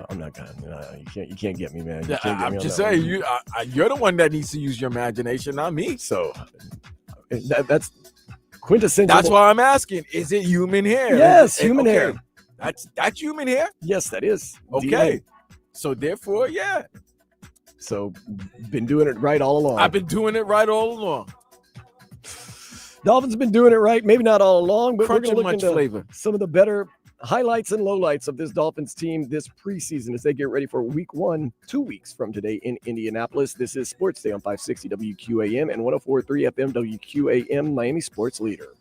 I'm not gonna. You can't get me, man. You Yeah, can't get me I'm on just that saying, one. you're the one that needs to use your imagination, not me. So that's quintessential. That's why I'm asking: is it human hair? Yes, Is it- human okay, hair. That's human hair. Yes, that is. Okay, DNA. so therefore, yeah, So been doing it right all along. I've been doing it right all along. Dolphins have been doing it right, maybe not all along, but Crunch we're and going to much look into flavor. some of the better highlights and lowlights of this Dolphins team this preseason as they get ready for week 1, 2 weeks from today in Indianapolis. This is Sports Day on 560 WQAM and 104.3 FM WQAM, Miami Sports Leader.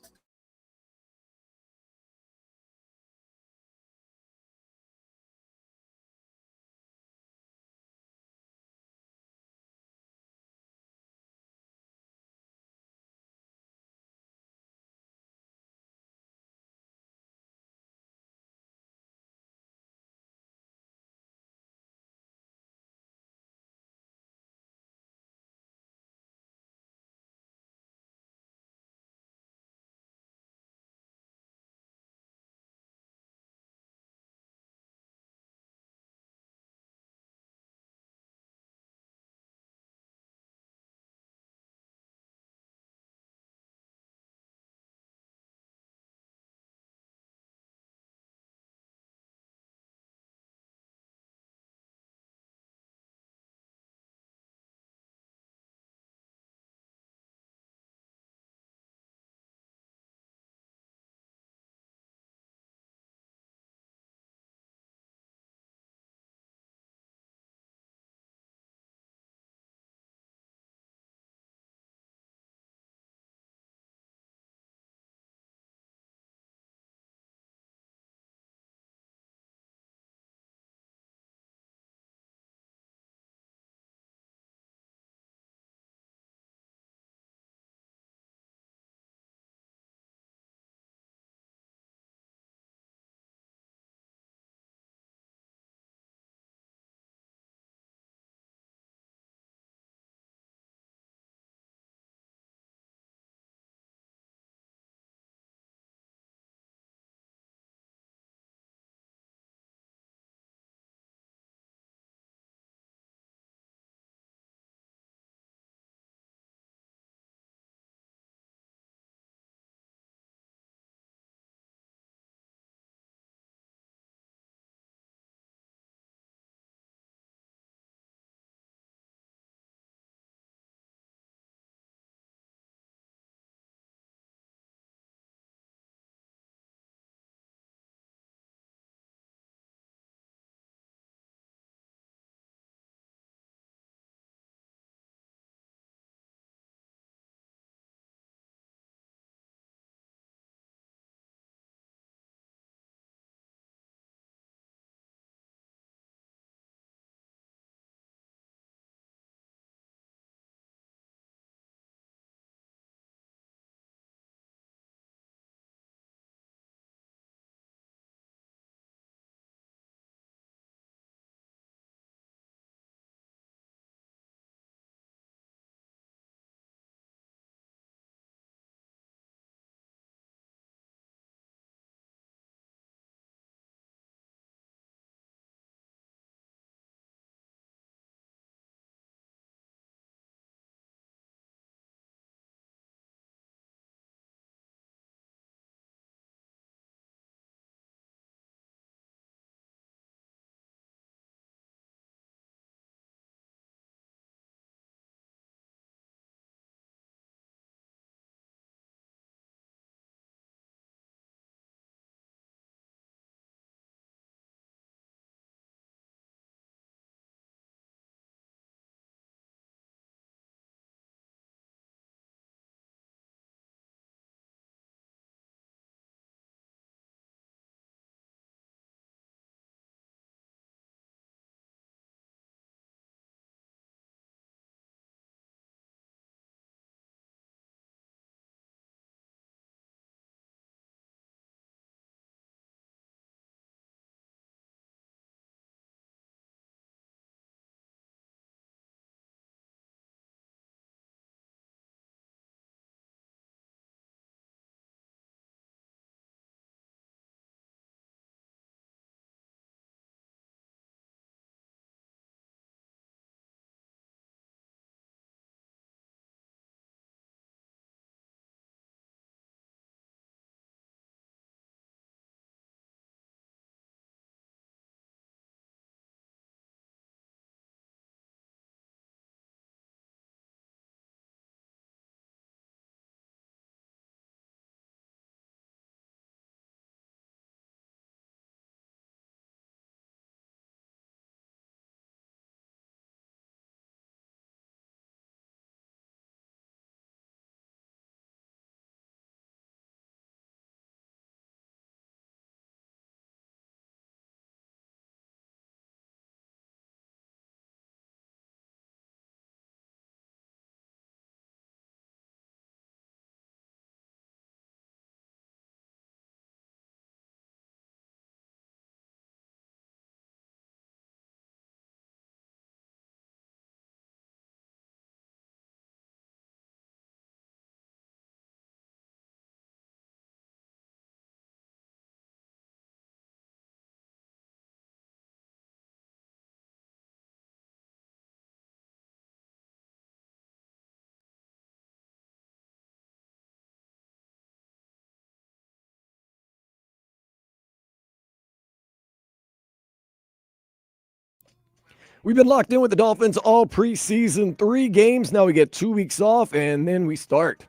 We've been locked in with the Dolphins all preseason, 3 games. Now we get 2 weeks off, and then we start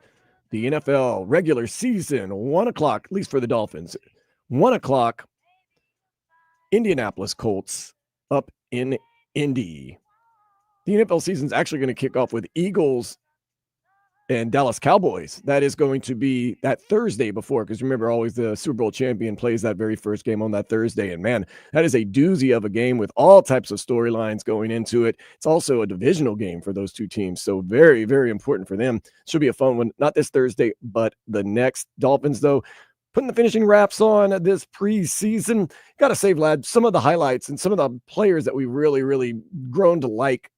the NFL regular season, 1 o'clock, at least for the Dolphins. 1 o'clock, Indianapolis Colts up in Indy. The NFL season is actually going to kick off with Eagles and Dallas Cowboys. That is going to be that Thursday before, because remember, always the Super Bowl champion plays that very first game on that Thursday. And man, that is a doozy of a game with all types of storylines going into it. It's also a divisional game for those two teams. So very, very important for them. Should be a fun one, not this Thursday, but the next. Dolphins, though, putting the finishing wraps on this preseason. Got to say, Vlad, some of the highlights and some of the players that we really, really grown to like.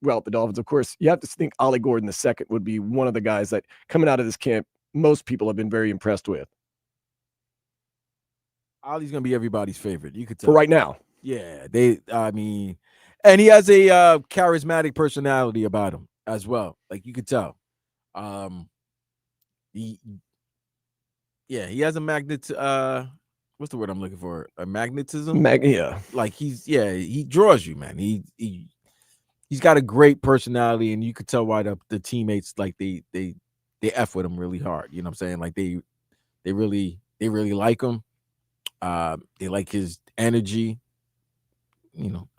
Well, the Dolphins, of course, you have to think Ollie Gordon II would be one of the guys that coming out of this camp, most people have been very impressed with. Ollie's going to be everybody's favorite. You could tell. For right now. Yeah. And he has a charismatic personality about him as well. Like you could tell. He has a what's the word I'm looking for? A magnetism? Yeah. Like he draws you, man. He's got a great personality, and you could tell why the teammates like they F with him really hard. You know what I'm saying? Like they really like him. They like his energy,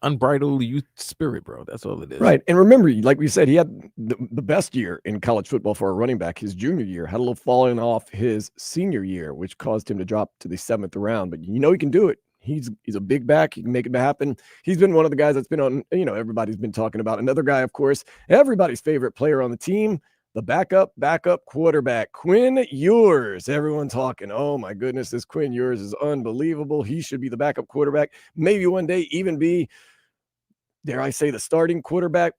unbridled youth spirit, bro. That's all it is. Right. And remember, like we said, he had the best year in college football for a running back his junior year, had a little falling off his senior year, which caused him to drop to the 7th round. But he can do it. He's a big back. He can make it happen. He's been one of the guys that's been on, everybody's been talking about. Another guy, of course, everybody's favorite player on the team, the backup quarterback, Quinn Ewers. Everyone talking, oh my goodness, this Quinn Ewers is unbelievable. He should be the backup quarterback. Maybe one day even be, dare I say, the starting quarterback.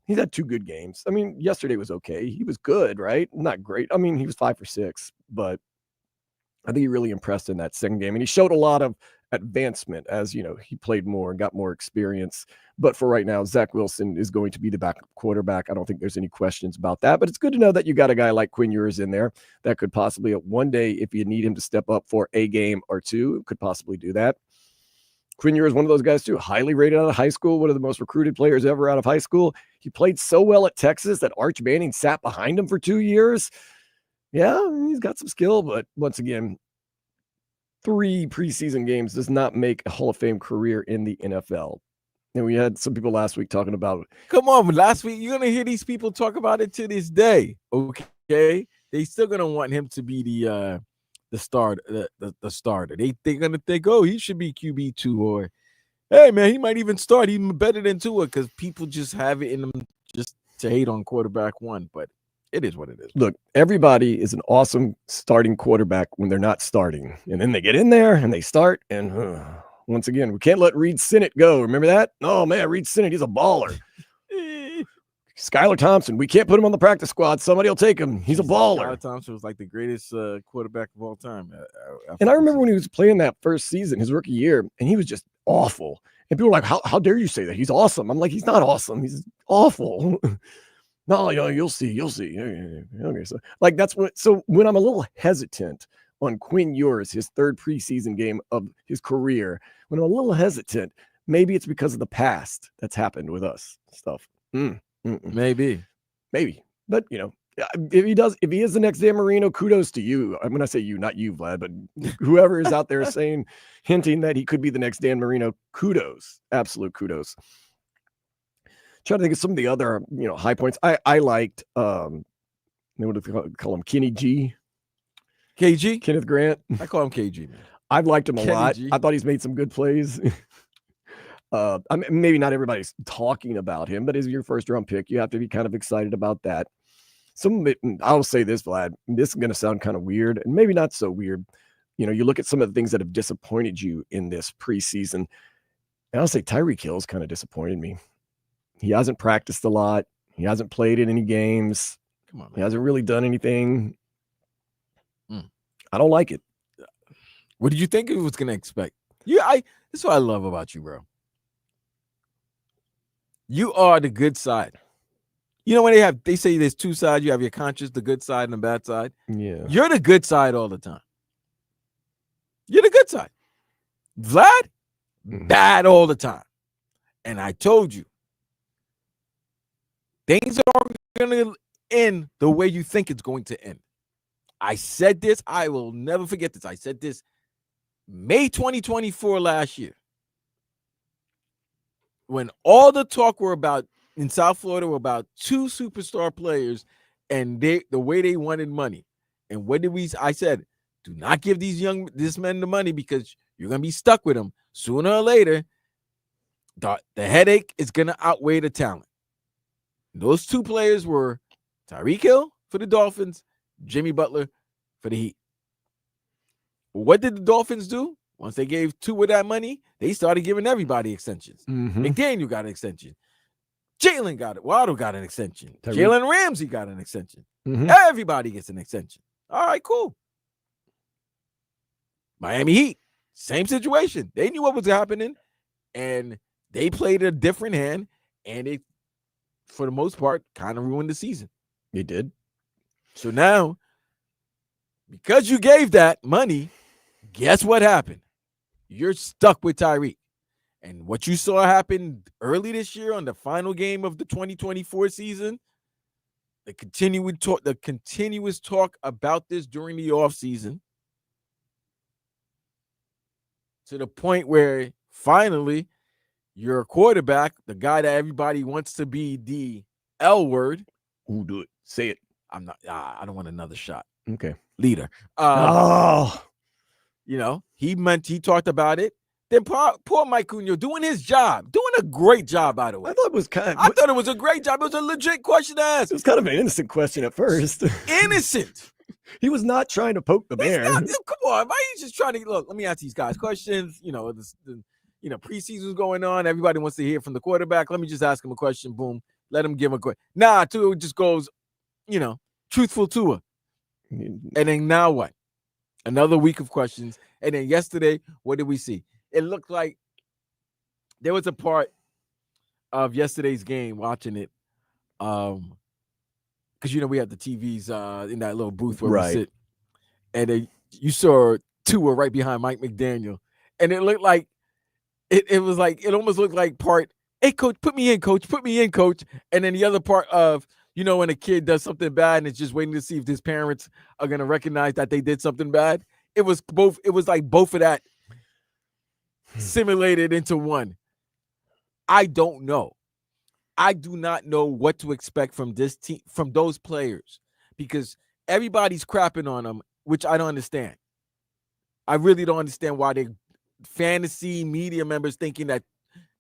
He's had 2 good games. I mean, yesterday was okay. He was good, right? Not great. I mean, he was 5 for 6, but I think he really impressed in that second game. And he showed a lot of advancement as, he played more and got more experience. But for right now, Zach Wilson is going to be the backup quarterback. I don't think there's any questions about that. But it's good to know that you got a guy like Quinn Ewers in there that could possibly one day, if you need him to step up for a game or 2, could possibly do that. Quinn Ewers is one of those guys, too, highly rated out of high school, one of the most recruited players ever out of high school. He played so well at Texas that Arch Manning sat behind him for 2 years. Yeah, he's got some skill, but once again, 3 preseason games does not make a Hall of Fame career in the NFL. And we had some people last week talking about it. Come on, last week, you're going to hear these people talk about it to this day, okay? They still going to want him to be the starter. They're going to think, oh, he should be QB2, or, hey, man, he might even start even better than Tua, because people just have it in them just to hate on quarterback 1, but it is what it is. Look, everybody is an awesome starting quarterback when they're not starting. And then they get in there and they start. And once again, we can't let Reed Sinnett go. Remember that? Oh, man, Reed Sinnett, he's a baller. Skylar Thompson, we can't put him on the practice squad. Somebody will take him. He's a baller. Skylar Thompson was like the greatest quarterback of all time. And I remember when he was playing that first season, his rookie year, and he was just awful. And people were like, how dare you say that? He's awesome. I'm like, he's not awesome. He's awful. No, you'll see. Okay, so like that's what. So when I'm a little hesitant on Quinn Ewers, his 3rd preseason game of his career, when I'm a little hesitant, maybe it's because of the past that's happened with us stuff. Maybe, but if he is the next Dan Marino, kudos to you. I'm gonna say you, not you, Vlad, but whoever is out there hinting that he could be the next Dan Marino, kudos, absolute kudos. Trying to think of some of the other, high points. I liked, what do they call him? Kenny G. KG? Kenneth Grant. I call him KG, man. I've liked him a lot. G. I thought he's made some good plays. Maybe not everybody's talking about him, but as your 1st round pick, you have to be kind of excited about that. Some of it, I'll say this, Vlad, this is going to sound kind of weird, and maybe not so weird. You look at some of the things that have disappointed you in this preseason, and I'll say Tyreek Hill's kind of disappointed me. He hasn't practiced a lot. He hasn't played in any games. Come on, man. He hasn't really done anything. I don't like it. What did you think he was going to expect? This is what I love about you, bro. You are the good side. When they say there's 2 sides, you have your conscience, the good side and the bad side. Yeah. You're the good side all the time. You're the good side. Vlad, bad all the time. And I told you, things are going to end the way you think it's going to end. I said this. I will never forget this. I said this May 2024 last year, when all the talk were about in South Florida were about 2 superstar players and the way they wanted money. And what did I said, do not give this men the money because you're going to be stuck with them. Sooner or later, the headache is going to outweigh the talent. Those 2 players were Tyreek Hill for the Dolphins, Jimmy Butler for the Heat. What did the Dolphins do? Once they gave Tua that money, they started giving everybody extensions. McDaniel got an extension. Jaylen got it. Waddle got an extension. Jalen Ramsey got an extension. Everybody gets an extension. All right, cool. Miami Heat, same situation. They knew what was happening, and they played a different hand, and it, for the most part, kind of ruined the season. They did. So now, because you gave that money, guess what happened? You're stuck with Tyreek. And what you saw happen early this year on the final game of the 2024 season, the continuous talk about this during the offseason, to the point where finally your quarterback, the guy that everybody wants to be the L word. Who do it? Say it. I'm not. I don't want another shot. Okay. Leader. You know, he talked about it. Then poor Mike McDaniel doing his job, doing a great job, by the way. I thought it was a great job. It was a legit question to ask. It was kind of an innocent question at first. Innocent. He was not trying to poke the bear. Come on, why are you just trying to look? Let me ask these guys questions. You know, preseason's going on. Everybody wants to hear from the quarterback. Let me just ask him a question. Boom. Let him give him a question. Nah, Tua just goes, truthful Tua. And then now what? Another week of questions. And then yesterday, what did we see? It looked like there was a part of yesterday's game watching it. Because, we had the TVs in that little booth where we sit. And you saw Tua right behind Mike McDaniel. And it looked like, it was like, it almost looked like part, hey, coach, put me in, coach. And then the other part of, when a kid does something bad and it's just waiting to see if his parents are going to recognize that they did something bad. It was both. It was like both of that simulated into one. I don't know. I do not know what to expect from this team, from those players, because everybody's crapping on them, which I don't understand. I really don't understand why they fantasy media members thinking that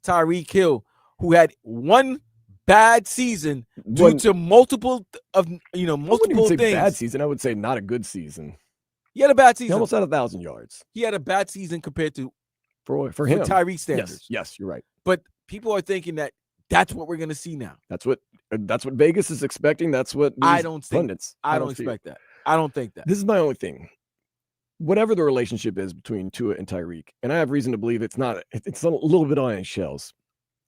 Tyreek Hill, who had one bad season due to multiple things. Bad season. I would say not a good season. He had a bad season. He almost had 1,000 yards. He had a bad season compared to for him. Tyreek standards. Yes, you're right. But people are thinking that that's what we're going to see now. That's what Vegas is expecting. That's what pundits. I don't expect that. I don't think that. This is my only thing. Whatever the relationship is between Tua and Tyreek, and I have reason to believe it's a little bit on his shells.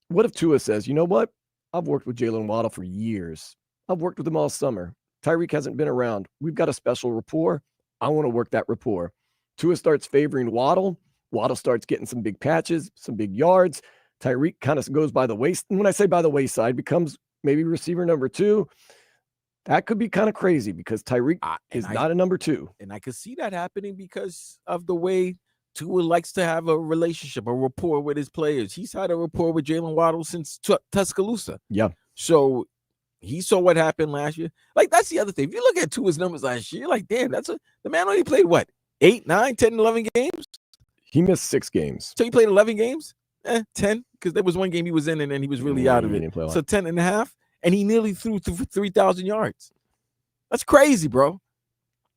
What if Tua says, you know what? I've worked with Jaylen Waddle for years. I've worked with him all summer. Tyreek hasn't been around. We've got a special rapport. I want to work that rapport. Tua starts favoring Waddle. Waddle starts getting some big patches, some big yards. Tyreek kind of goes by the waist. And when I say by the wayside, becomes maybe receiver number 2. That could be kind of crazy because Tyreek is not a number 2. And I could see that happening because of the way Tua likes to have a relationship, a rapport with his players. He's had a rapport with Jaylen Waddle since Tuscaloosa. Yeah. So he saw what happened last year. Like, that's the other thing. If you look at Tua's numbers last year, you're like, damn, the man only played what? 8, 9, 10, 11 games? He missed 6 games. So he played 11 games? 10, because there was one game he was in and then he was really out of it. So 10 and a half, and he nearly threw for 3,000 yards. That's crazy, bro.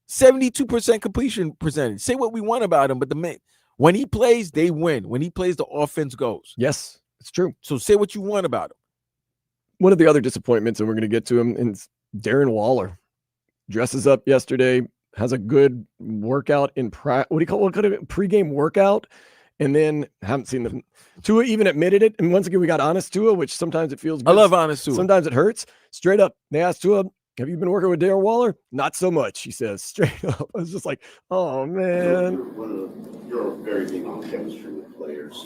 72% completion percentage. Say what we want about him, but when he plays, they win. When he plays, the offense goes. Yes, it's true. So say what you want about him. One of the other disappointments, and we're going to get to him, is Darren Waller. Dresses up yesterday, has a good workout in pregame workout, and then haven't seen them. Tua even admitted it, and once again, we got honest Tua, which sometimes it feels good. I love honest Tua. Sometimes it hurts. Straight up, they asked Tua, have you been working with Darren Waller? Not so much, he says. Straight up. I was just like, oh, man. You're very big on chemistry with players.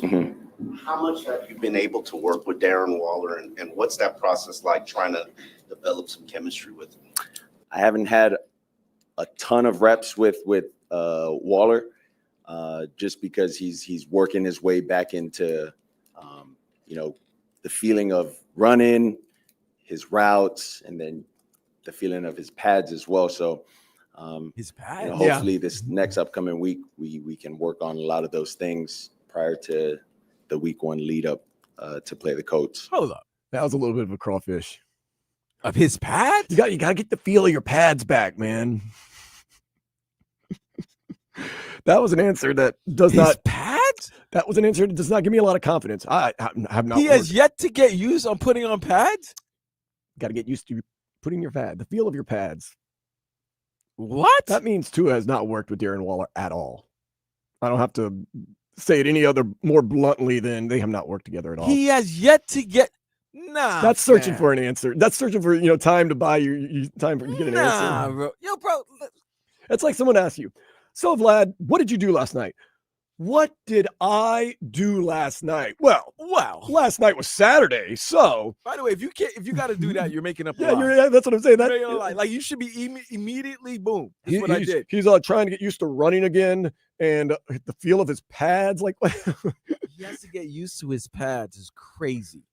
How much have you been able to work with Darren Waller, and what's that process like trying to develop some chemistry with him? I haven't had a ton of reps with Waller, just because he's working his way back into the feeling of running, his routes, and then the feeling of his pads as well. So His pads. hopefully this next upcoming week we can work on a lot of those things prior to the week 1 lead up to play the Colts. Hold up. That was a little bit of a crawfish. Of his pads? You got to get the feel of your pads back, man. That was an answer that does His not. pads? That was an answer that does not give me a lot of confidence. I have not. He has yet to get used on putting on pads? Got to get used to putting your pad, the feel of your pads. What? That means Tua has not worked with Darren Waller at all. I don't have to say it any other more bluntly than they have not worked together at all. He has yet to get. Nah. That's searching man. for an answer. That's searching for time to buy you time for to get an Nah, answer. bro. Yo, bro. It's like someone asks you, "So Vlad, what did you do last night?" What did I do last night? Well, last night was Saturday, so. By the way, if you got to do that, you're making up. Yeah, that's what I'm saying. Like you should be immediately boom. That's what I did. He's trying to get used to running again and the feel of his pads. Like He has to get used to his pads. Is crazy.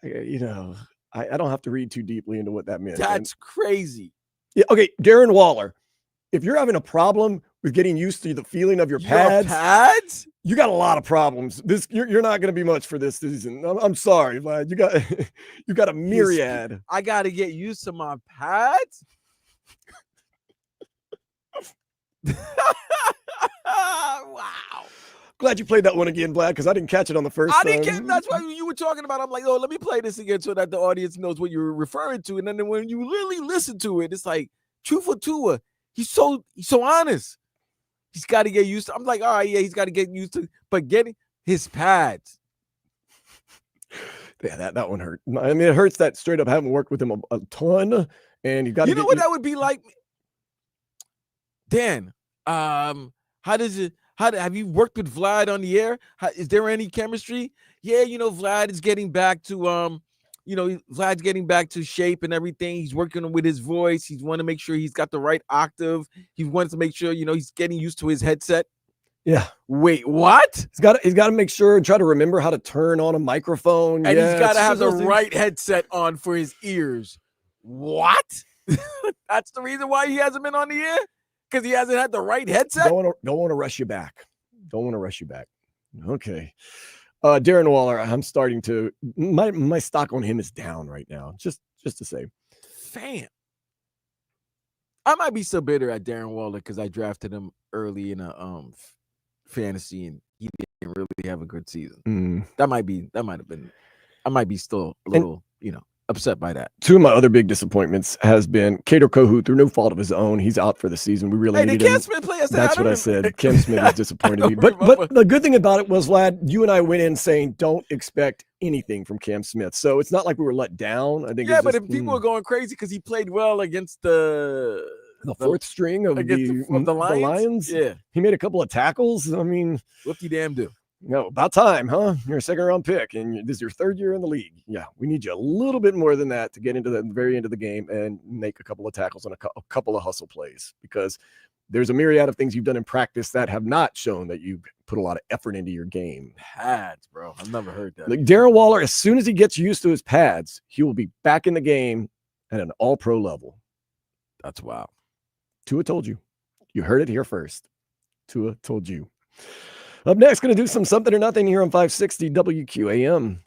I don't have to read too deeply into what that meant. That's crazy. Yeah. Okay, Darren Waller. If you're having a problem with getting used to the feeling of your pads, you got a lot of problems. You're not going to be much for this season. I'm sorry, Vlad. You got a myriad. I got to get used to my pads. Wow. Glad you played that one again, Vlad, because I didn't catch it on the first I time. didn't catch. That's why you were talking about. I'm like, oh, let me play this again so that the audience knows what you're referring to. And then when you really listen to it, it's like true for Tua. He's so honest. He's got to get used to. I'm like, all right, yeah, he's got to get used to. But getting his pads. Yeah, that one hurt. I mean, it hurts that straight up haven't worked with him a ton, and you got to. You know what that would be like, Dan? How does it? Have you worked with Vlad on the air? Is there any chemistry? Yeah, Vlad is getting back to Vlad's getting back to shape and everything. He's working with his voice. He's want to make sure he's got the right octave. He wants to make sure, he's getting used to his headset. Yeah. Wait, what? He's got to make sure and try to remember how to turn on a microphone. And he's got to have the right headset on for his ears. What? That's the reason why he hasn't been on the air? Because he hasn't had the right headset? Don't want to rush you back. Okay. Darren Waller, I'm starting to my stock on him is down right now. Just to say. Fam. I might be so bitter at Darren Waller because I drafted him early in a fantasy and he didn't really have a good season. That might have been. I might be still a little, upset by that. Two of my other big disappointments has been Kato Kohu, through no fault of his own. He's out for the season. We really need him. Cam Smith play? That's what I said. Cam Smith is disappointed me. But the good thing about it was, Vlad, you and I went in saying don't expect anything from Cam Smith. So it's not like we were let down. I think. Yeah, but if people are going crazy because he played well against the fourth string of the Lions. Yeah, he made a couple of tackles. I mean, whoop-de-damn do. No, about time, huh? You're a second-round pick, and this is your third year in the league. Yeah, we need you a little bit more than that to get into the very end of the game and make a couple of tackles and a couple of hustle plays, because there's a myriad of things you've done in practice that have not shown that you put a lot of effort into your game. Pads, bro. I've never heard that. Like Darren Waller, as soon as he gets used to his pads, he will be back in the game at an all-pro level. That's wild. Tua told you. You heard it here first. Tua told you. Up next, going to do something or nothing here on 560 WQAM.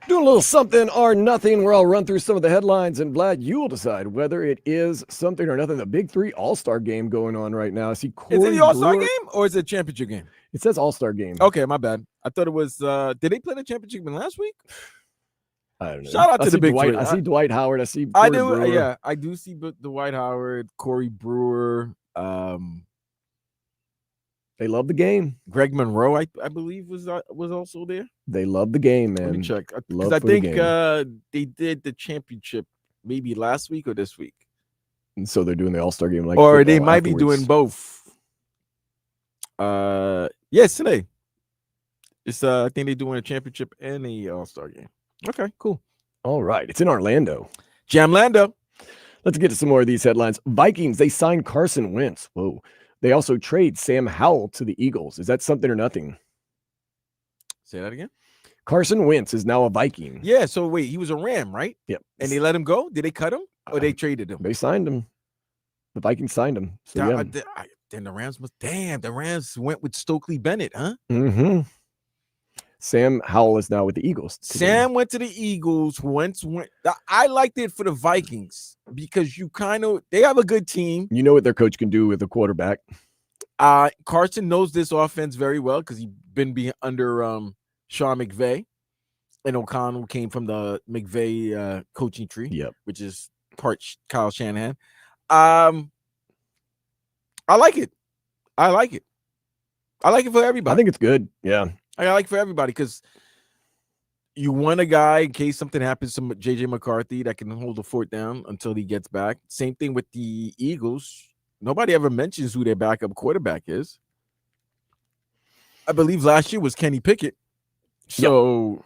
Doing a little something or nothing where I'll run through some of the headlines, and Vlad, you will decide whether it is something or nothing. The Big Three All-Star game going on right now. I see Corey Is it the All-Star Brewer. game or is it a championship game? It says All-Star game. Okay, my bad. I thought it was did they play the championship game last week? I don't know. Shout out I to the see Big Dwight. Three. I see Dwight Howard. I see I Corey do, Brewer. yeah. I do see the Dwight Howard, Corey Brewer, They love the game. Greg Monroe, I believe was also there. They love the game, man. Let me check because Love I for the think game. they did the championship maybe last week or this week, And so they're doing the All-Star game, like, or they football might be afterwards. doing both. Yes, today. It's I think they're doing a championship and a All-Star game. Okay, cool. All right, it's in Orlando. Jamlando. Let's get to some more of these headlines. Vikings, they signed Carson Wentz. Whoa. They also trade Sam Howell to the Eagles. Is that something or nothing? Say that again. Carson Wentz is now a Viking. Yeah. So wait, he was a Ram, right? Yep. And they let him go. Did they cut him or they traded him? They signed him. The Vikings signed him. So yeah. Then the Rams must. Damn, the Rams went with Stokely Bennett, huh? Mm-hmm. Sam Howell is now with the Eagles today. Sam went to the Eagles. Wentz went. I liked it for the Vikings because they have a good team. You know what their coach can do with a quarterback. Carson knows this offense very well because he's been under Sean McVay, and O'Connell came from the McVay coaching tree. Yep. Which is part Kyle Shanahan. I like it. I like it for everybody. I think it's good. Yeah. I like for everybody because you want a guy in case something happens to JJ McCarthy that can hold the fort down until he gets back. Same thing with the Eagles. Nobody ever mentions who their backup quarterback is. I believe last year was Kenny Pickett. So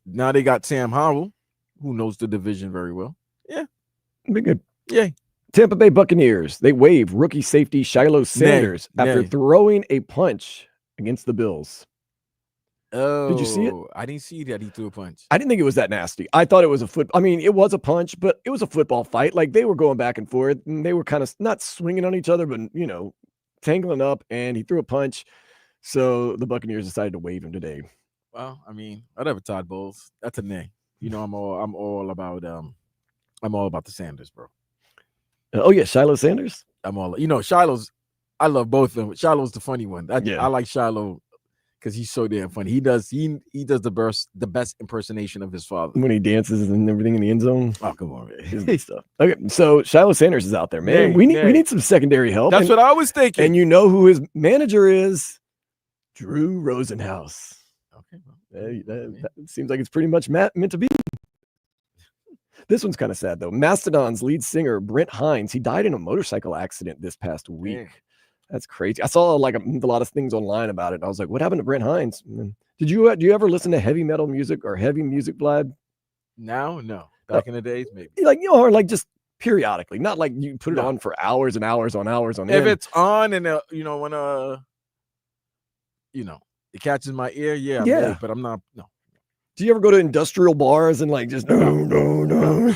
now they got Sam Howell, who knows the division very well. Yeah. Be good. Yeah. Tampa Bay Buccaneers, they waive rookie safety Shiloh Sanders after throwing a punch against the Bills. Oh, did you see it? I didn't see that he threw a punch. I didn't think it was that nasty. I thought it was it was a punch, but it was a football fight. Like, they were going back and forth, and they were kind of not swinging on each other, but, tangling up, and he threw a punch. So the Buccaneers decided to waive him today. Well, I mean, whatever, Todd Bowles. That's a nay. I'm all about the Sanders, bro. Oh yeah, Shiloh Sanders. I'm all Shiloh's. I love both of them. Shiloh's the funny one. I like Shiloh because he's so damn funny. He does the best impersonation of his father when he dances and everything in the end zone. Oh, come on, man. His stuff. Okay, so Shiloh Sanders is out there, man. We need some secondary help. That's what I was thinking. And you know who his manager is? Drew Rosenhaus. Okay, that seems like it's pretty much meant to be. This one's kind of sad, though. Mastodon's lead singer, Brent Hines, he died in a motorcycle accident this past week. Damn. That's crazy. I saw like a lot of things online about it. And I was like, what happened to Brent Hines? Do you ever listen to heavy metal music or heavy music, Vlad? Now, no. Back in the days, maybe. Or like just periodically, not like you put it on for hours and hours on hours on end. If it's on and when it catches my ear, I'm late, but I'm not. No. Do you ever go to industrial bars and like just no?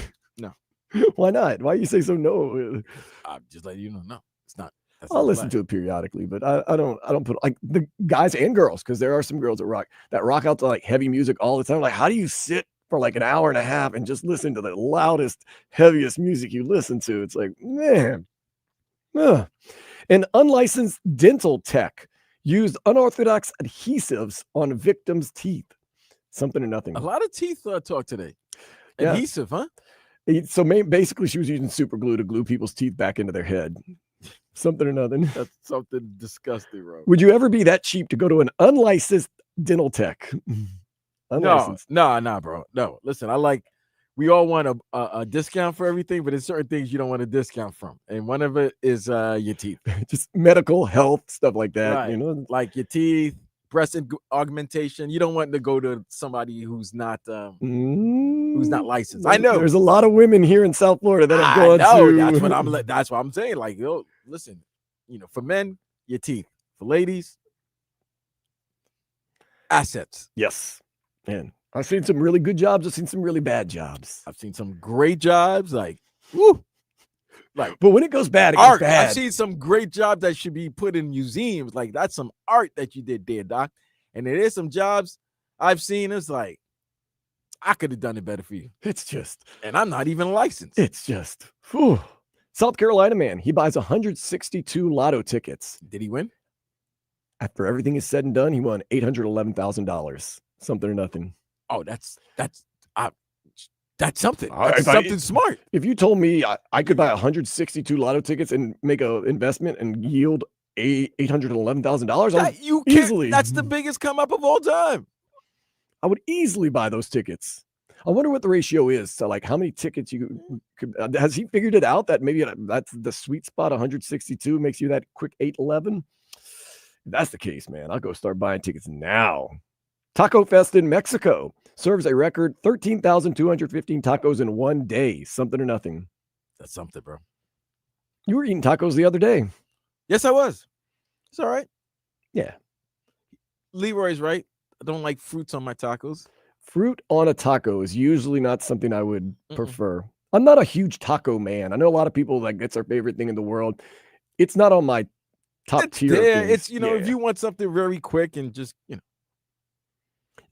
Why not? Why you say so? No. I'm just letting you know. No, it's not. I'll listen to it periodically, but I don't put like the guys and girls, because there are some girls that rock out to like heavy music all the time. Like, how do you sit for like an hour and a half and just listen to the loudest, heaviest music you listen to? It's like, man. An unlicensed dental tech used unorthodox adhesives on victims' teeth. Something or nothing. A lot of teeth talk today. Yeah. Adhesive, huh? So basically, she was using super glue to glue people's teeth back into their head. Something or nothing. That's something disgusting, bro. Would you ever be that cheap to go to an unlicensed dental tech? Unlicensed. No, bro. No, listen, we all want a discount for everything, but there's certain things you don't want a discount from. And one of it is your teeth. Just medical, health, stuff like that. Right. Like your teeth, breast augmentation. You don't want to go to somebody who's not licensed. I know there's a lot of women here in South Florida that have gone to. That's what I'm saying. Like, listen, for men, your teeth. For ladies, assets. Yes, man. I've seen some really good jobs. I've seen some really bad jobs. I've seen some great jobs. Like, woo. But when it goes bad, it art. goes bad. I've seen some great jobs that should be put in museums. Like, that's some art that you did there, Doc. And there is some jobs I've seen. It's like, I could have done it better for you. It's just, And I'm not even licensed. it's just, whew. South Carolina man, he buys 162 lotto tickets. Did he win? After everything is said and done, he won $811,000. Something or nothing. Oh, that's something. I- That's if I- something smart. If you told me I could buy 162 lotto tickets and make an investment and yield $811,000, You can't, easily. That's the biggest come up of all time. I would easily buy those tickets. I wonder what the ratio is. So, like, how many tickets you could? Has he figured it out that maybe that's the sweet spot? 162 makes you that quick 811. If that's the case, man, I'll go start buying tickets now. Taco Fest in Mexico serves a record 13,215 tacos in one day. Something or nothing. That's something, bro. You were eating tacos the other day. Yes, I was. It's all right. Yeah. Leroy's right. I don't like fruits on my tacos. Fruit on a taco is usually not something I would prefer. I'm not a huge taco man. I know a lot of people like it's their favorite thing in the world. It's not on my top It's tier. of there. things. It's, if you want something very quick and just,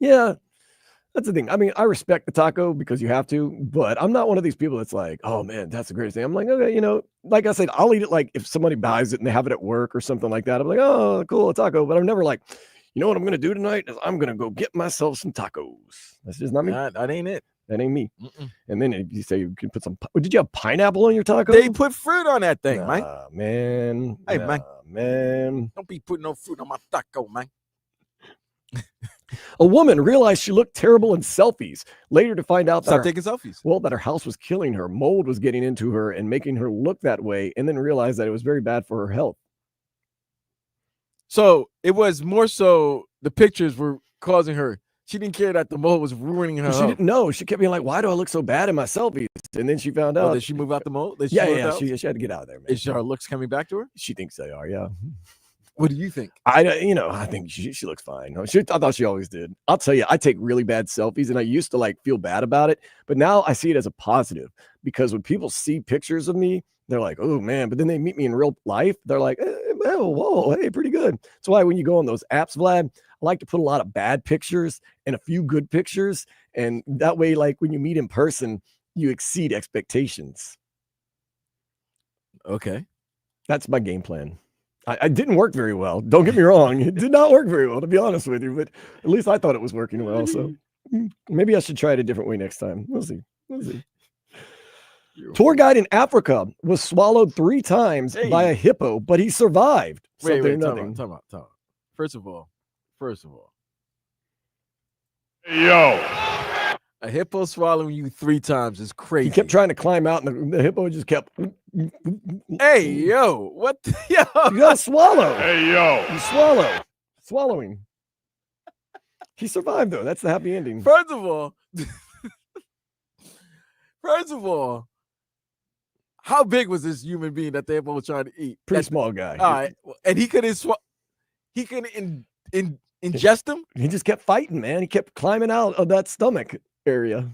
Yeah, that's the thing. I mean, I respect the taco because you have to, but I'm not one of these people that's like, oh man, that's the greatest thing. I'm like, okay, like I said, I'll eat it like if somebody buys it and they have it at work or something like that. I'm like, oh, cool, a taco. But I'm never like, you know what I'm going to do tonight is I'm going to go get myself some tacos. That's just not me. that ain't it. That ain't me. And then if you say you can put some, did you have pineapple on your taco? They put fruit on that thing, man. Man. Hey, man. Don't be putting no fruit on my taco, man. A woman realized she looked terrible in selfies, later to find out Stop taking selfies. Well, that her house was killing her. Mold was getting into her and making her look that way, and then realized that it was very bad for her health. So it was more so the pictures were causing her. She didn't care that the mold was ruining her She health. didn't know. She kept being like, why do I look so bad in my selfies? And then she found out. Did she move out the mold? Yeah, she had to get out of there, man. Is her looks coming back to her? She thinks they are, yeah. What do you think? I think she looks fine. I thought she always did. I'll tell you, I take really bad selfies, and I used to like feel bad about it, but now I see it as a positive because when people see pictures of me, they're like, oh man, but then they meet me in real life. They're like, oh, whoa, hey, pretty good. That's why when you go on those apps, Vlad, I like to put a lot of bad pictures and a few good pictures. And that way, like when you meet in person, you exceed expectations. Okay. That's my game plan. I didn't work very well. Don't get me wrong. It did not work very well, to be honest with you, but at least I thought it was working well. So maybe I should try it a different way next time. We'll see. Tour guide in Africa was swallowed 3 times by a hippo, but he survived. Wait, Nothing. time out. First of all. Yo. A hippo swallowing you 3 times is crazy. He kept trying to climb out, and the hippo just kept. Hey, yo, what? Yo, you gotta swallow. Hey, yo. You swallowing. He survived though. That's the happy ending. First of all, how big was this human being that the hippo was trying to eat? Pretty small guy. All right, and he couldn't ingest him. He just kept fighting, man. He kept climbing out of that stomach area.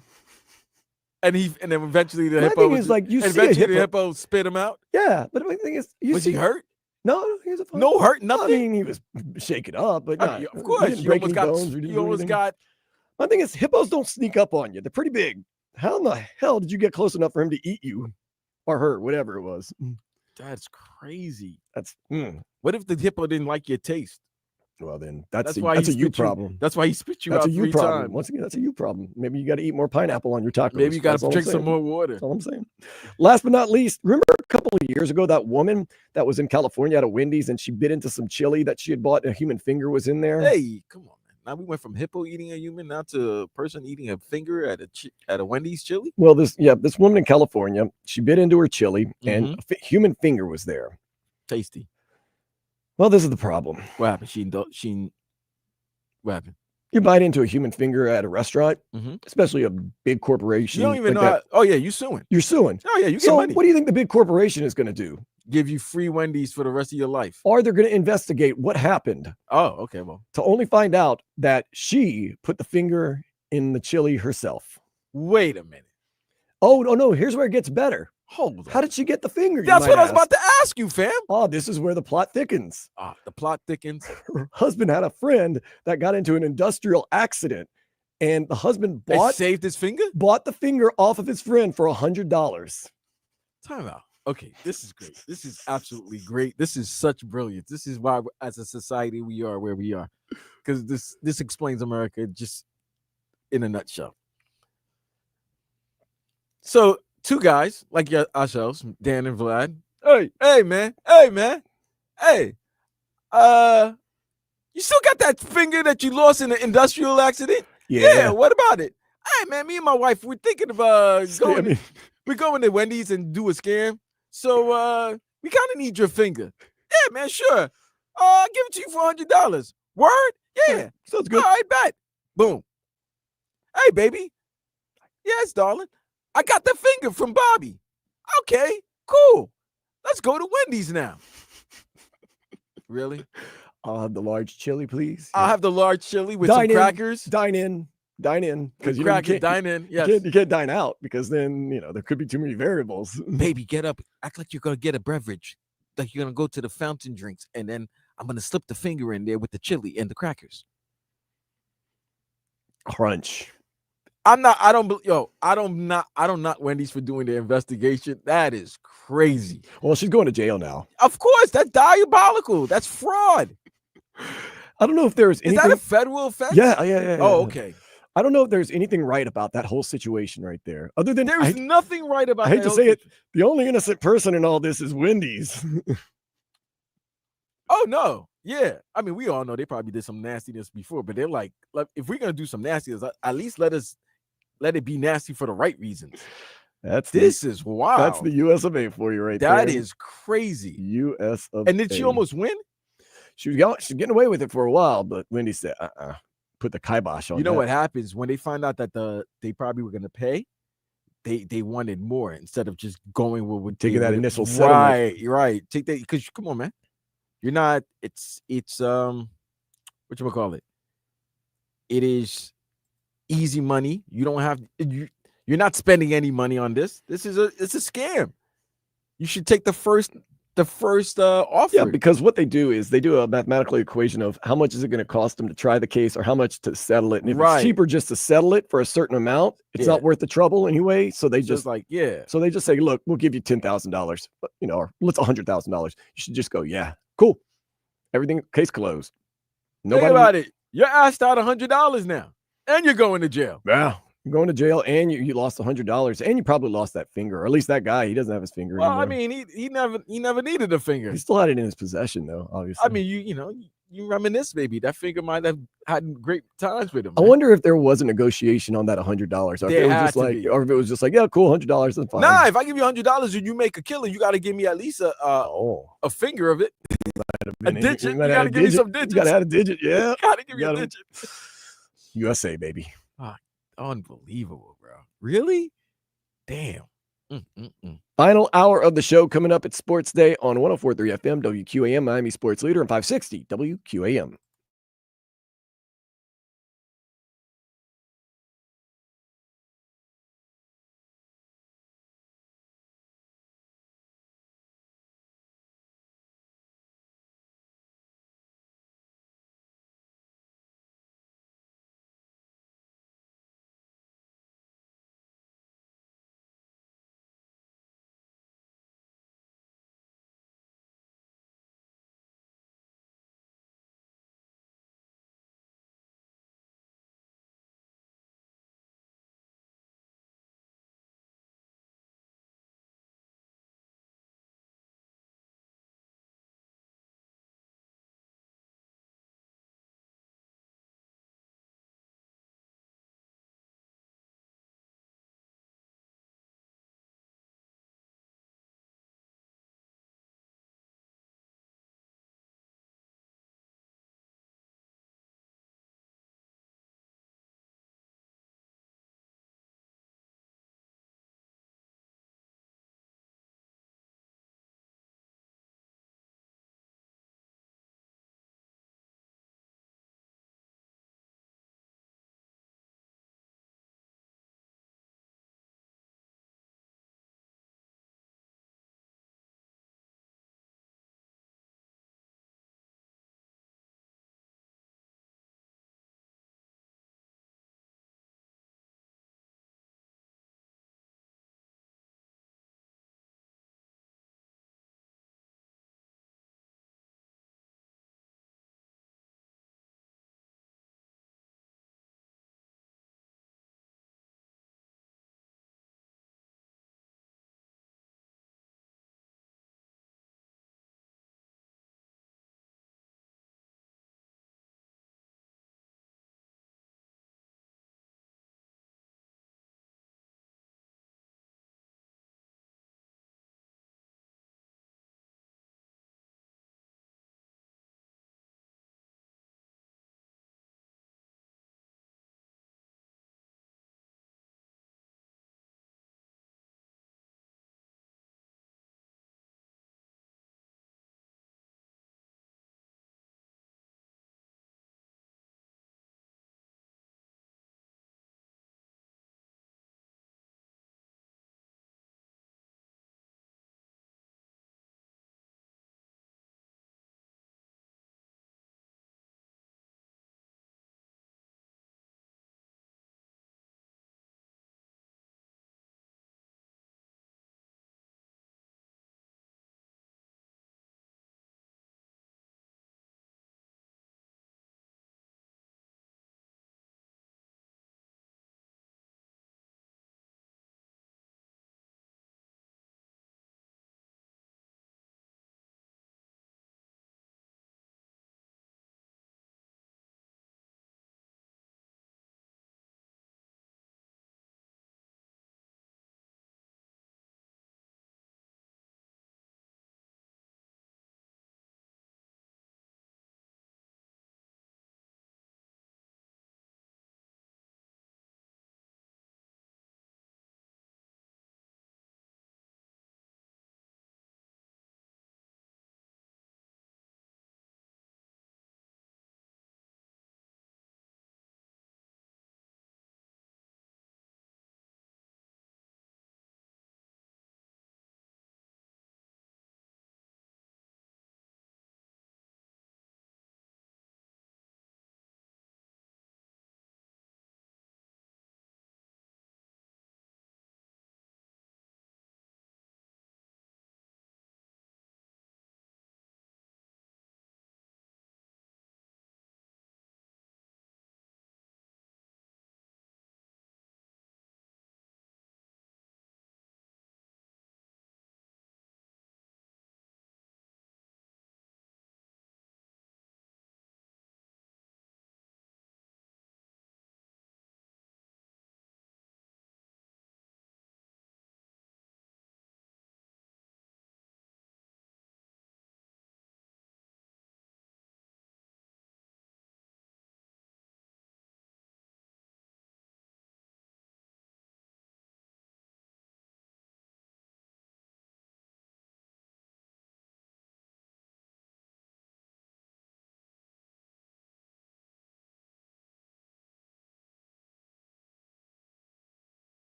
And then eventually the My hippo thing is, like, you see a eventually the hippo- hippo spit him out. Yeah, but the thing is, Was he hurt? No, he was a fine. No hurt, nothing. I mean, he was shaken up, but I mean, not, of course, he didn't you break almost any got. bones or didn't You do almost anything. got. My thing is, hippos don't sneak up on you. They're pretty big. How in the hell did you get close enough for him to eat you or her, whatever it was? That's crazy. That's What if the hippo didn't like your taste? Well, then that's why a he you spit you- problem. That's why he spit you That's out a you 3 problem. times. Once again, that's a you problem. Maybe you got to eat more pineapple on your tacos. Maybe you got That's to all I'm drink some saying. more water. That's all I'm saying. Last but not least, remember a couple of years ago that woman that was in California at a Wendy's and she bit into some chili that she had bought and a human finger was in there? Hey, come on, man. Now we went from hippo eating a human now to a person eating a finger at a Wendy's chili. Well, this woman in California, she bit into her chili and Mhm. a human finger was there. Tasty. Well, this is the problem. What happened? What happened? You bite into a human finger at a restaurant, Mhm. especially a big corporation. You don't even like know. that. Oh yeah, you suing. You're suing. Oh yeah, you get So money. what do you think the big corporation is going to do? Give you free Wendy's for the rest of your life. Are they going to investigate what happened Oh, okay. Well, to only find out that she put the finger in the chili herself? wait a minute. Oh, no. Here's where it gets better. Hold on. How did she get the finger? you That's might what I was ask? about to ask you, fam. Oh, this is where the plot thickens. The plot thickens. Her husband had a friend that got into an industrial accident and the husband They saved his finger? bought the finger off of his friend for $100. Time out. Okay, this is great. This is absolutely great. This is such brilliance. This is why, as a society, we are where we are, because this explains America just in a nutshell. So, two guys like ourselves, Dan and Vlad. Hey, man. Hey, you still got that finger that you lost in an industrial accident? Yeah. What about it? Hey, man, me and my wife, we're thinking of going. We're going to Wendy's and do a scam. So we kind of need your finger. Yeah, man, sure. I'll give it to you for $100. Word? Yeah. Sounds good. All right, bet. Boom. Hey, baby. Yes, darling. I got the finger from Bobby. Okay, cool. Let's go to Wendy's now. Really? I'll have the large chili, please. I'll have the large chili with some crackers. Dine in. Because you crackers, dine in. Yes. You can't dine out because then there could be too many variables. Baby, get up. Act like you're gonna get a beverage. Like you're gonna go to the fountain drinks, and then I'm gonna slip the finger in there with the chili and the crackers. Crunch. I don't knock Wendy's for doing their investigation. That is crazy. Well, she's going to jail now. Of course, that's diabolical. That's fraud. I don't know if there's anything. Is that a federal offense? Yeah. Oh, okay. I don't know if there's anything right about that whole situation right there. Other than there's nothing right about. I hate to say it. The only innocent person in all this is Wendy's. Oh no. Yeah. I mean, we all know they probably did some nastiness before, but they're like, if we're gonna do some nastiness, at least let it be nasty for the right reasons. This is wild. That's the US of A for you right there. That is crazy. US of And did she almost win? She's getting away with it for a while, but Wendy said, put the kibosh on. You know what happens when they find out that they probably were going to pay? They wanted more instead of just going with taking that initial settlement. Right. Take that, because come on, man. You're not. It's what you call it. It is easy money. You don't have you're not spending any money on this. It's a scam. You should take the first offer. Yeah, because what they do is they do a mathematical equation of how much is it going to cost them to try the case or how much to settle it. And if it's cheaper just to settle it for a certain amount, it's not worth the trouble anyway. So they just So they just say, look, we'll give you $10,000, or let's $100,000. You should just go, yeah, cool. Everything, case closed. Think about it. You're asked out $100 now, and you're going to jail. Yeah. You're going to jail, and you lost $100, and you probably lost that finger, or at least that guy, he doesn't have his finger anymore. I mean, he never needed a finger. He still had it in his possession, though. Obviously. I mean, you reminisce, baby. That finger might have had great times with him. Man. I wonder if there was a negotiation on that $100, or if it was just like, yeah, cool, $100, that's fine. Nah, if I give you $100 and you make a killing, you got to give me at least a finger of it. A digit. You got to give me some digits. You got to have a digit. Yeah. You got to give me a digit. USA, baby. Unbelievable, bro. Really? Damn. Final hour of the show coming up at Sports Day on 104.3 FM, WQAM, Miami Sports Leader, and 560 WQAM.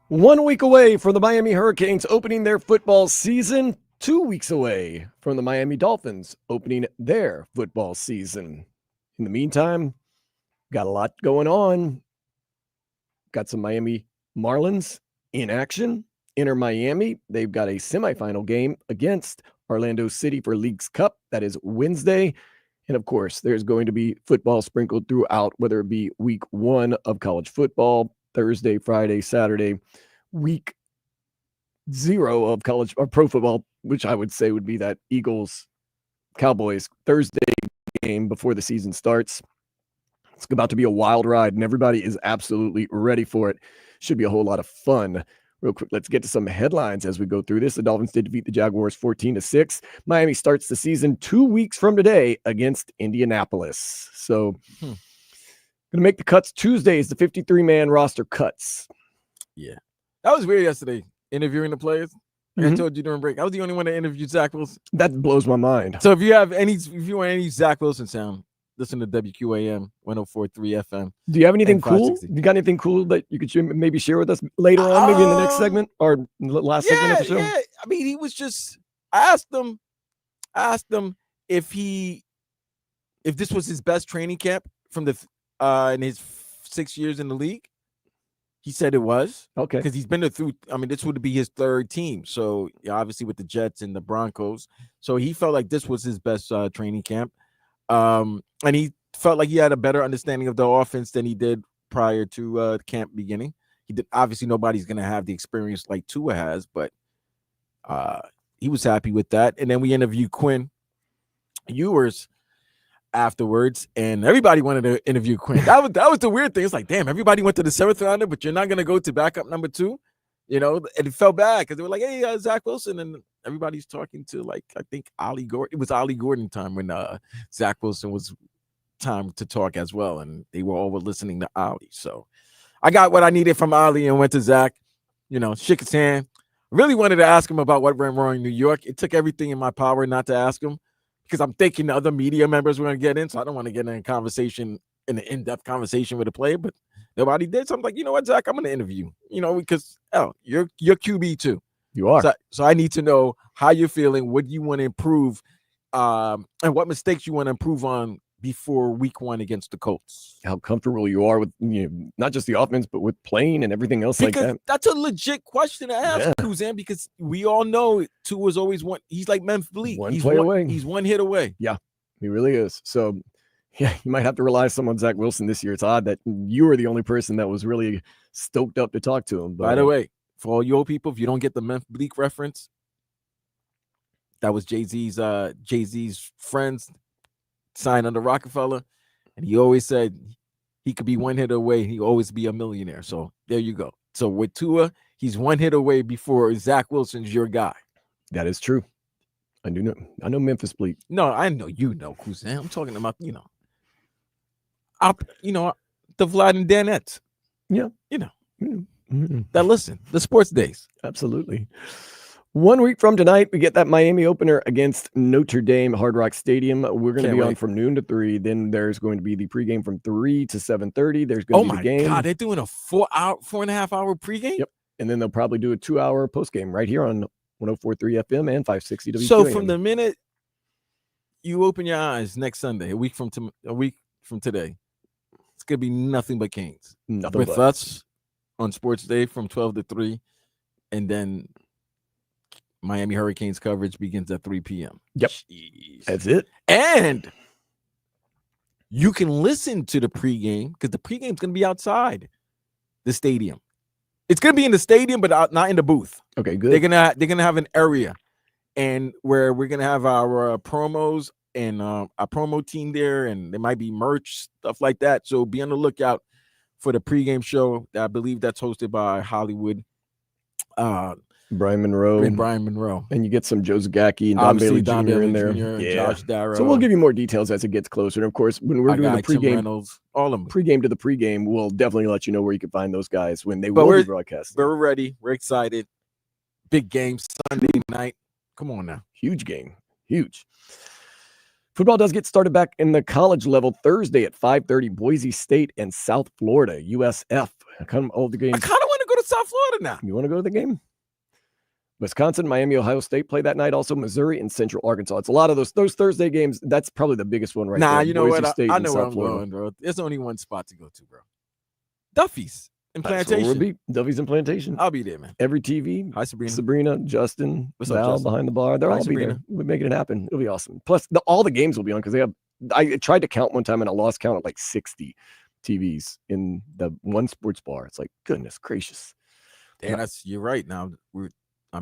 1 week away from the Miami Hurricanes opening their football season. 2 weeks away from the Miami Dolphins opening their football season. In the meantime, got a lot going on. Got some Miami Marlins in action. Inter Miami, they've got a semifinal game against Orlando City for Leagues Cup. That is Wednesday. And of course, there's going to be football sprinkled throughout, whether it be week 1 of college football, Thursday, Friday, Saturday, week 0 of college or pro football, which I would say would be that Eagles Cowboys Thursday game before the season starts. It's about to be a wild ride, and everybody is absolutely ready for it. Should be a whole lot of fun. Real quick, let's get to some headlines as we go through this. The Dolphins did defeat the Jaguars 14-6. Miami starts the season 2 weeks from today against Indianapolis. So, going to make the cuts Tuesday is the 53-man roster cuts. Yeah. That was weird yesterday, interviewing the players. Like I told you during break, I was the only one that interviewed Zach Wilson. That blows my mind. So if you want any Zach Wilson sound, listen to WQAM 104.3 FM. Do you have anything cool? You got anything cool that you could maybe share with us later on, maybe in the next segment or last segment of the show? Yeah. I mean, he was just. I asked him if this was his best training camp from the in his 6 years in the league. He said it was. Okay. Because he's been through. I mean, this would be his 3rd team. So obviously with the Jets and the Broncos. So he felt like this was his best training camp. And he felt like he had a better understanding of the offense than he did prior to camp beginning. He did. Obviously, nobody's going to have the experience like Tua has, but he was happy with that. And then we interviewed Quinn Ewers afterwards, and everybody wanted to interview Quinn. That was the weird thing. It's like, damn, everybody went to the 7th rounder, but you're not going to go to backup number 2. You know, and it felt bad because they were like, hey, Zach Wilson. And everybody's talking to, like, I think Ollie Gordon. It was Ollie Gordon time when Zach Wilson was time to talk as well. And they were all listening to Ollie. So I got what I needed from Ollie and went to Zach, shook his hand. Really wanted to ask him about what went wrong in New York. It took everything in my power not to ask him because I'm thinking the other media members were going to get in. So I don't want to get in an in-depth conversation with a player, but nobody did. So I'm like, you know what, Zach, I'm going to interview you, because you're QB too. You are. So I need to know how you're feeling, what you want to improve, and what mistakes you want to improve on before week 1 against the Colts. How comfortable you are with not just the offense, but with playing and everything else like that. That's a legit question to ask, Kuzan, because we all know Tua's always one. He's like Memphis Bleak. He's away. He's one hit away. Yeah, he really is. So, yeah, you might have to rely some on Zach Wilson this year. It's odd that you were the only person that was really stoked up to talk to him. But, by the way, for all you old people, if you don't get the Memphis Bleak reference, that was Jay-Z's friends signed under Rockefeller, and he always said he could be one hit away. He'll always be a millionaire. So there you go. So with Tua, he's one hit away before Zach Wilson's your guy. That is true. I know Memphis Bleak. No, I know Kuzan. I'm talking about the Vlad and Danettes. Yeah, that listen, the sports days. Absolutely. 1 week from tonight, we get that Miami opener against Notre Dame, Hard Rock Stadium. We're going to be on from noon to 3. Then there's going to be the pregame from 3 to 7:30. There's going to be the game. Oh my God, they're doing a 4.5 hour pregame. Yep, and then they'll probably do a 2-hour postgame right here on 104.3 FM and 560 WQAM. So from the minute you open your eyes next Sunday, a week from today, it's gonna be nothing but Canes. Nothing with us on Sports Day from 12 to 3, and then Miami Hurricanes coverage begins at 3 p.m. Yep. Jeez. That's it. And you can listen to the pregame because the pregame is going to be outside the stadium. It's going to be in the stadium, but not in the booth. Okay, good. They're gonna have an area, and where we're gonna have our promos and our promo team there, and there might be merch, stuff like that. So be on the lookout for the pregame show. I believe that's hosted by Hollywood. Brian Monroe. And you get some Joe Zagacki and Don Bailey Jr. in there. Josh Darrow. So we'll give you more details as it gets closer. And of course, when we're doing the pregame, Reynolds, all of them. Pregame to the pregame, we'll definitely let you know where you can find those guys when they will be broadcasting. We're ready. We're excited. Big game Sunday night. Come on now. Huge game. Huge. Football does get started back in the college level Thursday at 5:30. Boise State and South Florida, USF. I kind of want to go to South Florida now. You want to go to the game? Wisconsin, Miami, Ohio State play that night. Also, Missouri and Central Arkansas. It's a lot of those Thursday games. That's probably the biggest one right there. You know Boise what? State I and know where South I'm Florida. going, bro. There's only one spot to go to, bro. Duffy's in That's where Plantation. we'll be. Duffy's in Plantation. I'll be there, man. Every TV. Hi, Sabrina. Sabrina, Justin, What's up, Val Justin? behind the bar. They'll Hi, all Sabrina. be there. We're making it happen. It'll be awesome. Plus, all the games will be on because they have. I tried to count one time and I lost count at like 60 TVs in the one sports bar. It's like, goodness gracious. And you're right. Now,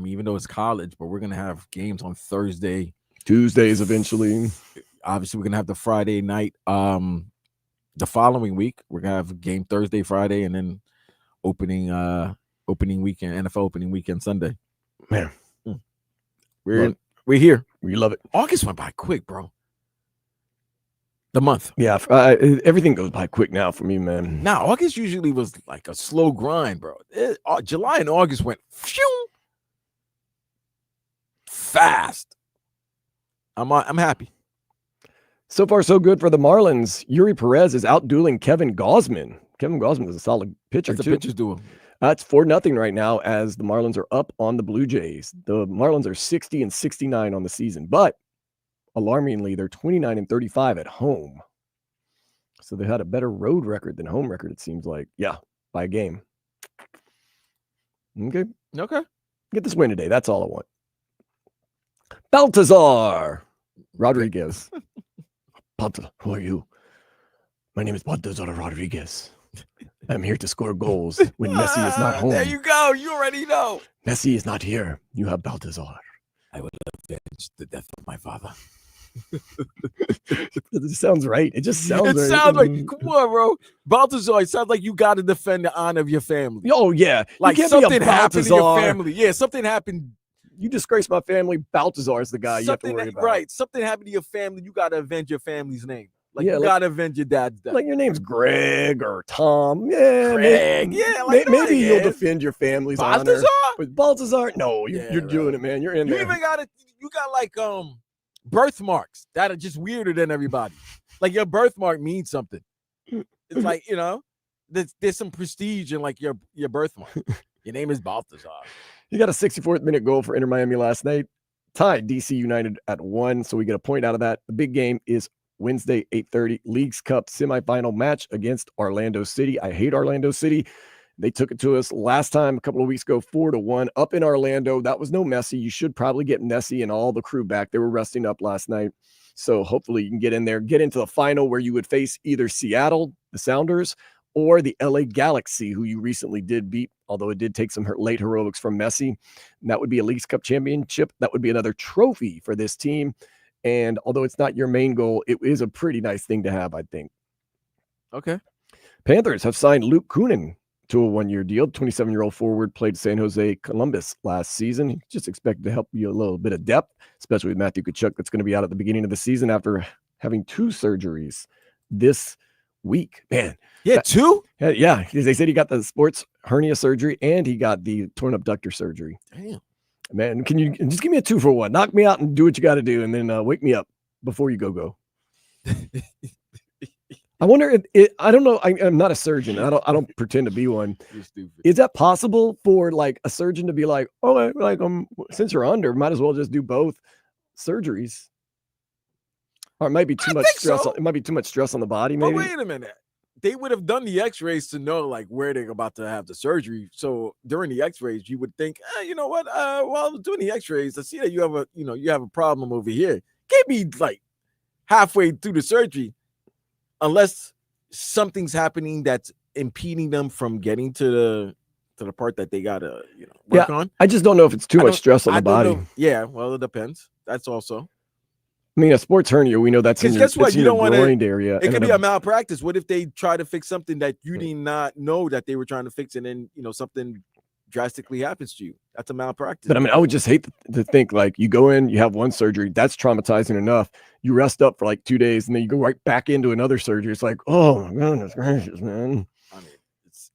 even though it's college, but we're going to have games on Thursday. Tuesdays eventually. Obviously, we're going to have the Friday night. The following week, we're going to have a game Thursday, Friday, and then opening weekend, NFL opening weekend Sunday. Man. We're here. We love it. August went by quick, bro. The month. Yeah, everything goes by quick now for me, man. Now, August usually was like a slow grind, bro. July and August went fast. I'm happy. So far, so good for the Marlins. Yuri Perez is outdueling Kevin Gausman. Kevin Gausman is a solid pitcher, That's too. the pitcher's duel. It's 4-0 right now as the Marlins are up on the Blue Jays. The Marlins are 60 and 69 on the season, but alarmingly, they're 29 and 35 at home. So they had a better road record than home record, it seems like. Yeah, by a game. Okay. Get this win today. That's all I want. Baltazar Rodriguez. Baltazar, who are you? My name is Baltazar Rodriguez. I'm here to score goals when Messi is not home. There you go. You already know. Messi is not here. You have Baltazar. I will avenge the death of my father. It sounds right. It just sounds right. It sounds like, come on, bro. Baltazar, it sounds like you got to defend the honor of your family. Oh, yeah. Like something happened to your family. Yeah, something happened. You disgrace my family. Baltazar is the guy you have to worry about. Right. Something happened to your family. You got to avenge your family's name. You like, got to avenge your dad's death. Like your name's Greg or Tom. Yeah. Greg. Maybe you'll defend your family's Baltazar? honor. But Baltazar? No, you're doing it, man. You're in there. You even got like birthmarks that are just weirder than everybody. Like your birthmark means something. It's like, there's some prestige in like your birthmark. Your name is Baltazar. You got a 64th minute goal for Inter Miami last night. Tied DC United at 1. So we get a point out of that. The big game is Wednesday, 8:30, Leagues Cup semifinal match against Orlando City. I hate Orlando City. They took it to us last time, a couple of weeks ago, 4-1 up in Orlando. That was no Messi. You should probably get Messi and all the crew back. They were resting up last night. So hopefully you can get in there, get into the final where you would face either Seattle, the Sounders, or the LA Galaxy, who you recently did beat, although it did take some late heroics from Messi. And that would be a Leagues Cup championship. That would be another trophy for this team. And although it's not your main goal, it is a pretty nice thing to have, I think. Okay. Panthers have signed Luke Kunin to a 1-year deal. 27-year-old forward played San Jose Columbus last season. Just expected to help you a little bit of depth, especially with Matthew Tkachuk that's going to be out at the beginning of the season after having 2 surgeries this week. Man. Yeah, 2? Yeah. They said he got the sports hernia surgery and he got the torn abductor surgery. Damn. Man, can you just give me a 2-for-1? Knock me out and do what you got to do, and then wake me up before you go. I wonder if I don't know. I'm not a surgeon. I don't pretend to be one. You're stupid. Is that possible for like a surgeon to be like, oh, like since you're under, might as well just do both surgeries? Or it might be too much stress. So. It might be too much stress on the body. But Maybe. wait a minute. They would have done the x-rays to know like where they're about to have the surgery. So during the x-rays, you would think, you know what? While I was doing the x-rays, I see that you have a problem over here. Can't be like halfway through the surgery unless something's happening that's impeding them from getting to the part that they gotta work on. I just don't know if it's too much stress on the body. Yeah, well, it depends. That's also. I mean, a sports hernia, we know that's in your, guess what? you don't want groin area. It could be a malpractice. What if they try to fix something that you did not know that they were trying to fix, and then something drastically happens to you? That's a malpractice. But I mean, I would just hate to think like you go in, you have one surgery, that's traumatizing enough. You rest up for like 2 days, and then you go right back into another surgery. It's like, oh my goodness gracious, man. I mean,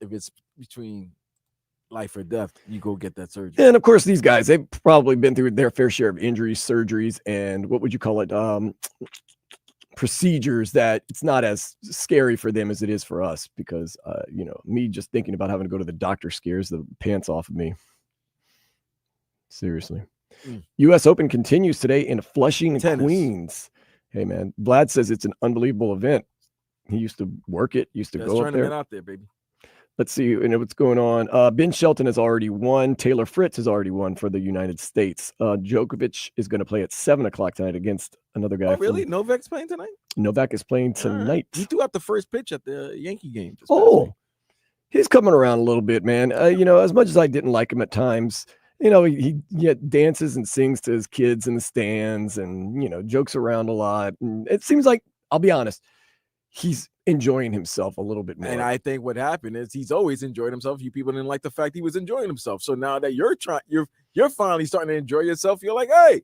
if it's between life or death, you go get that surgery. And of course, these guys, they've probably been through their fair share of injuries, surgeries, and what would you call it? procedures that it's not as scary for them as it is for us because, me just thinking about having to go to the doctor scares the pants off of me. Seriously. U.S. Open continues today in Flushing, Tennis. Queens. Hey, man, Vlad says it's an unbelievable event. He used to work it, used to Best go up tournament there. out there, baby. Let's see what's going on. Ben Shelton has already won. Taylor Fritz has already won for the United States. Djokovic is going to play at 7:00 tonight against another guy. Oh, really? Novak's playing tonight? Novak is playing All right. thanite. He threw out the first pitch at the Yankee game. this past Oh, week. he's coming around a little bit, man. As much as I didn't like him at times, he dances and sings to his kids in the stands and, jokes around a lot. And it seems like, I'll be honest, he's enjoying himself a little bit more. And I think what happened is he's always enjoyed himself. You people didn't like the fact he was enjoying himself. So now that you're finally starting to enjoy yourself, you're like, hey,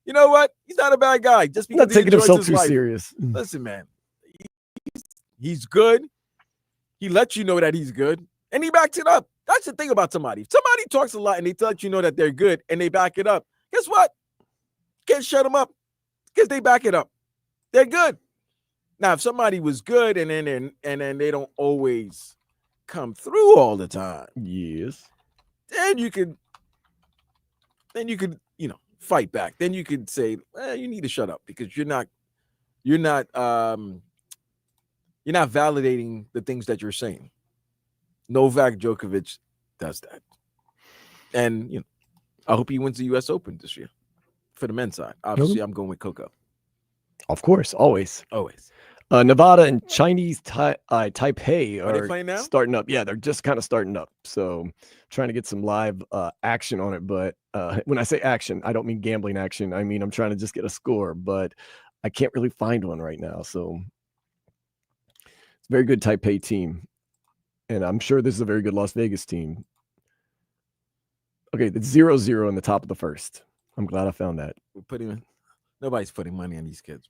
you know what? He's not a bad guy. Just because not taking he enjoys himself his too life. serious. Listen, man, he's good. He lets you know that he's good, and he backs it up. That's the thing about somebody. If somebody talks a lot and they let you know that they're good and they back it up, guess what? Can't shut them up because they back it up. They're good. Now, if somebody was good and then they don't always come through all the time, Yes. then you could fight back. Then you could say, you need to shut up because you're not validating the things that you're saying. Novak Djokovic does that. And I hope he wins the US Open this year for the men's side. Obviously, I'm going with Coco. Of course, always. Always. Nevada and Chinese Taipei Are they playing now? starting up. Yeah, they're just kind of starting up. So trying to get some live action on it. But when I say action, I don't mean gambling action. I mean, I'm trying to just get a score, but I can't really find one right now. So it's a very good Taipei team. And I'm sure this is a very good Las Vegas team. Okay, it's 0-0 in the top of the first. I'm glad I found that. Nobody's putting money on these kids.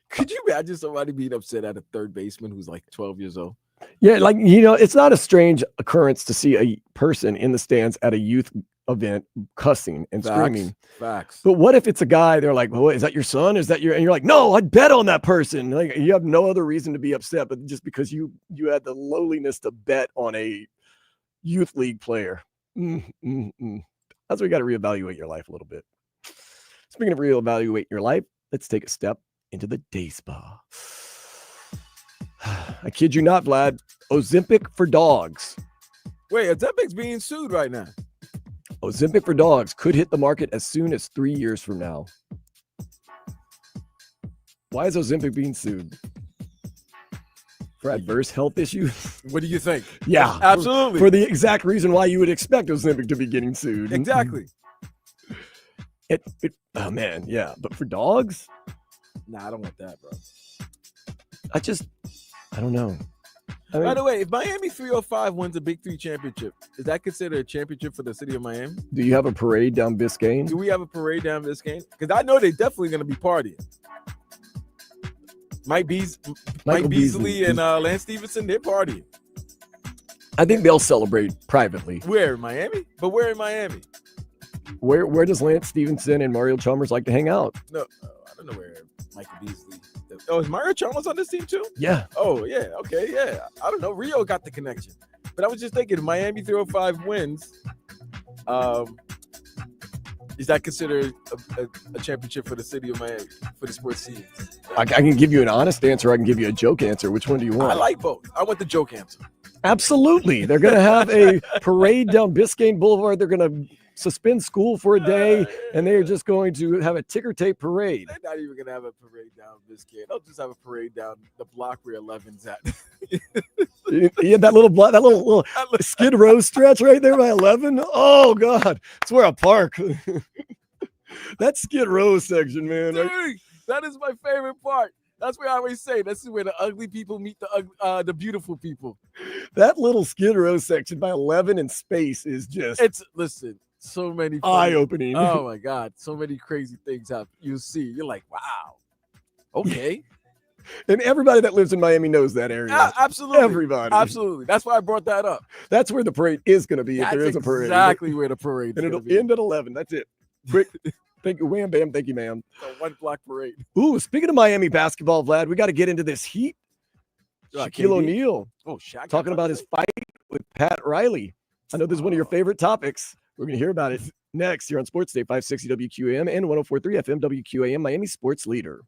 Could you imagine somebody being upset at a third baseman who's like 12 years old? Yeah, it's not a strange occurrence to see a person in the stands at a youth event cussing and screaming. Facts. But what if it's a guy, they're like, well, is that your son? And you're like, no, I'd bet on that person. Like, you have no other reason to be upset, but just because you had the lowliness to bet on a youth league player. That's where you got to reevaluate your life a little bit. Speaking of reevaluate your life, let's take a step into the day spa. I kid you not, Vlad. Ozempic for dogs. Wait, Ozempic's being sued right now. Ozempic for dogs could hit the market as soon as 3 years from now. Why is Ozempic being sued? For adverse health issues? What do you think? Yeah, absolutely. For the exact reason why you would expect Ozempic to be getting sued. Exactly. Oh man, yeah. But for dogs? Nah, I don't want that, bro. I don't know. By the way, if Miami 305 wins the Big Three championship, is that considered a championship for the city of Miami? Do you have a parade down Biscayne? Do we have a parade down Biscayne? Because I know they're definitely going to be partying. Mike Beasley and Lance Stevenson, they're partying. I think they'll celebrate privately. Where in Miami? But where in Miami? Where does Lance Stevenson and Mario Chalmers like to hang out? No, I don't know where Michael Beasley. Oh, is Mario Chalmers on this team too? Yeah. Oh, yeah. Okay, yeah. I don't know. Rio got the connection. But I was just thinking, if Miami 305 wins, is that considered a championship for the city of Miami, for the sports team? I can give you an honest answer. I can give you a joke answer. Which one do you want? I like both. I want the joke answer. Absolutely. They're going to have a parade down Biscayne Boulevard. They're going to suspend school for a day, and they're just going to have a ticker tape parade. They're not even going to have a parade down Biscayne. They'll just have a parade down the block where 11's at. Yeah, that little Skid Row stretch right there by 11. Oh God, it's where I park. That Skid Row section, man. Dude, that is my favorite part. That's where I always say this is where the ugly people meet the beautiful people. That little Skid Row section by 11 in space is just so many eye-opening. Oh my God, so many crazy things happen. You see, you're like, wow, okay. And everybody that lives in Miami knows that area. Absolutely, everybody. Absolutely. That's why I brought that up. That's where the parade is going to be. If there is a parade, exactly where the parade. And it'll end at 11. That's it. Quick Thank you, Wham Bam. Thank you, ma'am. The one block parade. Ooh, speaking of Miami basketball, Vlad, we got to get into this heat. Shaquille KD? O'Neal Oh, Shaq. talking about his fight with Pat Riley. I know this is one of your favorite topics. We're going to hear about it next here on Sports Day 560 WQAM and 104.3 FM WQAM, Miami Sports Leader.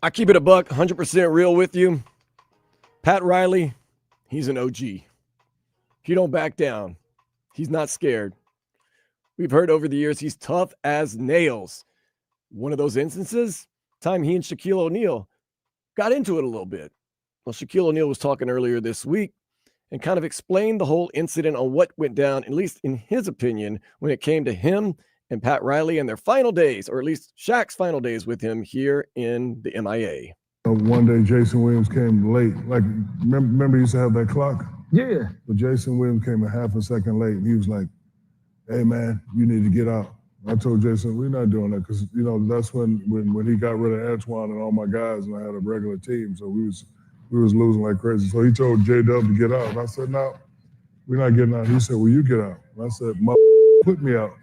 I keep it a buck, 100% real with you. Pat Riley, he's an OG. He don't back down. He's not scared. We've heard over the years he's tough as nails. One of those instances, time he and Shaquille O'Neal got into it a little bit. Well, Shaquille O'Neal was talking earlier this week and kind of explained the whole incident on what went down, at least in his opinion, when it came to him and Pat Riley and their final days, or at least Shaq's final days with him here in the MIA. One day, Jason Williams came late. Like, remember he used to have that clock? Yeah. But Jason Williams came a half a second late, and he was like, hey, man, you need to get out. I told Jason, we're not doing that, because, you know, that's when he got rid of Antoine and all my guys, and I had a regular team, so we was losing like crazy. So he told J-Dub to get out. And I said, no, we're not getting out. He said, well, you get out. And I said, put me out.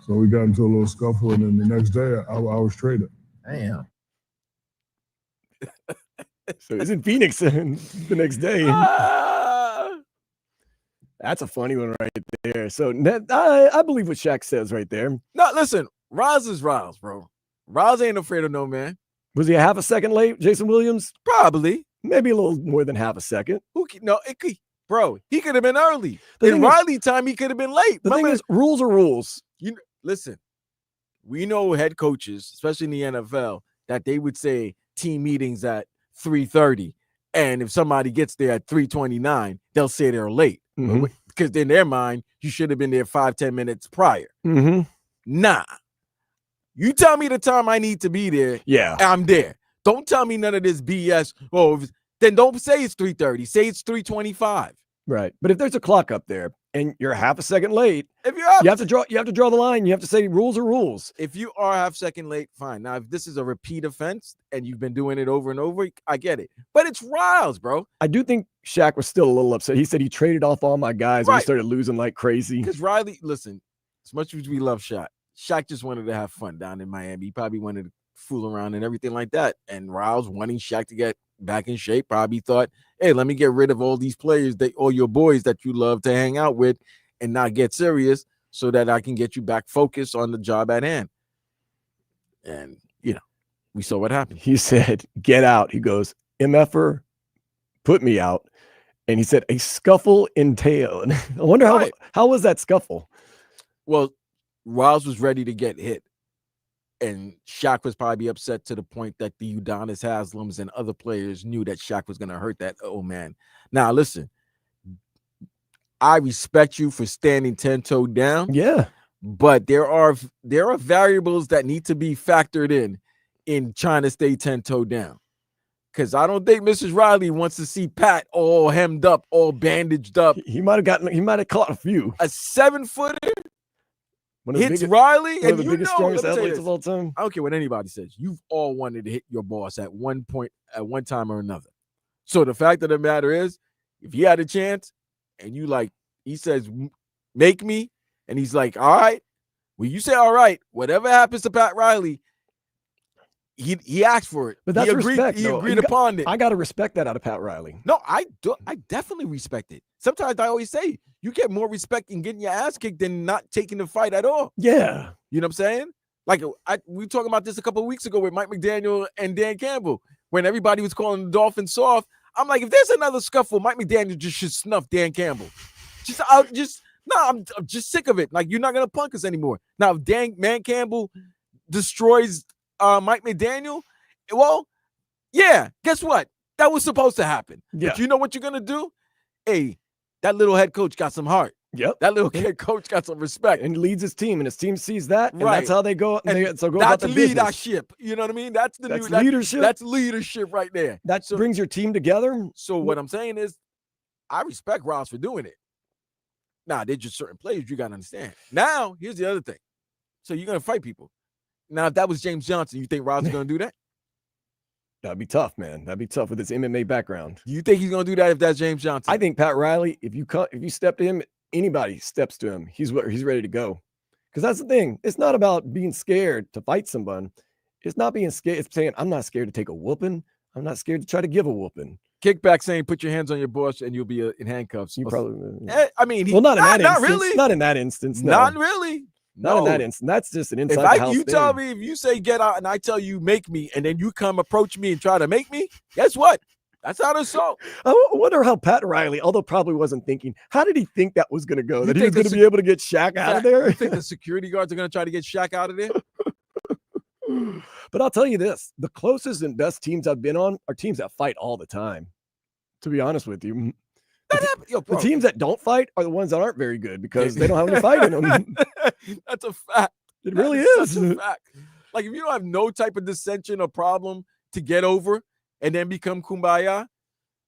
So we got into a little scuffle, and then the next day, I was traded. Damn. So he's in Phoenix the next day. That's a funny one right there. So I believe what Shaq says right there. No, listen, Roz is Roz, bro. Roz ain't afraid of no man. Was he a half a second late, Jason Williams? Probably. Maybe a little more than half a second. Bro, he could have been early. The In thing is- Riley time, he could have been late. The thing is, rules are rules. Listen, we know head coaches, especially in the NFL, that they would say team meetings at 3:30, and if somebody gets there at 3:29, they'll say they're late because in their mind, you should have been there 5-10 minutes prior. Mm-hmm. Nah, you tell me the time I need to be there. Yeah, I'm there. Don't tell me none of this BS. Oh, then don't say it's 3:30. Say it's 3:25. Right. But if there's a clock up there and you're half a second late, If you're up, you have to draw the line. You have to say rules are rules. if you are half second late, fine. Now, if this is a repeat offense and you've been doing it over and over, I get it. But it's Riles, bro. I do think Shaq was still a little upset. He said he traded off all my guys and Right. he started losing like crazy. Because Riley, listen, as much as we love Shaq just wanted to have fun down in Miami. He probably wanted to fool around and everything like that. And Riles wanting Shaq to get back in shape probably thought, hey, let me get rid of all these players, all your boys that you love to hang out with and not get serious so that I can get you back focused on the job at hand. And, we saw what happened. He said, get out. He goes, MFer, put me out. And he said, a scuffle entailed. I wonder how was that scuffle? Well, Riles was ready to get hit. And Shaq was probably upset to the point that the Udonis Haslams and other players knew that Shaq was going to hurt that old man. Now, listen, I respect you for standing 10-toe down. Yeah. But there are variables that need to be factored in trying to stay 10-toe down. Because I don't think Mrs. Riley wants to see Pat all hemmed up, all bandaged up. He might have caught a few. A 7-footer hits Riley, one of and the you biggest, know, strongest let me tell you athletes this. of all time. I don't care what anybody says. You've all wanted to hit your boss at one point, at one time or another. So the fact of the matter is, if he had a chance and he says, make me, and he's like, all right, well, you say, all right, whatever happens to Pat Riley, he asked for it. But that's respect. He though. agreed upon it. I got to respect that out of Pat Riley. No, I do. I definitely respect it. Sometimes I always say you get more respect in getting your ass kicked than not taking the fight at all. Yeah. You know what I'm saying? Like we were talking about this a couple of weeks ago with Mike McDaniel and Dan Campbell when everybody was calling the Dolphins soft. I'm like, if there's another scuffle, Mike McDaniel just should snuff Dan Campbell. I'm just sick of it. Like, you're not gonna punk us anymore. Now, if Dan Campbell destroys Mike McDaniel, well, yeah, guess what? That was supposed to happen. Yeah. But you know what you're gonna do? Hey, that little head coach got some heart. Yep. That little head coach got some respect. And leads his team, and his team sees that, and Right. that's how they go. And So go about that's the business. leadership. You know what I mean? That's leadership. That's leadership right there. That brings your team together. So what I'm saying is, I respect Ross for doing it. Now, there's just certain players you got to understand. Now, here's the other thing. So you're going to fight people. Now, if that was James Johnson, you think Ross is going to do that? That'd be tough, man. That'd be tough with his MMA background. You think he's going to do that if that's James Johnson? I think Pat Riley, if you step to him, anybody steps to him, he's ready to go. Because that's the thing. It's not about being scared to fight someone. It's not being scared. It's saying, I'm not scared to take a whooping. I'm not scared to try to give a whooping. Kickback saying, put your hands on your boss and you'll be in handcuffs. You probably. I mean, Not in that not instance. really. Not in that instance. No. Not really. Not in that No. instant. That's just an If inside the house you thing. tell me, if you say get out and I tell you make me, and then you come approach me and try to make me, guess what? That's not assault. I wonder how Pat Riley, although probably wasn't thinking, how did he think that was going to go? You That he was think going the to be able to get Shaq out of there? You think the security guards are going to try to get Shaq out of there? But I'll tell you this, the closest and best teams I've been on are teams that fight all the time, to be honest with you. Yo, The bro, teams that don't fight are the ones that aren't very good because they don't have any fight in them. That's a fact. It really That is. such a fact. Like if you don't have no type of dissension or problem to get over and then become kumbaya,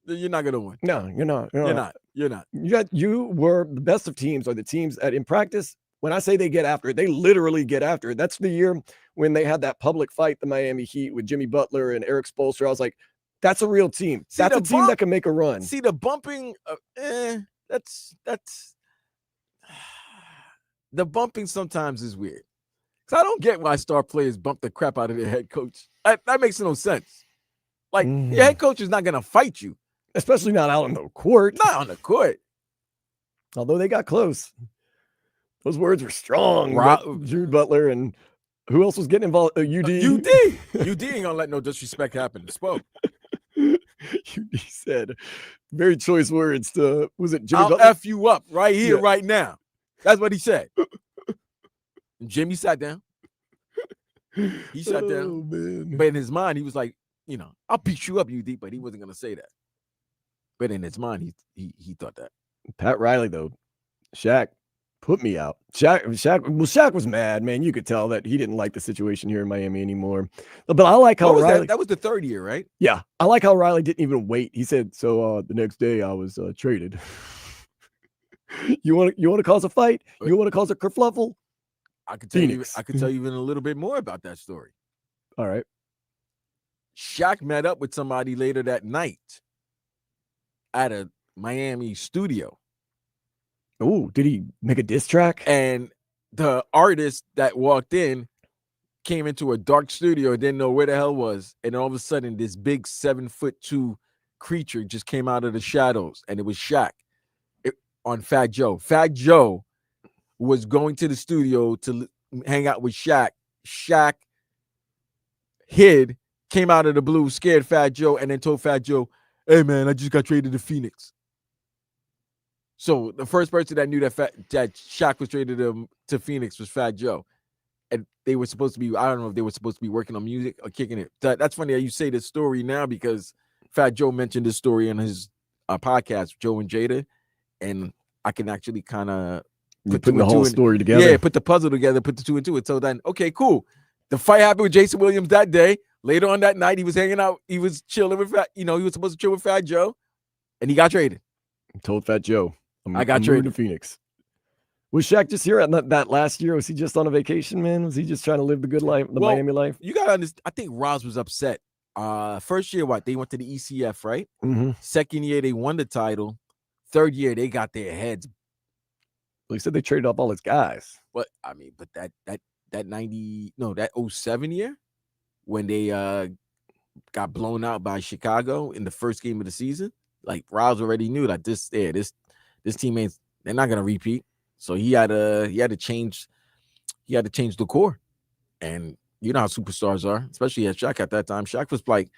then you're not gonna win. No, you're not. You're not. You're not. You were the best of teams are the teams that in practice, when I say they get after it, they literally get after it. That's the year when they had that public fight, the Miami Heat with Jimmy Butler and Eric Spoelstra. I was like, that's a real team. See, That's the a team that can make a run. See the bumping, that's the bumping sometimes is weird. Cause I don't get why star players bump the crap out of their head coach. That makes no sense. Like your head coach is not gonna fight you, especially not out on the court. Not on the court. Although they got close. Those words were strong. Jude Butler and who else was getting involved? UD. UD ain't gonna let no disrespect happen. Spoke. UD said very choice words to, was it Jimmy I'll Butler? F you up right here, right now. That's what he said. And Jimmy sat down. He sat down. Man. But in his mind, he was like, I'll beat you up, UD, but he wasn't gonna say that. But in his mind, he thought that. Pat Riley, though, Shaq put me out. Shaq was mad, man. You could tell that he didn't like the situation here in Miami anymore. But I like how Riley. That was the third year, right? Yeah, I like how Riley didn't even wait. He said, "So the next day I was traded." You want to cause a fight? You want to cause a kerfluffle? I could tell you even a little bit more about that story. All right. Shaq met up with somebody later that night at a Miami studio. Oh, did he make a diss track? And the artist that walked in came into a dark studio, didn't know where the hell was. And all of a sudden, this big 7'2" creature just came out of the shadows, and it was Shaq on Fat Joe. Fat Joe was going to the studio to hang out with Shaq. Shaq hid, came out of the blue, scared Fat Joe, and then told Fat Joe, "Hey, man, I just got traded to Phoenix." So the first person that knew that Shaq was traded to Phoenix was Fat Joe. And they were supposed to be, I don't know if they were supposed to be working on music or kicking it. That's funny that you say this story now because Fat Joe mentioned this story in his podcast, Joe and Jada. And I can actually kind of put the whole story together. Yeah, put the puzzle together, put the two and two. And so then, okay, cool. The fight happened with Jason Williams that day. Later on that night, he was hanging out. He was chilling with he was supposed to chill with Fat Joe. And he got traded. Told Fat Joe, I got traded to Phoenix. Was Shaq just here at that last year? Was he just on a vacation, man? Was he just trying to live the good life, the Miami life? You got to understand. I think Roz was upset. First year, they went to the ECF, right? Mm-hmm. Second year, they won the title. Third year, they got their heads. Well, he said they traded off all his guys. But that 07 year when they got blown out by Chicago in the first game of the season, like Roz already knew that this team they're not gonna repeat. So he had to change the core. And you know how superstars are, especially at Shaq at that time. Shaq was like,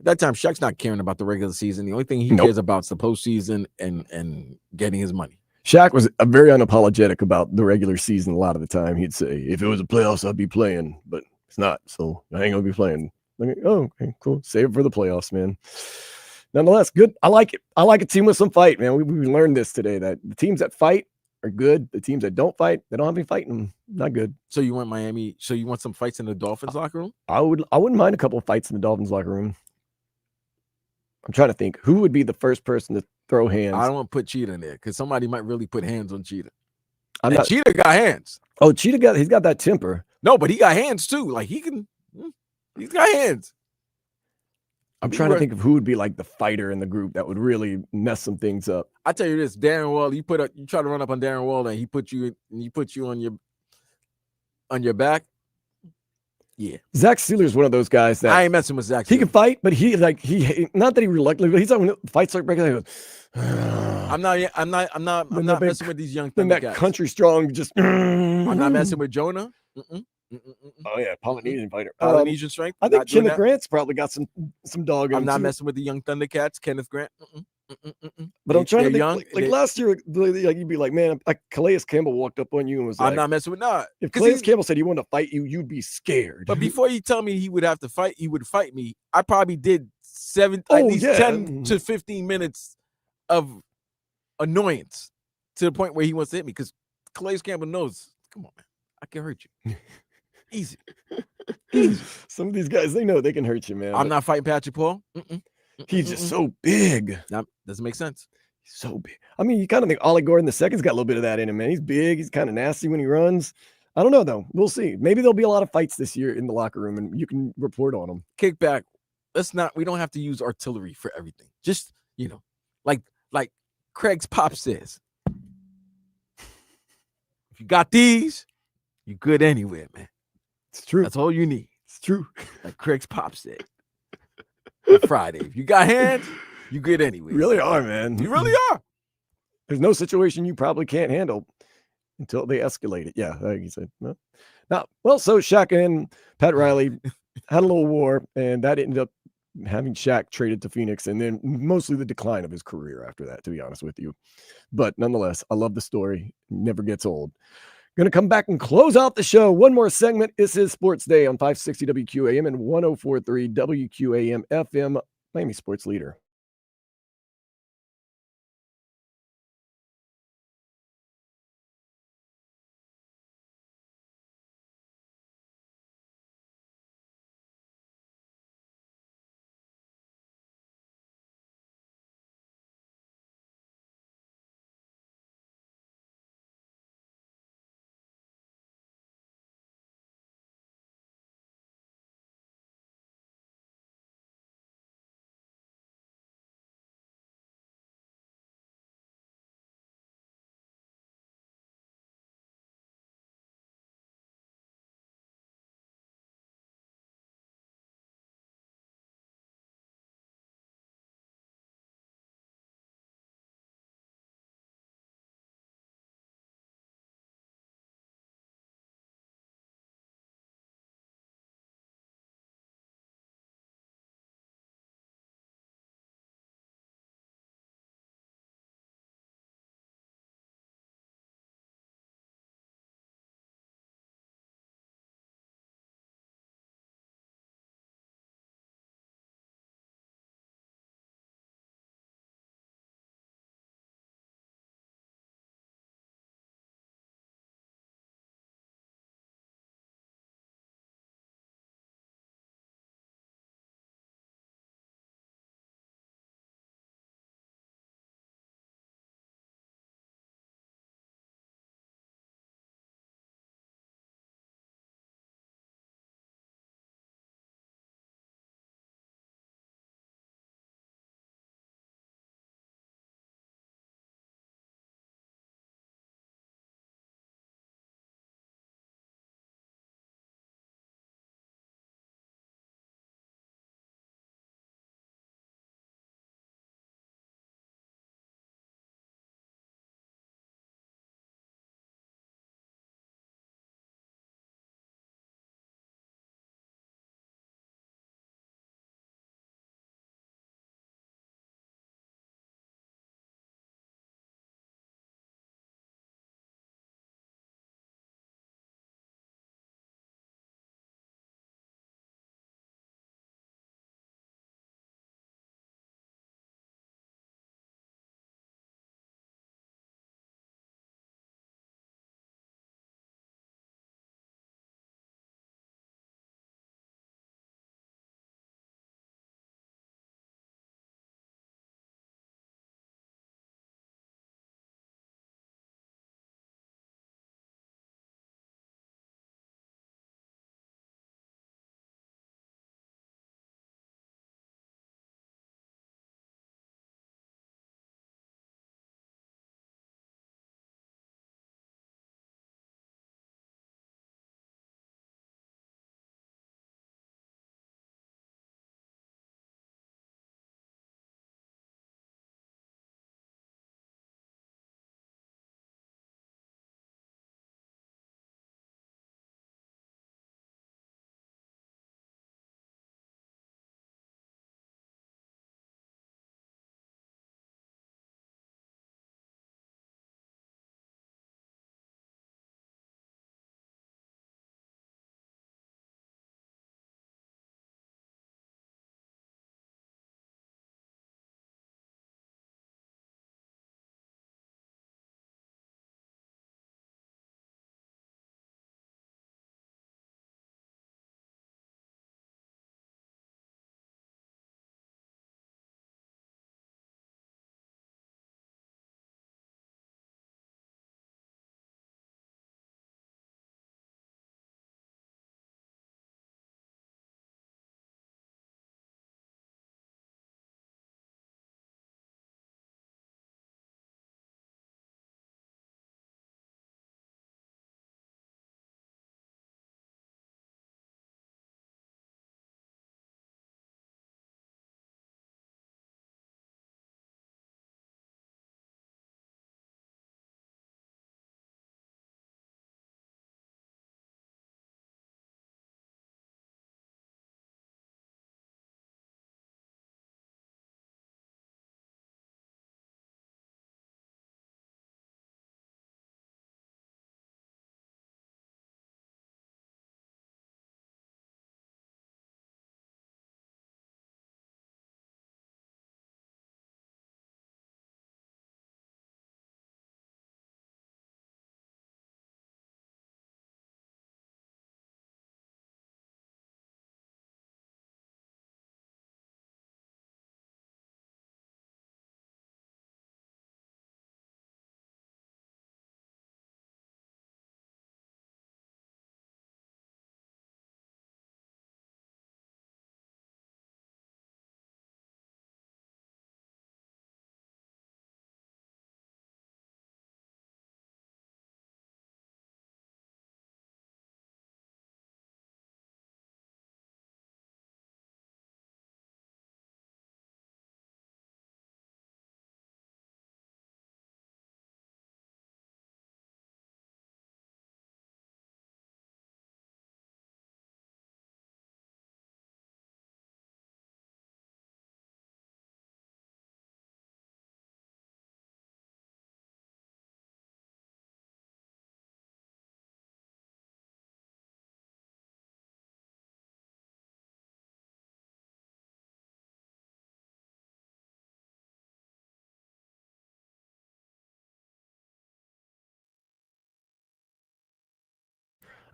at that time, Shaq's not caring about the regular season. The only thing he cares about is the postseason and getting his money. Shaq was very unapologetic about the regular season a lot of the time. He'd say, if it was a playoffs, I'd be playing, but it's not. So I ain't gonna be playing. Like, oh, okay, cool. Save it for the playoffs, man. Nonetheless, good. I like it. I like a team with some fight, man. We learned this today, that the teams that fight are good. The teams that don't fight, they don't have any fighting. Not good. So you want Miami? So you want some fights in the Dolphins locker room? I wouldn't mind a couple of fights in the Dolphins locker room. I'm trying to think who would be the first person to throw hands. I don't want to put Cheetah in there because somebody might really put hands on Cheetah. Cheetah got hands. Oh, he's got that temper. No, but he got hands too. Like he's got hands. I'm trying to think of who would be like the fighter in the group that would really mess some things up. I tell you this, Darren Wall, you try to run up on Darren Wall and he put you on your back. Yeah. Zach Sealer's one of those guys that I ain't messing with Zach. he can fight, but he not that he reluctantly, but he's like when fights start breaking, he goes, I'm not messing with these young then that Thundercats. country strong just. I'm not messing with Jonah. Oh yeah, Polynesian fighter. Polynesian strength. I think not doing Kenneth that. Grant's probably got some dog in I'm him not too. messing with the young Thundercats. Kenneth Grant. But I'm trying to think, young. like last year, like you'd be like, man, like Calais Campbell walked up on you and was like, I'm not messing with not. if Calais Campbell said he wanted to fight you, you'd be scared. But before you tell me he would have to fight, he would fight me. I probably did at least 10 to 15 minutes of annoyance to the point where he wants to hit me because Calais Campbell knows, come on, man, I can hurt you. Easy. Some of these guys, they know they can hurt you, man. I'm not fighting Patrick Paul. He's just so big. That doesn't make sense. He's so big. I mean, you kind of think Ollie Gordon the second's got a little bit of that in him, man. He's big. He's kind of nasty when he runs. I don't know, though. We'll see. Maybe there'll be a lot of fights this year in the locker room, and you can report on them. Kickback. We don't have to use artillery for everything. Just, like Craig's pop says, if you got these, you're good anywhere, man. It's true. That's all you need. It's true. Like Craig's pop said on Friday. If you got hands, you good anywhere. You really are, man. You really are. There's no situation you probably can't handle until they escalate it. Yeah, like you said. So Shaq and Pat Riley had a little war, and that ended up having Shaq traded to Phoenix, and then mostly the decline of his career after that, to be honest with you. But nonetheless, I love the story. Never gets old. Going to come back and close out the show. One more segment. This is Sports Day on 560 WQAM and 104.3 WQAM FM, Miami Sports Leader.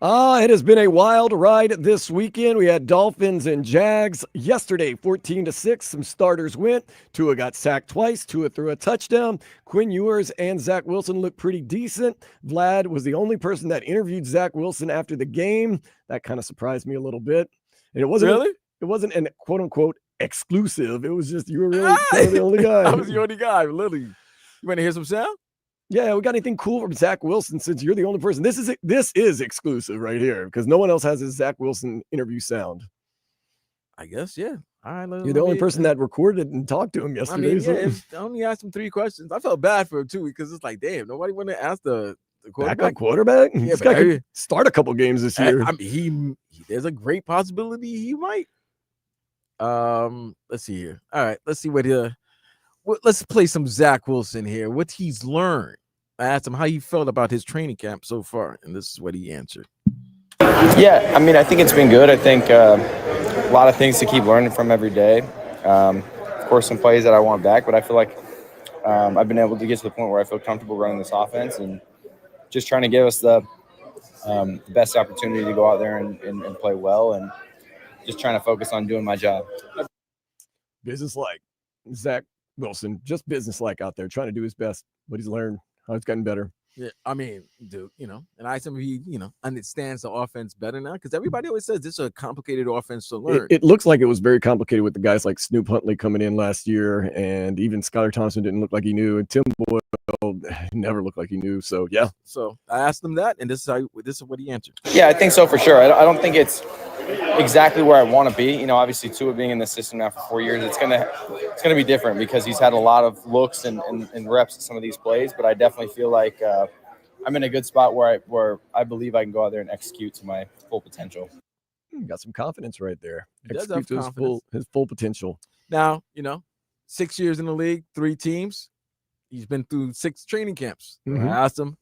It has been a wild ride this weekend. We had Dolphins and Jags yesterday, 14-6. Some starters went. Tua got sacked twice. Tua threw a touchdown. Quinn Ewers and Zach Wilson looked pretty decent. Vlad was the only person that interviewed Zach Wilson after the game. That kind of surprised me a little bit. And it wasn't an quote unquote exclusive. It was just you were really kind of the only guy. I was the only guy, literally. You want to hear some sound? Yeah, we got anything cool from Zach Wilson since you're the only person. This is exclusive right here because no one else has his Zach Wilson interview sound. I guess, yeah. All right, You're the only person that recorded and talked to him yesterday. I only asked him 3 questions. I felt bad for him too because it's like, damn, nobody want to ask the quarterback. Backup quarterback. Yeah, This guy could start a couple games this year. I mean, there's a great possibility he might. Let's see here. All right, let's see let's play some Zach Wilson here. What he's learned. I asked him how he felt about his training camp so far, and this is what he answered. Yeah, I mean, I think it's been good. I think a lot of things to keep learning from every day. Of course, some plays that I want back, but I feel like I've been able to get to the point where I feel comfortable running this offense and just trying to give us the best opportunity to go out there and play well and just trying to focus on doing my job. Business-like. Zach Wilson, just business-like out there, trying to do his best, what he's learned, how it's gotten better. Yeah, I mean, dude, and I assume he, understands the offense better now because everybody always says this is a complicated offense to learn. It looks like it was very complicated with the guys like Snoop Huntley coming in last year, and even Skylar Thompson didn't look like he knew, and Tim Boyle never looked like he knew. So yeah. So I asked him that, and this is what he answered. Yeah, I think so for sure. I don't think it's exactly where I want to be. Obviously Tua being in the system now for 4 years, it's gonna be different because he's had a lot of looks and reps at some of these plays. But I definitely feel like I'm in a good spot where I believe I can go out there and execute to my full potential. Got some confidence right there. He does Execute have to his full potential. Now, 6 years in the league, 3 teams. He's been through 6 training camps. Mhm. I asked him,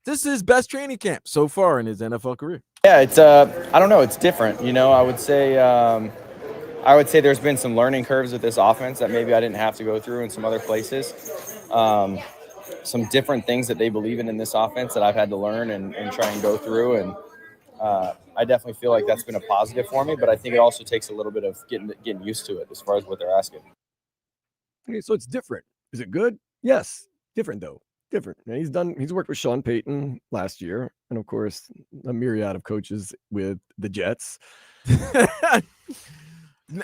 this is his best training camp so far in his NFL career. Yeah, it's I don't know, it's different. I would say there's been some learning curves with this offense that maybe I didn't have to go through in some other places. Some different things that they believe in this offense that I've had to learn and try and go through. And I definitely feel like that's been a positive for me, but I think it also takes a little bit of getting used to it as far as what they're asking. Okay, so it's different. Is it good? Yes. Different though. Different. And he's worked with Sean Payton last year, and of course a myriad of coaches with the Jets.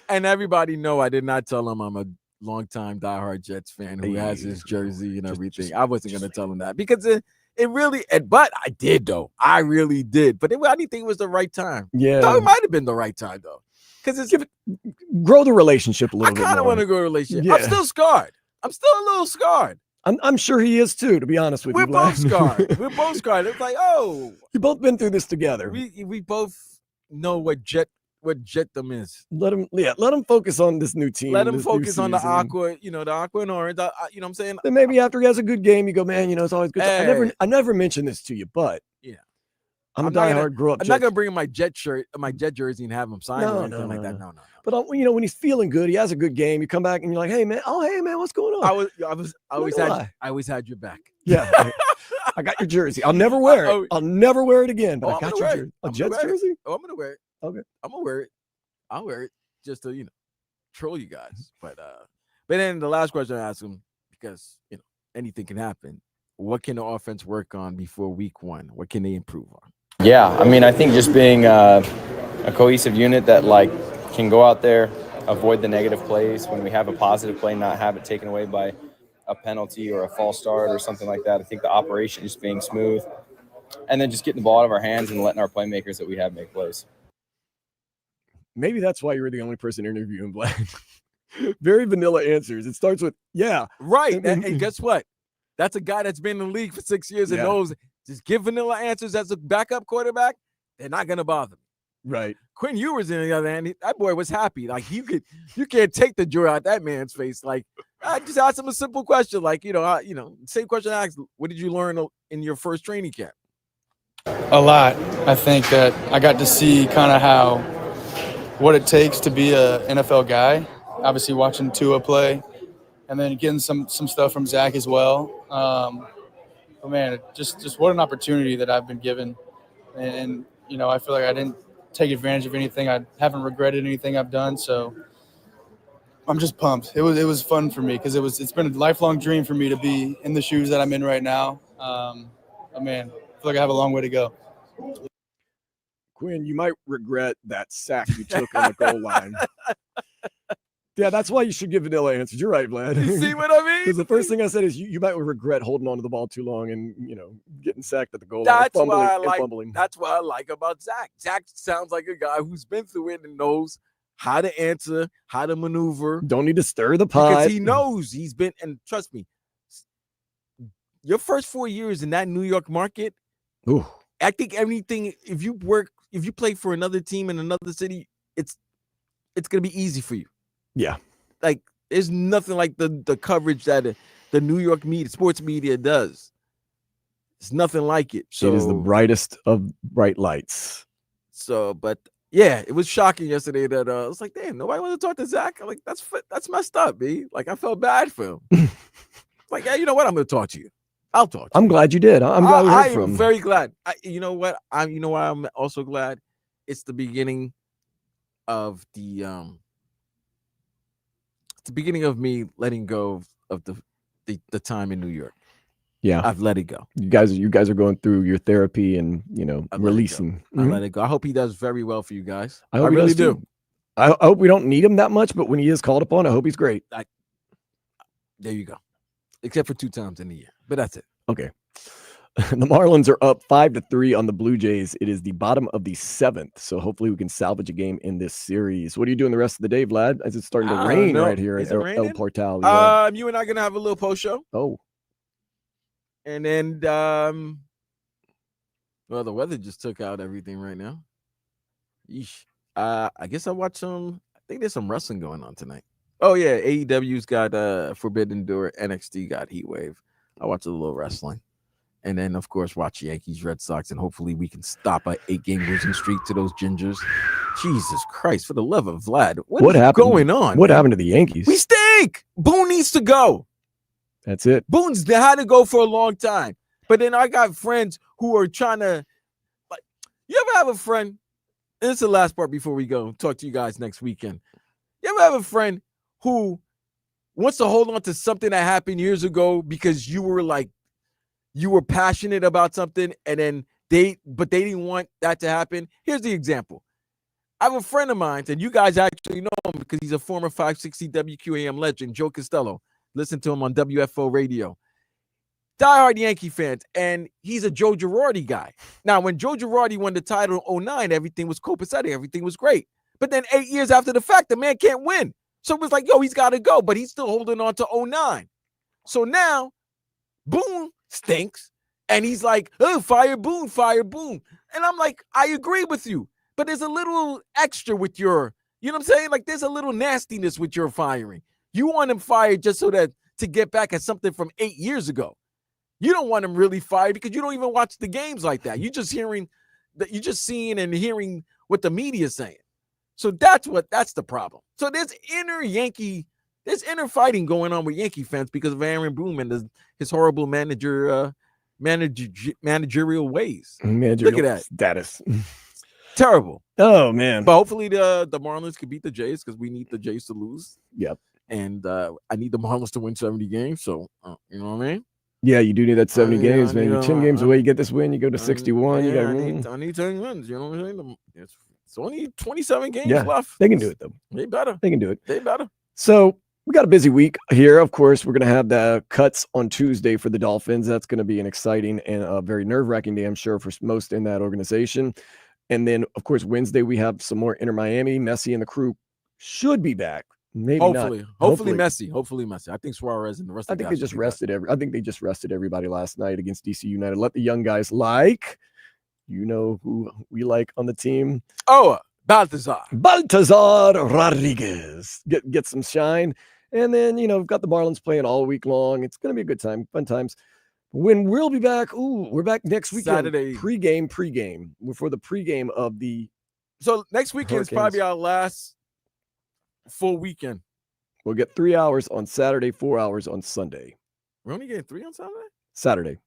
And everybody know I did not tell him I'm a longtime diehard Jets fan who has his jersey and everything. I wasn't going to tell him that because it really, but I did though. I really did. But I didn't think it was the right time. Yeah. No, it might have been the right time though. Because grow the relationship a little bit. I kind of want to grow a relationship. Yeah. I'm still scarred. I'm still a little scarred. I'm sure he is too, to be honest with you. We're both scarred. We're both scarred. It's like, you've both been through this together. We both know what Jetdom is. Let him focus on this new team. Let him focus on the aqua, the aqua and orange. You know what I'm saying? Then maybe after he has a good game, you go, man, it's always good. Hey. I never mentioned this to you, but I'm a diehard grow up. I'm not gonna bring my Jet jersey and have him sign or anything like that. No. But when he's feeling good, he has a good game. You come back and you're like, hey man, what's going on? I always had your back. Yeah, I got your jersey. I'll never wear it. I'll never wear it again. But I got your jersey. A Jets jersey? Oh, I'm gonna wear it. Okay, I'm gonna wear it. I'll wear it just to troll you guys. But then the last question I asked him, because anything can happen. What can the offense work on before week 1? What can they improve on? Yeah, I mean, I think just being a cohesive unit that can go out there, avoid the negative plays when we have a positive play, not have it taken away by a penalty or a false start or something like that. I think the operation just being smooth and then just getting the ball out of our hands and letting our playmakers that we have make plays. Maybe that's why you were the only person interviewing Black. Very vanilla answers. It starts with, yeah. Right. And guess what? That's a guy that's been in the league for 6 years and knows just give vanilla answers as a backup quarterback. They're not going to bother me. Right. Quinn Ewers, on the other hand, that boy was happy. Like, you can't take the joy out that man's face. Like, I just asked him a simple question. Like, same question I asked, what did you learn in your first training camp? A lot. I think that I got to see kind of what it takes to be a NFL guy. Obviously watching Tua play and then getting some stuff from Zach as well. But man, just what an opportunity that I've been given. And I feel like I didn't take advantage of anything. I haven't regretted anything I've done. So I'm just pumped. It was fun for me because it's been a lifelong dream for me to be in the shoes that I'm in right now. But man, I feel like I have a long way to go. Quinn, you might regret that sack you took on the goal line. Yeah, that's why you should give vanilla answers. You're right, Vlad. You see what I mean? Because the first thing I said is you might regret holding on to the ball too long and getting sacked at the goal That's line, why I like. fumbling. That's what I like about Zach. Zach sounds like a guy who's been through it and knows how to answer, how to maneuver. Don't need to stir the pot. Because he knows he's been, and trust me, your first 4 years in that New York market, ooh. I think everything, if you play for another team in another city, it's gonna be easy for you. Yeah. Like there's nothing like the coverage that the New York sports media does. It's nothing like it. So it is the brightest of bright lights. So, but yeah, it was shocking yesterday that I was like, damn, nobody want to talk to Zach. I'm like, that's messed up, B. Like I felt bad for him. Like, yeah, you know what? I'm gonna talk to you. I'll talk to you. I'm glad you did. I'm glad we heard from him. I'm very glad. You know what? You know why I'm also glad? It's the beginning of the beginning of me letting go of the time in New York. Yeah, I've let it go. You guys are going through your therapy and releasing. I let it go. I hope he does very well for you guys. I really do. I hope we don't need him that much, but when he is called upon, I hope he's great. There you go. Except for 2 times in the year, but that's it. Okay. The Marlins are up 5-3 on the Blue Jays. It is the bottom of the 7th, so hopefully we can salvage a game in this series. What are you doing the rest of the day, Vlad? As it's starting to rain right here at El Portal. Yeah. You and I are gonna have a little post show. Oh. And then, well, the weather just took out everything right now. Yeesh. I guess I watched some. I think there's some wrestling going on tonight. Oh yeah, AEW's got Forbidden Door. NXT got Heat Wave. I watched a little wrestling, and then of course watch Yankees, Red Sox, and hopefully we can stop an 8-game losing streak to those Gingers. Jesus Christ, for the love of Vlad, what is happened? going on? What happened to the Yankees? We stink. Boone needs to go. That's it. Boone's had to go for a long time. But then I got friends who are trying to, like, you ever have a friend, and this is the last part before we go talk to you guys next weekend. You ever have a friend who wants to hold on to something that happened years ago because you were passionate about something and then they didn't want that to happen? Here's the example. I have a friend of mine, and you guys actually know him because he's a former 560 WQAM legend, Joe Costello. Listen to him on WFO radio. Diehard Yankee fans, and he's a Joe Girardi guy. Now, when Joe Girardi won the title in 2009, everything was copacetic. Everything was great. But then 8 years after the fact, the man can't win. So it was like, yo, he's got to go, but he's still holding on to 2009. So now, Boone stinks, and he's like, oh, fire Boone. And I'm like, I agree with you, but there's a little extra with your, you know what I'm saying? Like, there's a little nastiness with your firing. You want him fired just so that to get back at something from 8 years ago. You don't want him really fired because you don't even watch the games like that. You're just seeing and hearing what the media is saying. So that's the problem. So there's inner fighting going on with Yankee fans because of Aaron Boone and his horrible managerial ways. Look at that status. Terrible. Oh man. But hopefully the Marlins can beat the Jays because we need the Jays to lose. Yep. And I need the Marlins to win 70 games. So you know what I mean? Yeah, you do need that 70 games, man. You're 10 games away. You get this win, you go to 61. I need 10 wins. You know what I'm saying? It's only 27 games left. They can do it, though. They better. They can do it. They better. So we got a busy week here. Of course, we're going to have the cuts on Tuesday for the Dolphins. That's going to be an exciting and a very nerve-wracking day, I'm sure, for most in that organization. And then, of course, Wednesday, we have some more Inter Miami. Messi and the crew should be back. Maybe hopefully. not. Hopefully Messi. I think Suarez and the rest of the guys. I think they just rested everybody last night against DC United. Let the young guys you know who we like on the team. Oh, Baltazar Rodriguez. Get some shine. And then, we've got the Marlins playing all week long. It's going to be a good time, fun times. When we'll be back, we're back next weekend. Saturday. Pregame. For the pregame of the So next weekend is probably our last full weekend. We'll get 3 hours on Saturday, 4 hours on Sunday. We're only getting 3 on Saturday? Saturday.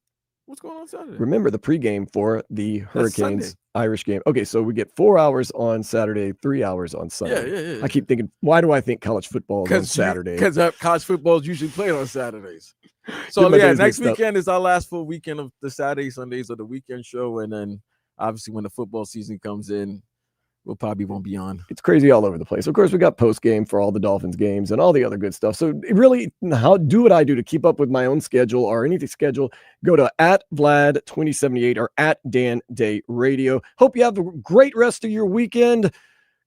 What's going on Saturday? Remember the pregame for the Hurricanes Sunday. Irish game. Okay, so we get 4 hours on Saturday, 3 hours on Sunday. Yeah. I keep thinking, why do I think college football is on Saturday? Because college football is usually played on Saturdays. So my days next mixed up. weekend is our last full weekend of the Saturday, Sundays of the weekend show, and then obviously when the football season comes in, we'll probably won't be on. It's crazy all over the place. Of course, we got post game for all the Dolphins games and all the other good stuff. So it really, how do what I do to keep up with my own schedule or anything schedule? Go to @Vlad2078 or @DanDayRadio. Hope you have a great rest of your weekend.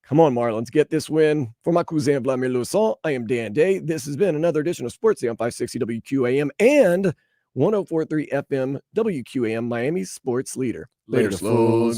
Come on, Marlins, get this win. For my cousin Vladimir Lusson, I am Dan Day. This has been another edition of Sports Day on 560 WQAM and 104.3 FM WQAM, Miami's sports leader. Later, Slug.